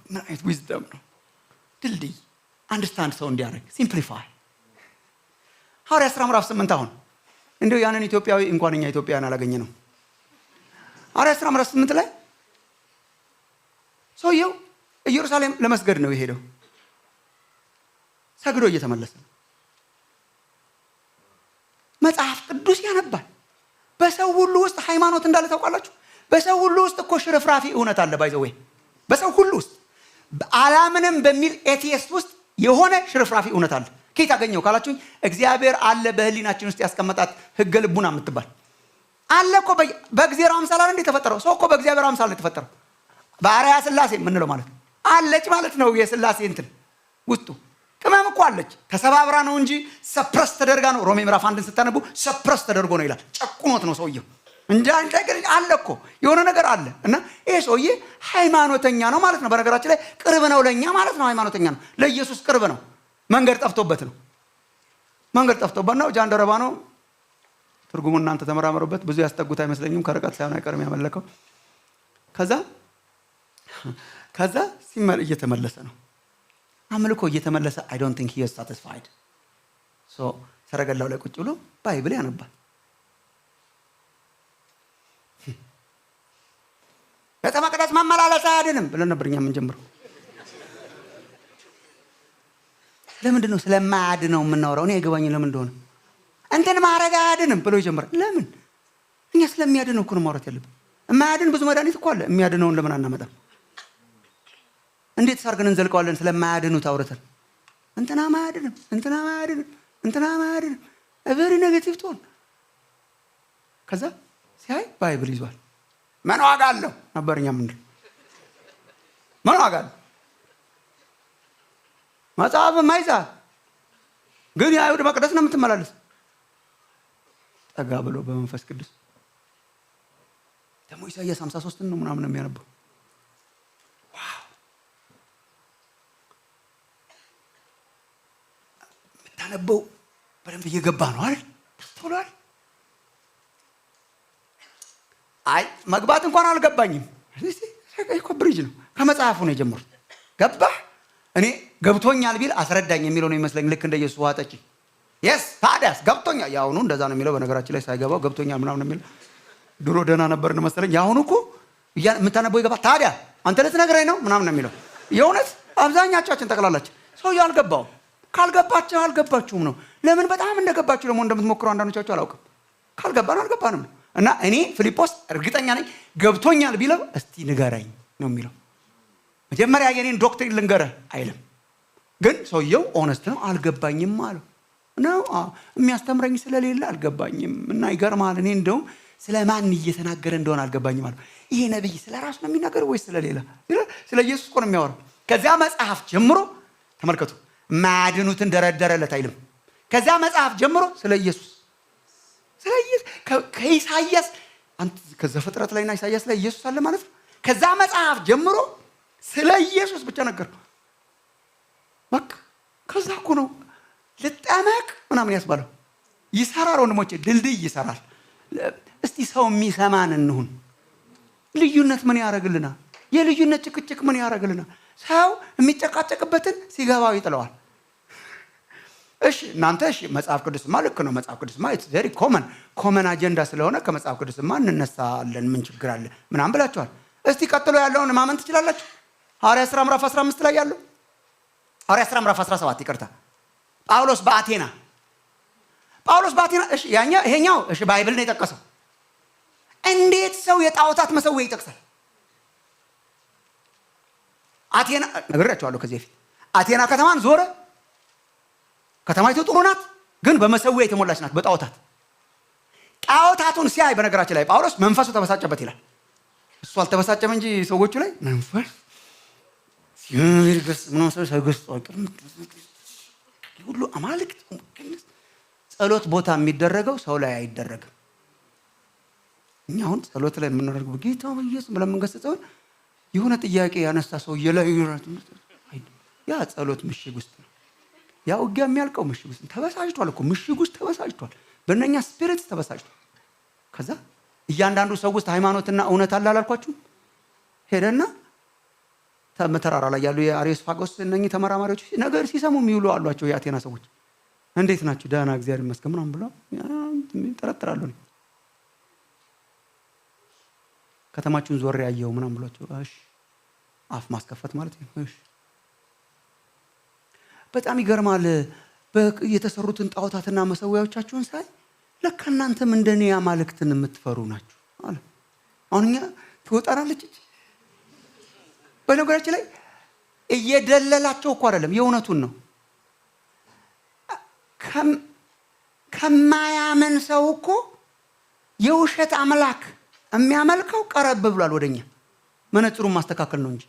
ምን አይነት ዊዝደም ነው! ድልድይ አንደርስታንድ ሰው እንዲያደርግ ሲምፕሊፋይ። ሐዋርያት ሥራ ምዕራፍ 8 አሁን እንደው ያንን ኢትዮጵያዊ እንኳን እኛ ኢትዮጵያውያን አላገኘ ነው። ሐዋርያት ሥራ ምዕራፍ 8 ላይ ሰውየው ኢየሩሳሌም ለመስገድ ነው የሄደው። ሰግዶ እየተመለሰ ነው። መጽሐፍ ቅዱስ ያነባል። በሰው ሁሉ ውስጥ ሃይማኖት እንዳለ ታውቃላችሁ። በሰው ሁሉ ውስጥ እኮ ሽርፍራፊ እውነት አለ። ባይ ዘ ወይ በሰው ሁሉ ውስጥ አላምንም በሚል ኤቲስት ውስጥ የሆነ ሽርፍራፊ እውነት አለ። ከየት አገኘው ካላችሁኝ፣ እግዚአብሔር አለ በህሊናችን ውስጥ ያስቀመጣት ህገ ልቡና የምትባል አለ እኮ። በእግዚአብሔር አምሳል አይደል የተፈጠረው ሰው እኮ በእግዚአብሔር አምሳል ነው የተፈጠረው። በአርአያ ሥላሴ የምንለው ማለት አለች ማለት ነው። የሥላሴ እንትን ውስጡ ቅመም እኮ አለች። ተሰባብራ ነው እንጂ ሰፕረስ ተደርጋ ነው። ሮሜ ምዕራፍ 1 ስታነቡ ሰፕረስ ተደርጎ ነው ይላል። ጨቁኖት ነው ሰውየው እንጂ አለ እኮ የሆነ ነገር አለ። እና ይሄ ሰውዬ ሃይማኖተኛ ነው ማለት ነው። በነገራችን ላይ ቅርብ ነው ለኛ ማለት ነው። ሃይማኖተኛ ነው፣ ለኢየሱስ ቅርብ ነው። መንገድ ጠፍቶበት ነው። መንገድ ጠፍቶበት ነው። ጃንደረባ ነው። ትርጉሙ እናንተ ተመራመሩበት። ብዙ ያስጠጉት አይመስለኝም። ከርቀት ሳይሆን አይቀርም ያመለከው። ከዛ እየተመለሰ ነው። አምልኮ እየተመለሰ I don't think he is satisfied. so ሰረገላው ላይ ቁጭ ብሎ ባይብል ያነባል። ቤተ መቅደስ መመላለስ አያድንም ብለን ነበር እኛ የምንጀምረው። ለምንድን ነው ስለማያድነው የምናወራው? እኔ አይገባኝ ለምን እንደሆነ። እንትን ማድረግ አያድንም ብሎ ይጀምራል። ለምን? እኛ ስለሚያድነው እኮ ነው ማውራት ያለብን። የማያድን ብዙ መድኃኒት እኮ አለ። የሚያድነውን ለምን አናመጣም? እንዴት ሳርገን እንዘልቀዋለን? ስለማያድኑት አውርተን እንትና ማያድንም እንትና ማያድንም እንትና ማያድንም እቨሪ ኔጌቲቭ ቶን። ከዛ ሲያይ ባይብል ይዟል። ምን ዋጋ አለው ነበርኛ ምንድን ምን ዋጋ አለው? መጽሐፍ ማይዛ ግን የአይሁድ መቅደስ ነው የምትመላለስ። ጠጋ ብሎ በመንፈስ ቅዱስ ደግሞ ኢሳይያስ 53 ነው ምናምን የሚያነበው። ዋው የምታነበው በደንብ እየገባ ነው አይደል? ተስተውሏል። አይ መግባት እንኳን አልገባኝም። እኮ ብሪጅ ነው ከመጽሐፉ ነው የጀመሩት። ገባህ? እኔ ገብቶኛል ቢል አስረዳኝ የሚለው ነው ይመስለኝ። ልክ እንደ ኢየሱስ ውሃ ጠጪ የስ ታዲያስ ገብቶኛል። ያሁኑ እንደዛ ነው የሚለው። በነገራችን ላይ ሳይገባው ገብቶኛል ምናምን የሚለው ድሮ ደህና ነበርን መሰለኝ። ያሁኑ እኮ የምታነበው ይገባ። ታዲያ አንተ ልትነግረኝ ነው ምናምን ነው የሚለው። የእውነት አብዛኛቻችን ጠቅላላችን ሰውዬው አልገባውም። ካልገባችሁ አልገባችሁም ነው። ለምን በጣም እንደገባችሁ ደግሞ እንደምትሞክሩ አንዳንዶቻችሁ አላውቅም። ካልገባን አልገባንም ነው። እና እኔ ፊልጶስ እርግጠኛ ነኝ ገብቶኛል ቢለው እስቲ ንገረኝ ነው የሚለው። መጀመሪያ የኔን ዶክትሪን ልንገረህ አይልም። ግን ሰውየው ኦነስት ነው። አልገባኝም አለው ነው የሚያስተምረኝ ስለሌለ አልገባኝም። እና ይገርማል። እኔ እንደው ስለማን እየተናገረ እንደሆነ አልገባኝም አለ። ይሄ ነብይ ስለ ራሱ ነው የሚናገረው ወይስ ስለሌላ? ስለ ኢየሱስ እኮ ነው የሚያወራው። ከዚያ መጽሐፍ ጀምሮ ተመልከቱ፣ ማያድኑትን ደረደረለት አይልም። ከዚያ መጽሐፍ ጀምሮ ስለ ኢየሱስ ከኢሳይያስ ከዘፍጥረት ላይና ኢሳይያስ ላይ ኢየሱስ አለ ማለት ነው። ከዛ መጽሐፍ ጀምሮ ስለ ኢየሱስ ብቻ ነገር በቃ። ከዛ እኮ ነው ልጠመቅ ምናምን ያስባለው። ይሰራል ወንድሞቼ፣ ድልድይ ይሰራል። እስቲ ሰው የሚሰማን እንሁን። ልዩነት ምን ያደርግልናል? የልዩነት ጭቅጭቅ ምን ያደርግልናል? ሰው የሚጨቃጨቅበትን ሲገባው ይጥለዋል። እሺ እናንተ እሺ መጽሐፍ ቅዱስማ ልክ ነው። መጽሐፍ ቅዱስማ ኢትስ ቬሪ ኮመን አጀንዳ ስለሆነ ከመጽሐፍ ቅዱስማ እንነሳለን፣ ምን ችግር አለ ምናምን ብላችኋል። እስቲ ቀጥሎ ያለውን ማመን ትችላላችሁ? ሐዋርያት ሥራ ምዕራፍ 15 ላይ ያለው ሐዋርያት ሥራ ምዕራፍ 17 ይቅርታ፣ ጳውሎስ በአቴና እሺ ይሄኛው እሺ ባይብል ነው የጠቀሰው። እንዴት ሰው የጣዖታት መሰዊያ ይጠቅሳል? አቴና ነግሬያቸዋለሁ ከዚህ በፊት። አቴና ከተማን ዞረ። ከተማይቱ ጥሩ ናት፣ ግን በመሰዊያ የተሞላች ናት፣ በጣዖታት። ጣዖታቱን ሲያይ በነገራችን ላይ ጳውሎስ መንፈሱ ተበሳጨበት ይላል። እሱ አልተበሳጨም እንጂ ሰዎቹ ላይ መንፈስ ሲርገስ ምንሰው ሰግስ ሁሉ አማልክት። ጸሎት ቦታ የሚደረገው ሰው ላይ አይደረግም። እኛ አሁን ጸሎት ላይ የምናደርገው ጌታ ኢየሱስ ብለን የምንገስጸው የሆነ ጥያቄ ያነሳ ሰው ላይ ያ ጸሎት ምሽግ ውስጥ ነው። ያ ውጊያ የሚያልቀው ምሽግ ውስጥ ተበሳጭቷል እኮ ምሽግ ውስጥ ተበሳጭቷል። በእነኛ ስፒሪት ተበሳጭቷል። ከዛ እያንዳንዱ ሰው ውስጥ ሃይማኖትና እውነት አለ አላልኳችሁም? ሄደና ተራራ ላይ ያሉ የአሪዮስፋጎስ እነኚህ ተመራማሪዎች ነገር ሲሰሙ የሚውሉ አሏቸው። የአቴና ሰዎች እንዴት ናችሁ? ደህና እግዚአብሔር ይመስገን ምናምን ብለው ይጠረጥራሉ። ከተማችሁን ዞር ያየው ምናምን ብሏቸው እሺ አፍ ማስከፈት ማለት ነው። እሺ በጣም ይገርማል። የተሰሩትን ጣዖታትና መሰዊያዎቻችሁን ሳይ ለካ እናንተም እንደኔ አማልክትን የምትፈሩ ናችሁ አለ። አሁን እኛ ትወጣናለች። በነገራችን ላይ እየደለላቸው እኮ አይደለም፣ የእውነቱን ነው። ከማያምን ሰው እኮ የውሸት አምላክ የሚያመልከው ቀረብ ብሏል ወደኛ። መነጽሩን ማስተካከል ነው እንጂ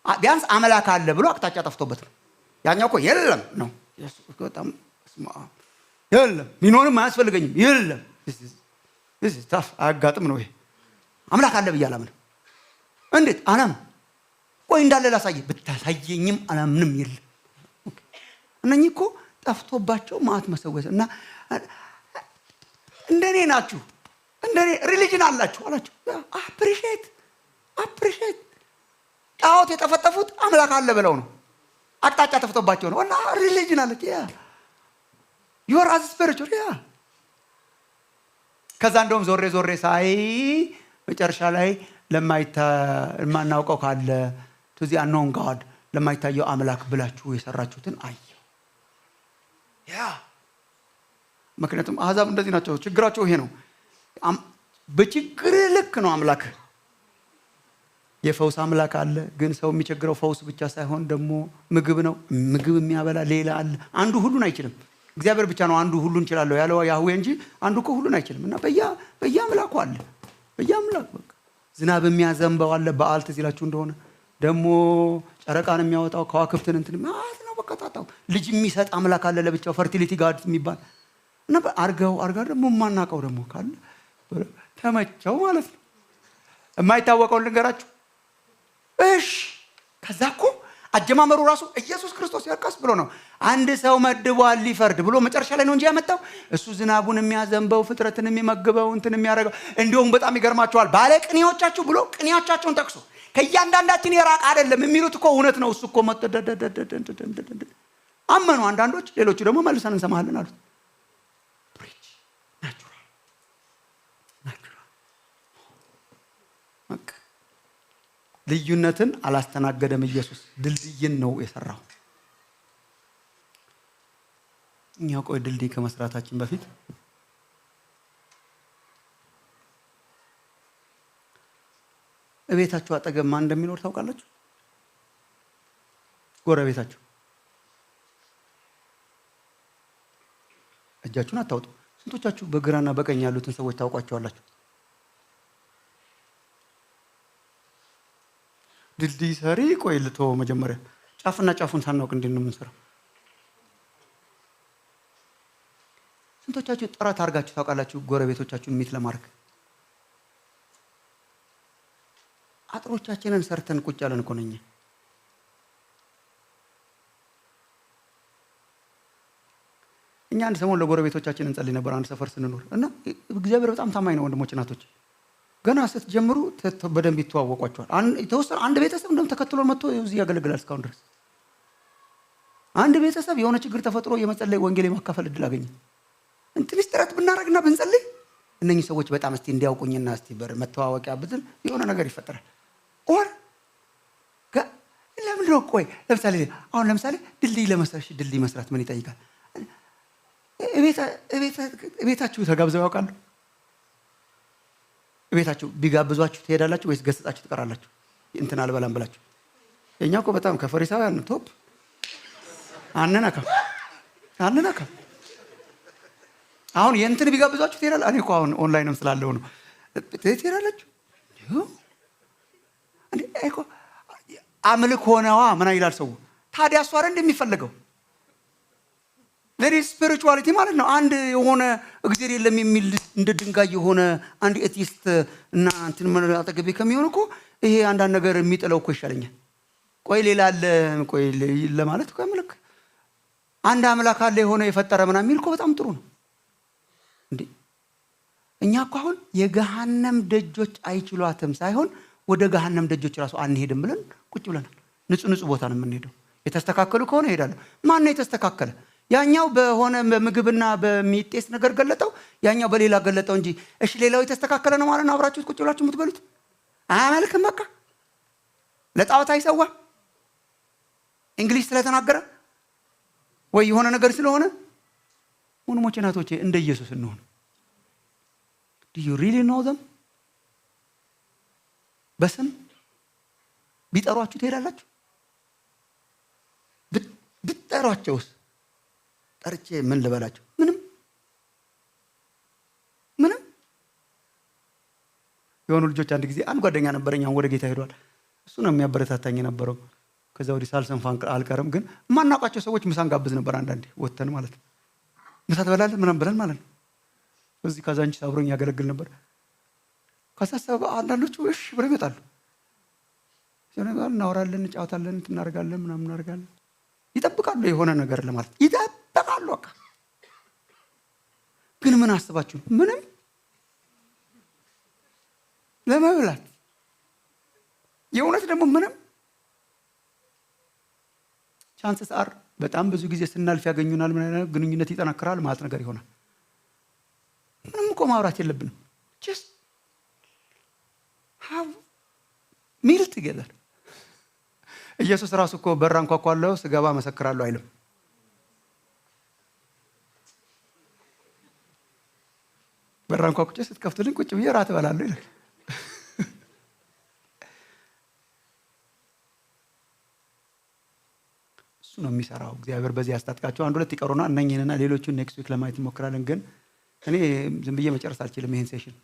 ቢያንስ አምላክ አለ ብሎ አቅጣጫ ጠፍቶበት ነው። ያኛው እኮ የለም ነው በጣም የለም ሚኖርም አያስፈልገኝም የለም እዚህ ታፍ አጋጥም ነው። ይሄ አምላክ አለ ብዬ አላምንም። እንዴት አላም? ቆይ እንዳለ ላሳየህ። ብታሳየኝም አላምንም። የለም እነኚህ እኮ ጠፍቶባቸው ማአት መሰወስ እና እንደኔ ናችሁ፣ እንደኔ ሪሊጅን አላችሁ አላችሁ። አፕሪሼት ጣዖት የጠፈጠፉት አምላክ አለ ብለው ነው። አቅጣጫ ጠፍቶባቸው ነው። እና ሪሊጅን አለች ያ ዩር አዝ ስፒሪቹዋል ያ። ከዛ እንደውም ዞሬ ሳይ መጨረሻ ላይ ለማናውቀው ካለ ቱ ዚ አንኖን ጋድ ለማይታየው አምላክ ብላችሁ የሰራችሁትን አየሁ ያ። ምክንያቱም አሕዛብ እንደዚህ ናቸው። ችግራቸው ይሄ ነው። በችግር ልክ ነው አምላክ። የፈውስ አምላክ አለ፣ ግን ሰው የሚቸግረው ፈውስ ብቻ ሳይሆን ደግሞ ምግብ ነው። ምግብ የሚያበላ ሌላ አለ። አንዱ ሁሉን አይችልም። እግዚአብሔር ብቻ ነው አንዱ ሁሉን ይችላል ያለው ያህዌ እንጂ አንዱ እኮ ሁሉን አይችልም። እና በየአምላኩ አለ። በየአምላኩ በቃ ዝናብ የሚያዘንበው አለ። በዓል ትዝ ይላችሁ እንደሆነ ደግሞ ጨረቃን የሚያወጣው ከዋክብትን እንትን ማለት ነው። በቃ ጣጣው ልጅ የሚሰጥ አምላክ አለ ለብቻው፣ ፈርቲሊቲ ጋድ የሚባል እና አርጋው ደግሞ የማናውቀው ደግሞ ካለ ተመቸው ማለት ነው። የማይታወቀውን ልንገራችሁ። እሺ ከዛ እኮ አጀማመሩ ራሱ ኢየሱስ ክርስቶስ ያርቃስ ብሎ ነው። አንድ ሰው መድቧል ሊፈርድ ብሎ መጨረሻ ላይ ነው እንጂ ያመጣው እሱ ዝናቡን የሚያዘንበው ፍጥረትን የሚመግበው እንትን የሚያደርገው። እንዲሁም በጣም ይገርማቸዋል። ባለ ቅኔዎቻችሁ ብሎ ቅኔዎቻቸውን ጠቅሶ ከእያንዳንዳችን የራቅ አይደለም የሚሉት እኮ እውነት ነው። እሱ እኮ አመኑ አንዳንዶች፣ ሌሎቹ ደግሞ መልሰን እንሰማለን አሉት። ልዩነትን አላስተናገደም ኢየሱስ። ድልድይን ነው የሰራው። እኛ ቆይ ድልድይ ከመስራታችን በፊት እቤታችሁ አጠገብ ማን እንደሚኖር ታውቃላችሁ? ጎረቤታችሁ። እጃችሁን አታውጡ። ስንቶቻችሁ በግራና በቀኝ ያሉትን ሰዎች ታውቋቸዋላችሁ? ድልድይ ሰሪ ቆይ ልተወው መጀመሪያ ጫፍና ጫፉን ሳናውቅ እንዴት ነው የምንሰራው? ስንቶቻችሁ ጥረት አድርጋችሁ ታውቃላችሁ ጎረቤቶቻችሁን ሚት ለማድረግ? አጥሮቻችንን ሰርተን ቁጭ ያለን እኮ ነኝ። እኛ አንድ ሰሞን ለጎረቤቶቻችን እንጸልይ ነበር አንድ ሰፈር ስንኖር እና እግዚአብሔር በጣም ታማኝ ነው ወንድሞች እናቶች። ገና ስትጀምሩ በደንብ ይተዋወቋቸዋል። የተወሰነ አንድ ቤተሰብ እንደውም ተከትሎን መጥቶ እዚህ ያገለግላል እስካሁን ድረስ። አንድ ቤተሰብ የሆነ ችግር ተፈጥሮ የመጸለይ ወንጌል የማካፈል እድል አገኘ። ትንሽ ጥረት ብናደርግና ብንጸልይ እነኚህ ሰዎች በጣም እስቲ እንዲያውቁኝና እስቲ መተዋወቂያ ብትል የሆነ ነገር ይፈጠራል። ኦር ለምን ነው ቆይ ለምሳሌ ድልድይ መስራት ምን ይጠይቃል? ቤታችሁ ተጋብዘው ያውቃሉ? ቤታችሁ ቢጋብዟችሁ ትሄዳላችሁ ወይስ ገስጻችሁ ትቀራላችሁ? እንትን አልበላም ብላችሁ? የኛ እኮ በጣም ከፈሪሳውያን ቶፕ አንነካም። አሁን የእንትን ቢጋብዟችሁ ትሄዳላችሁ? እኔ እኮ አሁን ኦንላይንም ስላለው ነው። ትሄዳላችሁ? እንዴ እኮ አምልክ ሆነዋ ምን ይላል ሰው? ታዲያ እሷ አይደል እንደሚፈልገው ለዲ ስፒሪቹዋሊቲ ማለት ነው። አንድ የሆነ እግዚአብሔር የለም የሚል እንደ ድንጋይ የሆነ አንድ ኤቲስት እና እንትን አጠገቤ ከሚሆን እኮ ይሄ አንዳንድ ነገር የሚጥለው እኮ ይሻለኛል። ቆይ ሌላ አለ ቆይ ለማለት እኮ አምልክ አንድ አምላክ አለ የሆነ የፈጠረ ምናምን የሚል እኮ በጣም ጥሩ ነው። እንዴ እኛ እኮ አሁን የገሃነም ደጆች አይችሏትም ሳይሆን ወደ ገሃነም ደጆች ራሱ አንሄድም ብለን ቁጭ ብለናል። ንጹህ ቦታ ነው የምንሄደው። የተስተካከሉ ከሆነ እሄዳለሁ። ማን ነው የተስተካከለ? ያኛው በሆነ ምግብና በሚጤስ ነገር ገለጠው፣ ያኛው በሌላ ገለጠው እንጂ እሺ ሌላው የተስተካከለ ነው ማለት ነው። አብራችሁት ቁጭ ብላችሁ የምትበሉት አያመልክም። በቃ ለጣዖት አይሰዋ እንግሊዝ ስለተናገረ ወይ የሆነ ነገር ስለሆነ ወንድሞቼ እናቶቼ እንደ ኢየሱስ እንሆን። do you really know them? በስም ቢጠሯችሁ ትሄዳላችሁ? ብትጠሯቸውስ? ጠርቼ ምን ልበላቸው? ምንም የሆኑ ልጆች አንድ ጊዜ አንድ ጓደኛ ነበረኝ አሁን ወደ ጌታ ሄዷል። እሱ ነው የሚያበረታታኝ የነበረው። ከዛ ወዲህ ሳልሰንፋን አልቀርም። ግን የማናውቃቸው ሰዎች ምሳን ጋብዝ ነበር አንዳንዴ ወተን ማለት ነው። ምሳ ትበላለህ ምናምን ብለን ማለት ነው። እዚህ ካዛንቺስ አብሮኝ ያገለግል ነበር። ከሳሰበ አንዳንዶቹ እሺ ብለው ይመጣሉ። እናወራለን፣ እንጫወታለን፣ እናደርጋለን ምናምን እናደርጋለን። ይጠብቃሉ የሆነ ነገር ለማለት ይጠብቃሉ። በቃ ግን ምን አስባችሁ? ምንም ለመብላት የእውነት ደግሞ ምንም ቻንስስ አር በጣም ብዙ ጊዜ ስናልፍ ያገኙናል። ምን አይነት ግንኙነት ይጠናከራል ማለት ነገር ይሆናል። ምንም እኮ ማውራት የለብንም። just have meal together። ኢየሱስ ራሱ እኮ በር አንኳኳለሁ ስገባ መሰክራለሁ አይልም። በር አንኳኩቼ ስትከፍቱልኝ ቁጭ ብዬ ራት እበላለሁ ይላል። እሱ ነው የሚሰራው እግዚአብሔር። በዚህ ያስታጥቃቸው። አንድ ሁለት ይቀሩና እነኝህንና ሌሎቹን ኔክስት ዊክ ለማየት እንሞክራለን። ግን እኔ ዝም ብዬ መጨረስ አልችልም ይሄን ሴሽን።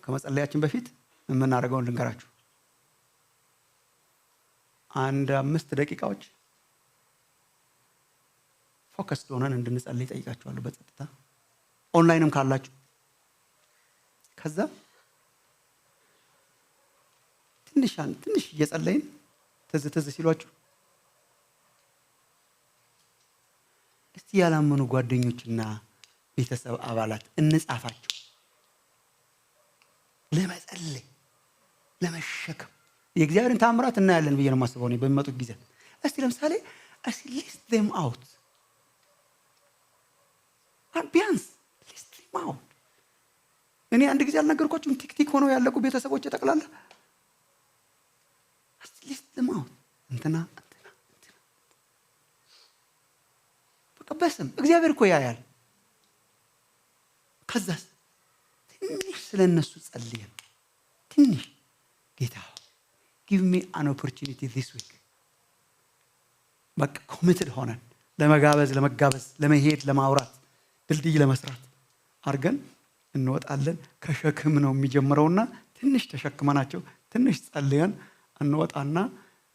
ከመጸለያችን በፊት የምናደርገውን ልንገራችሁ። አንድ 5 ደቂቃዎች ፎከስ ሆነን እንድንጸልይ ጠይቃችኋለሁ በጸጥታ ኦንላይንም ካላችሁ። ከዛ ትንሽ እየጸለይን ትዝ ሲሏችሁ እስቲ ያላመኑ ጓደኞችና ቤተሰብ አባላት እንጻፋቸው ለመጸለይ ለመሸከም የእግዚአብሔርን ታምራት እናያለን ብዬ ነው የማስበው ነው በሚመጡት ጊዜ። እስቲ ለምሳሌ list them out ቢያንስ list them out። እኔ አንድ ጊዜ አልነገርኳችሁም? ቲክቲክ ሆነው ያለቁ ቤተሰቦች ጠቅላላ list them out። እንትና በቃ በስም እግዚአብሔር እኮ ያያል። ከዛስ ትንሽ ስለነሱ ጸልየን ትንሽ ጌታ give me an opportunity this week በቃ ኮሚትድ ሆነን ለመጋበዝ ለመሄድ ለማውራት ድልድይ ለመስራት አድርገን እንወጣለን። ከሸክም ነው የሚጀምረውና ትንሽ ተሸክመናቸው ትንሽ ጸልየን እንወጣና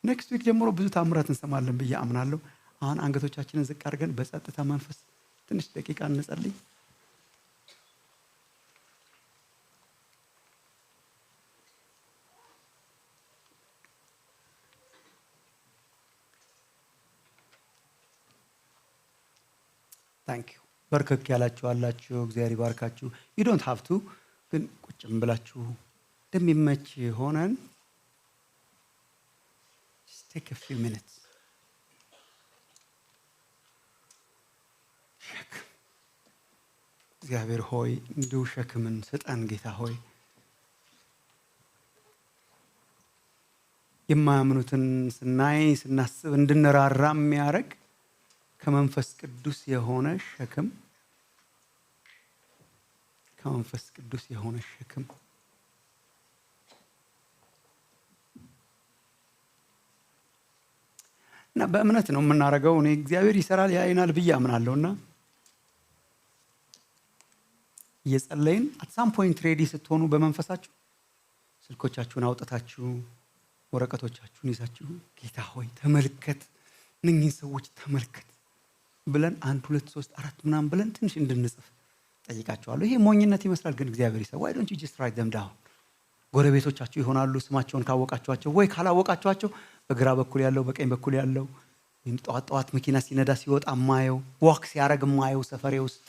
ኔክስት ዊክ ጀምሮ ብዙ ታምራት እንሰማለን ብዬ አምናለሁ። አሁን አንገቶቻችንን ዝቅ አድርገን በጸጥታ መንፈስ ትንሽ ደቂቃ እንጸልይ። ታንክ ዩ። በርከክ ያላችሁ አላችሁ፣ እግዚአብሔር ይባርካችሁ። ዩ ዶንት ሃቭ ቱ፣ ግን ቁጭም ብላችሁ እንደሚመች ሆነን just take a few minutes። ሸክም እግዚአብሔር ሆይ እንዲሁ ሸክምን ስጠን ጌታ ሆይ። የማያምኑትን ስናይ ስናስብ እንድንራራ የሚያደርግ ከመንፈስ ቅዱስ የሆነ ሸክም ከመንፈስ ቅዱስ የሆነ ሸክም እና በእምነት ነው የምናደርገው። እኔ እግዚአብሔር ይሰራል ያይናል ብዬ አምናለሁና እየጸለይን at some point ሬዲ ስትሆኑ በመንፈሳችሁ ስልኮቻችሁን አውጥታችሁ ወረቀቶቻችሁን ይዛችሁ ጌታ ሆይ ተመልከት፣ እነኝህን ሰዎች ተመልከት ብለን 1 2 3 4 ምናምን ብለን ትንሽ እንድንጽፍ ጠይቃቸዋለሁ። ይሄ ሞኝነት ይመስላል፣ ግን እግዚአብሔር ይሰው why don't you just write them down። ጎረቤቶቻችሁ ይሆናሉ ስማቸውን ካወቃችኋቸው ወይ ካላወቃችኋቸው በግራ በኩል ያለው በቀኝ በኩል ያለው ጠዋት መኪና ሲነዳ ሲወጣ ማየው ወክ ሲያረግ ማየው ሰፈሬ ውስጥ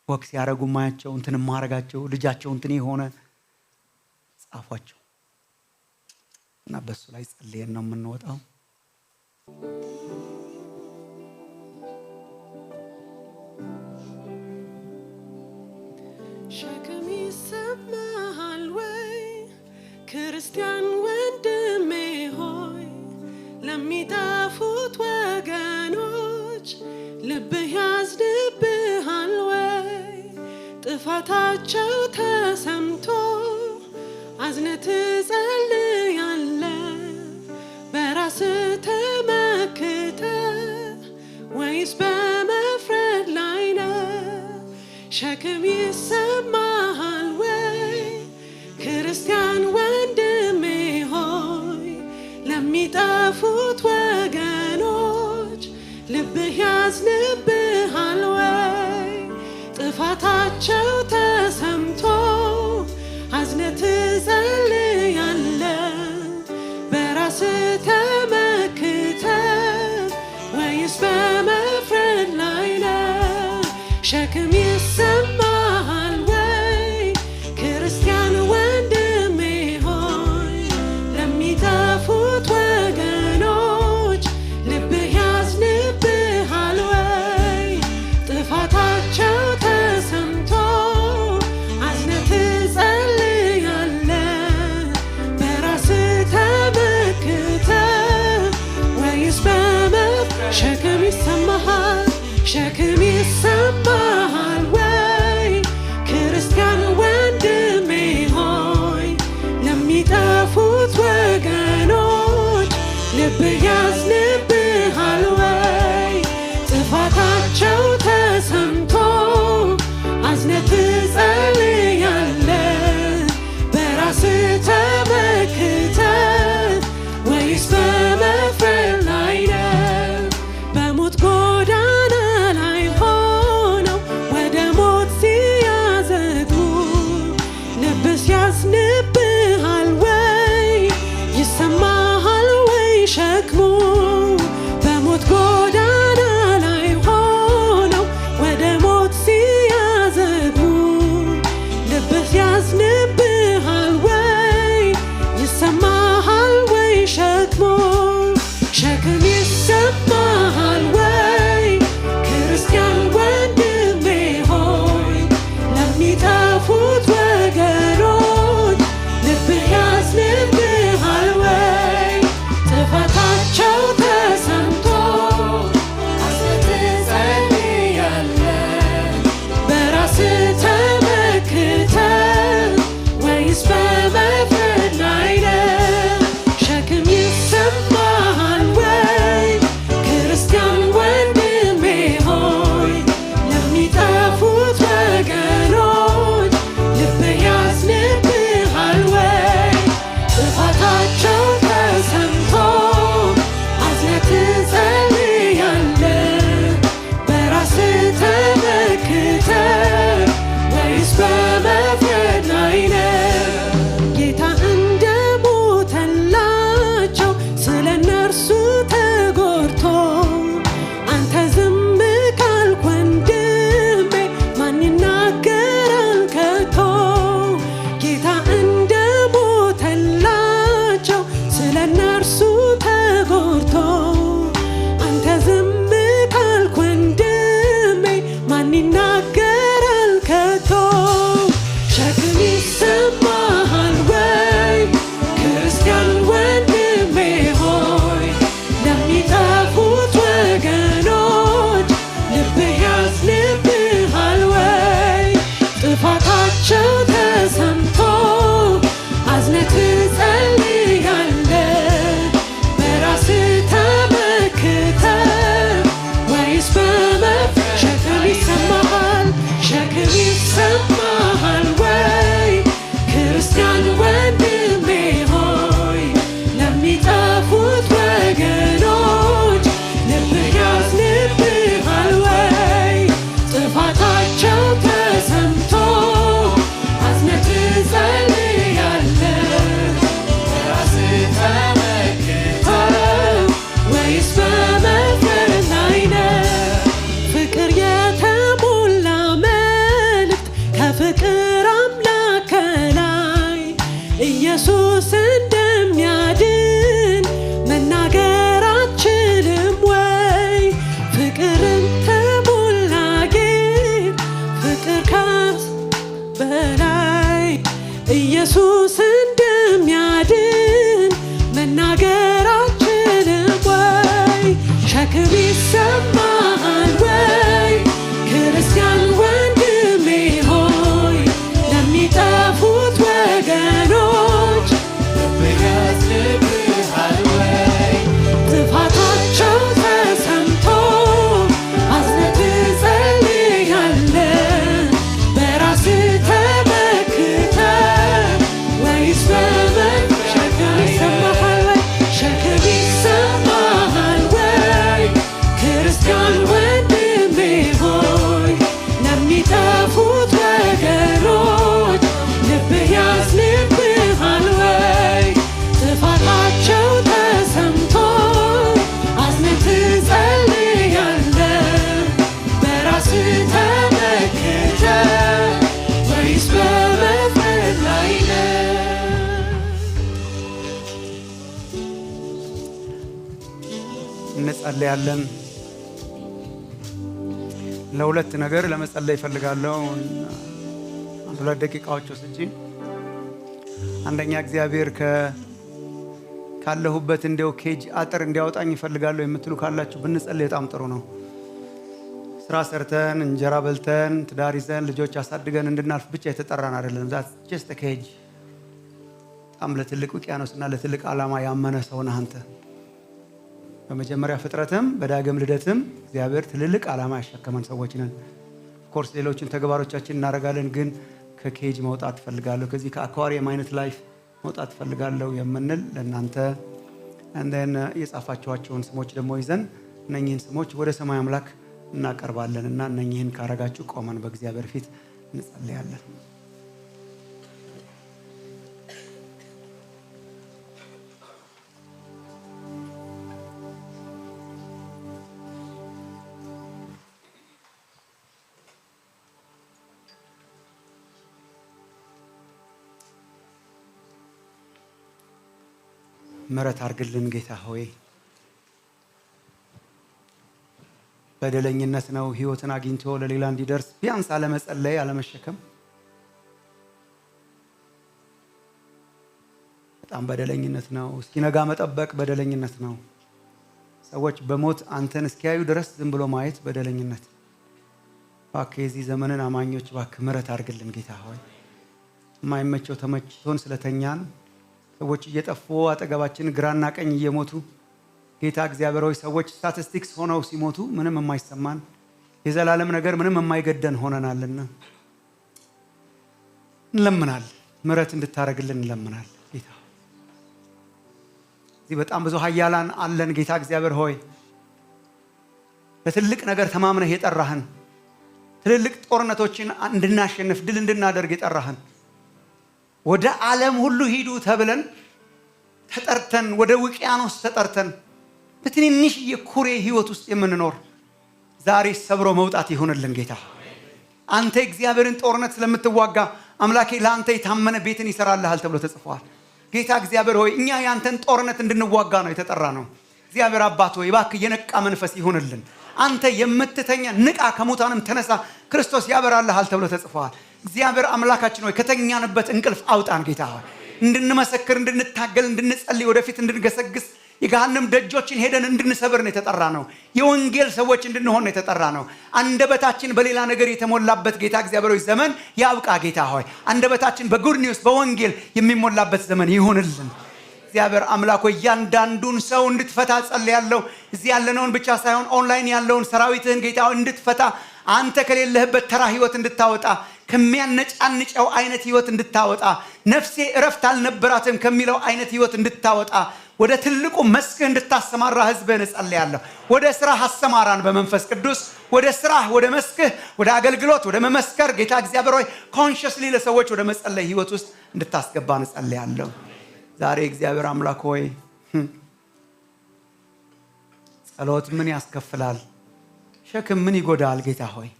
ወክ ሲያረጉ ማያቸው እንትን ማረጋቸው ልጃቸው እንትን የሆነ ጻፏቸው እና በሱ ላይ ጸልየን ነው የምንወጣው። ሸክም ይሰማሃል ወይ ክርስቲያን ወንድሜ ሆይ? ለሚጠፉት ወገኖች ልብህ ያዝንብሃል ወይ? ጥፋታቸው ተሰምቶ አዝነህ ትጸልያለህ? በራስህ ተመክተህ ወይስ በመፍረድ ላይ ነህ? ሸክም ይሰማሃል ወይ ክርስቲያን ወንድሜ ሆይ? ለሚጠፉት ወገኖች ልብህ ያዝንብሃል ወይ? ጥፋታቸው ተሰምቶ አዝነህ ትጸልያለህ? በራስህ ተመክተህ ወይስ በመፍረድ ላይ ነህ? ሸክም ይሰማሃል ወይ ክርስቲያን ወንድሜ ሆይ? ለሚጠፉት ወገኖች ልብህ ያዝንብሃል ወይ? ጥፋታቸው ተሰምቶ አዝነህ ትጸልያለህ? በራስህ ተመክተህ ወይስ በመፍረድ? ሸክም ይሰማሃል ሸክም ይሰማሃል ወይ ክርስቲያን ወንድሜ ሆይ? ለሚጠፉት ወገኖች ልብህ ያዝንብሃል ወይ? ጥፋታቸው ተሰምቶ አዝነህ ትጸልያለህ? በራስህ ተመክተህ ወይስ በመፍረድ ላይ ነህ? በሞት ጎዳና ላይ ሆነው ወደ ሞት ሲያዘግሙ ልብህ ያዝንብሃል ወይ? ይሰማሃል ወይ ሸክሙ? ኢየሱስ እንደሚያድን መናገር አልችልም ወይ? ፍቅርን ተሞላ ጌታ ፍቅር ካስ በላይ ኢየሱስ እንደሚያድን መናገር አልችልም ወይ? ሸክም ይሰማሃል ወይ ክርስቲያን ወንድሜ ሆይ? ለሚጠፉት ወገኖች ልብህ ያዝንብሃል ወይ? ጥፋታቸው ተሰምቶ አዝነህ ትጸልያለህ በራስህ ተመክተህ ወይስ ሸክም ይሰማሃል ወይ? ሸክም ይሰማሃል ወይ ክርስቲያን ወንድሜ ሆይ? ለሚጠፉት ወገኖች ልብህ ያዝንብሃል ወይ? ጥፋታቸው ተሰምቶ አዝነህ ትጸልያለህ በራስህ ተመክተህ ወይስ በመፍረድ ላይ ነህ? እንጸልያለን። ለሁለት ነገር ለመጸለይ እፈልጋለሁ። አንድ ሁለት ደቂቃዎች ወስጄ አንደኛ እግዚአብሔር ካለሁበት እንደው ኬጅ አጥር እንዲያወጣኝ እፈልጋለሁ የምትሉ ካላችሁ ብንጸልይ በጣም ጥሩ ነው። ስራ ሰርተን እንጀራ በልተን ትዳር ይዘን ልጆች አሳድገን እንድናልፍ ብቻ የተጠራን አይደለም። ዛት ጀስት ኬጅ በጣም ለትልቅ ውቅያኖስና ለትልቅ ዓላማ ያመነ ሰው ነህ አንተ። በመጀመሪያ ፍጥረትም በዳግም ልደትም እግዚአብሔር ትልልቅ ዓላማ ያሸከመን ሰዎች ነን። ኮርስ ሌሎችን ተግባሮቻችን እናደርጋለን፣ ግን ከኬጅ መውጣት እፈልጋለሁ፣ ከዚህ ከአኳሪየም አይነት ላይፍ መውጣት እፈልጋለሁ የምንል ለእናንተ እንደን የጻፋችኋቸውን ስሞች ደግሞ ይዘን እነኚህን ስሞች ወደ ሰማይ አምላክ እናቀርባለን እና እነኚህን ካረጋችሁ ቆመን በእግዚአብሔር ፊት እንጸልያለን። ምሕረት አድርግልን ጌታ ሆይ። በደለኝነት ነው ህይወትን አግኝቶ ለሌላ እንዲደርስ ቢያንስ አለመጸለይ፣ አለመሸከም በጣም በደለኝነት ነው። እስኪነጋ መጠበቅ በደለኝነት ነው። ሰዎች በሞት አንተን እስኪያዩ ድረስ ዝም ብሎ ማየት በደለኝነት። እባክህ የዚህ ዘመንን አማኞች እባክህ ምሕረት አድርግልን ጌታ ሆይ። የማይመቸው ተመችቶን ስለተኛን ሰዎች እየጠፉ አጠገባችን ግራና ቀኝ እየሞቱ ጌታ እግዚአብሔር ሆይ ሰዎች ስታቲስቲክስ ሆነው ሲሞቱ ምንም የማይሰማን የዘላለም ነገር ምንም የማይገደን ሆነናልና እንለምናል። ምሕረት እንድታረግልን እንለምናል ጌታ። እዚህ በጣም ብዙ ኃያላን አለን ጌታ እግዚአብሔር ሆይ። ለትልቅ ነገር ተማምነህ የጠራህን፣ ትልልቅ ጦርነቶችን እንድናሸንፍ ድል እንድናደርግ የጠራህን፣ ወደ ዓለም ሁሉ ሂዱ ተብለን ተጠርተን ወደ ውቅያኖስ ተጠርተን በትንንሽ የኩሬ ህይወት ውስጥ የምንኖር ዛሬ ሰብሮ መውጣት ይሁንልን ጌታ። አንተ እግዚአብሔርን ጦርነት ስለምትዋጋ አምላኬ ለአንተ የታመነ ቤትን ይሰራልሃል ተብሎ ተጽፏል። ጌታ እግዚአብሔር ሆይ እኛ ያንተን ጦርነት እንድንዋጋ ነው የተጠራ ነው። እግዚአብሔር አባት ሆይ እባክህ የነቃ መንፈስ ይሁንልን። አንተ የምትተኛ ንቃ፣ ከሙታንም ተነሳ፣ ክርስቶስ ያበራልሃል ተብሎ ተጽፏል። እግዚአብሔር አምላካችን ሆይ ከተኛንበት እንቅልፍ አውጣን ጌታ ሆይ። እንድንመሰክር፣ እንድንታገል፣ እንድንጸልይ፣ ወደፊት እንድንገሰግስ፣ የገሃነም ደጆችን ሄደን እንድንሰብር ነው የተጠራ ነው። የወንጌል ሰዎች እንድንሆን ነው የተጠራ ነው። አንደበታችን በሌላ ነገር የተሞላበት ጌታ እግዚአብሔር ሆይ ዘመን ያብቃ ጌታ ሆይ። አንደበታችን በጉድ ኒውስ በወንጌል የሚሞላበት ዘመን ይሁንልን። እግዚአብሔር አምላክ ሆይ እያንዳንዱን ሰው እንድትፈታ ጸልያለሁ። እዚህ ያለነውን ብቻ ሳይሆን ኦንላይን ያለውን ሰራዊትህን ጌታ እንድትፈታ፣ አንተ ከሌለህበት ተራ ህይወት እንድታወጣ፣ ከሚያነጫንጨው አይነት ህይወት እንድታወጣ፣ ነፍሴ እረፍት አልነበራትም ከሚለው አይነት ህይወት እንድታወጣ፣ ወደ ትልቁ መስክህ እንድታሰማራ ህዝብህን እጸልያለሁ። ወደ ስራህ አሰማራን በመንፈስ ቅዱስ። ወደ ስራህ፣ ወደ መስክህ፣ ወደ አገልግሎት፣ ወደ መመስከር ጌታ እግዚአብሔር ሆይ ኮንሽስሊ ለሰዎች ወደ መጸለይ ህይወት ውስጥ እንድታስገባን እጸልያለሁ። ዛሬ እግዚአብሔር አምላክ ሆይ ጸሎት ምን ያስከፍላል? ሸክም ምን ይጎዳል? ጌታ ሆይ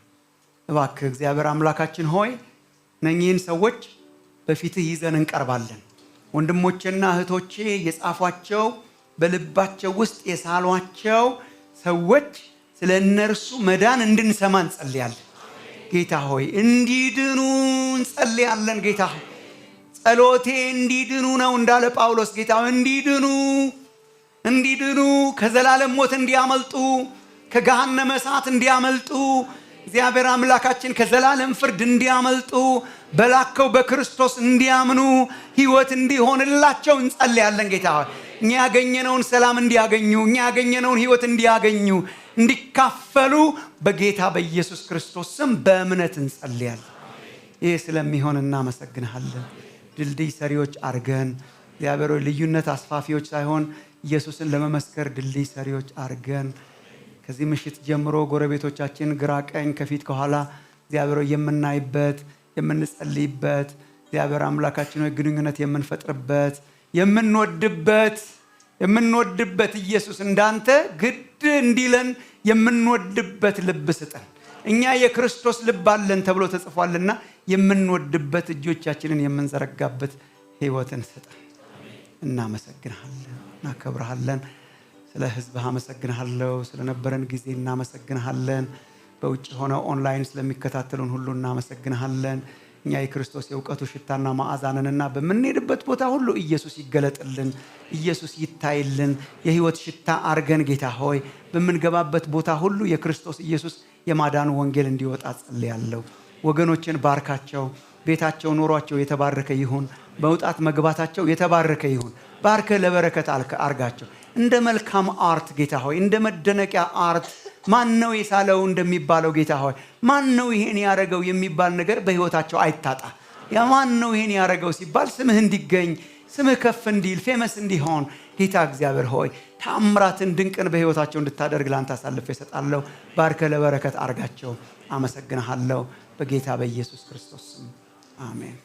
እባክህ እግዚአብሔር አምላካችን ሆይ እነኚህን ሰዎች በፊትህ ይዘን እንቀርባለን። ወንድሞቼና እህቶቼ የጻፏቸው በልባቸው ውስጥ የሳሏቸው ሰዎች ስለ እነርሱ መዳን እንድንሰማ እንጸልያለን። ጌታ ሆይ እንዲድኑ እንጸልያለን። ጌታ ሆይ ጸሎቴ እንዲድኑ ነው እንዳለ ጳውሎስ። ጌታ ሆይ እንዲድኑ ከዘላለም ሞት እንዲያመልጡ ከገሃነመ እሳት እንዲያመልጡ እግዚአብሔር አምላካችን ከዘላለም ፍርድ እንዲያመልጡ በላከው በክርስቶስ እንዲያምኑ ሕይወት እንዲሆንላቸው እንጸልያለን። ጌታ ሆይ እኛ ያገኘነውን ሰላም እንዲያገኙ እኛ ያገኘነውን ሕይወት እንዲያገኙ እንዲካፈሉ በጌታ በኢየሱስ ክርስቶስ ስም በእምነት እንጸልያለን። ይህ ስለሚሆን እናመሰግንሃለን። ድልድይ ሰሪዎች አርገን እግዚአብሔር ሆይ ልዩነት አስፋፊዎች ሳይሆን ኢየሱስን ለመመስከር ድልድይ ሰሪዎች አርገን ከዚህ ምሽት ጀምሮ ጎረቤቶቻችን ግራ ቀኝ ከፊት ከኋላ እግዚአብሔር ሆይ የምናይበት የምንጸልይበት እግዚአብሔር አምላካችን ሆይ ግንኙነት የምንፈጥርበት የምንወድበት ኢየሱስ እንዳንተ ግድ እንዲለን የምንወድበት ልብ ስጠን። እኛ የክርስቶስ ልብ አለን ተብሎ ተጽፏልና የምንወድበት እጆቻችንን የምንዘረጋበት ሕይወትን ስጠን። እናመሰግንሃለን፣ እናከብርሃለን። ስለ ሕዝብህ አመሰግንሃለሁ። ስለነበረን ጊዜ እናመሰግንሃለን። በውጭ ሆነው ኦንላይን ስለሚከታተሉን ሁሉ እናመሰግንሃለን። እኛ የክርስቶስ የእውቀቱ ሽታና መዓዛ ነንና በምንሄድበት ቦታ ሁሉ ኢየሱስ ይገለጥልን፣ ኢየሱስ ይታይልን። የሕይወት ሽታ አርገን ጌታ ሆይ በምንገባበት ቦታ ሁሉ የክርስቶስ ኢየሱስ የማዳኑ ወንጌል እንዲወጣ ጸልያለሁ። ወገኖችን ባርካቸው። ቤታቸው ኑሯቸው የተባረከ ይሁን። መውጣት መግባታቸው የተባረከ ይሁን። ባርከ ለበረከት አርጋቸው። እንደ መልካም አርት ጌታ ሆይ እንደ መደነቂያ አርት ማን ነው የሳለው እንደሚባለው ጌታ ሆይ ማን ነው ይሄን ያረገው የሚባል ነገር በህይወታቸው አይታጣ። ያ ማን ነው ይሄን ያረገው ሲባል ስምህ እንዲገኝ ስምህ ከፍ እንዲል ፌመስ እንዲሆን ጌታ እግዚአብሔር ሆይ ታምራትን ድንቅን በህይወታቸው እንድታደርግ ላንተ አሳልፌ እሰጣለሁ። ባርከ ለበረከት አርጋቸው። አመሰግንሃለሁ በጌታ በኢየሱስ ክርስቶስ ስም አሜን።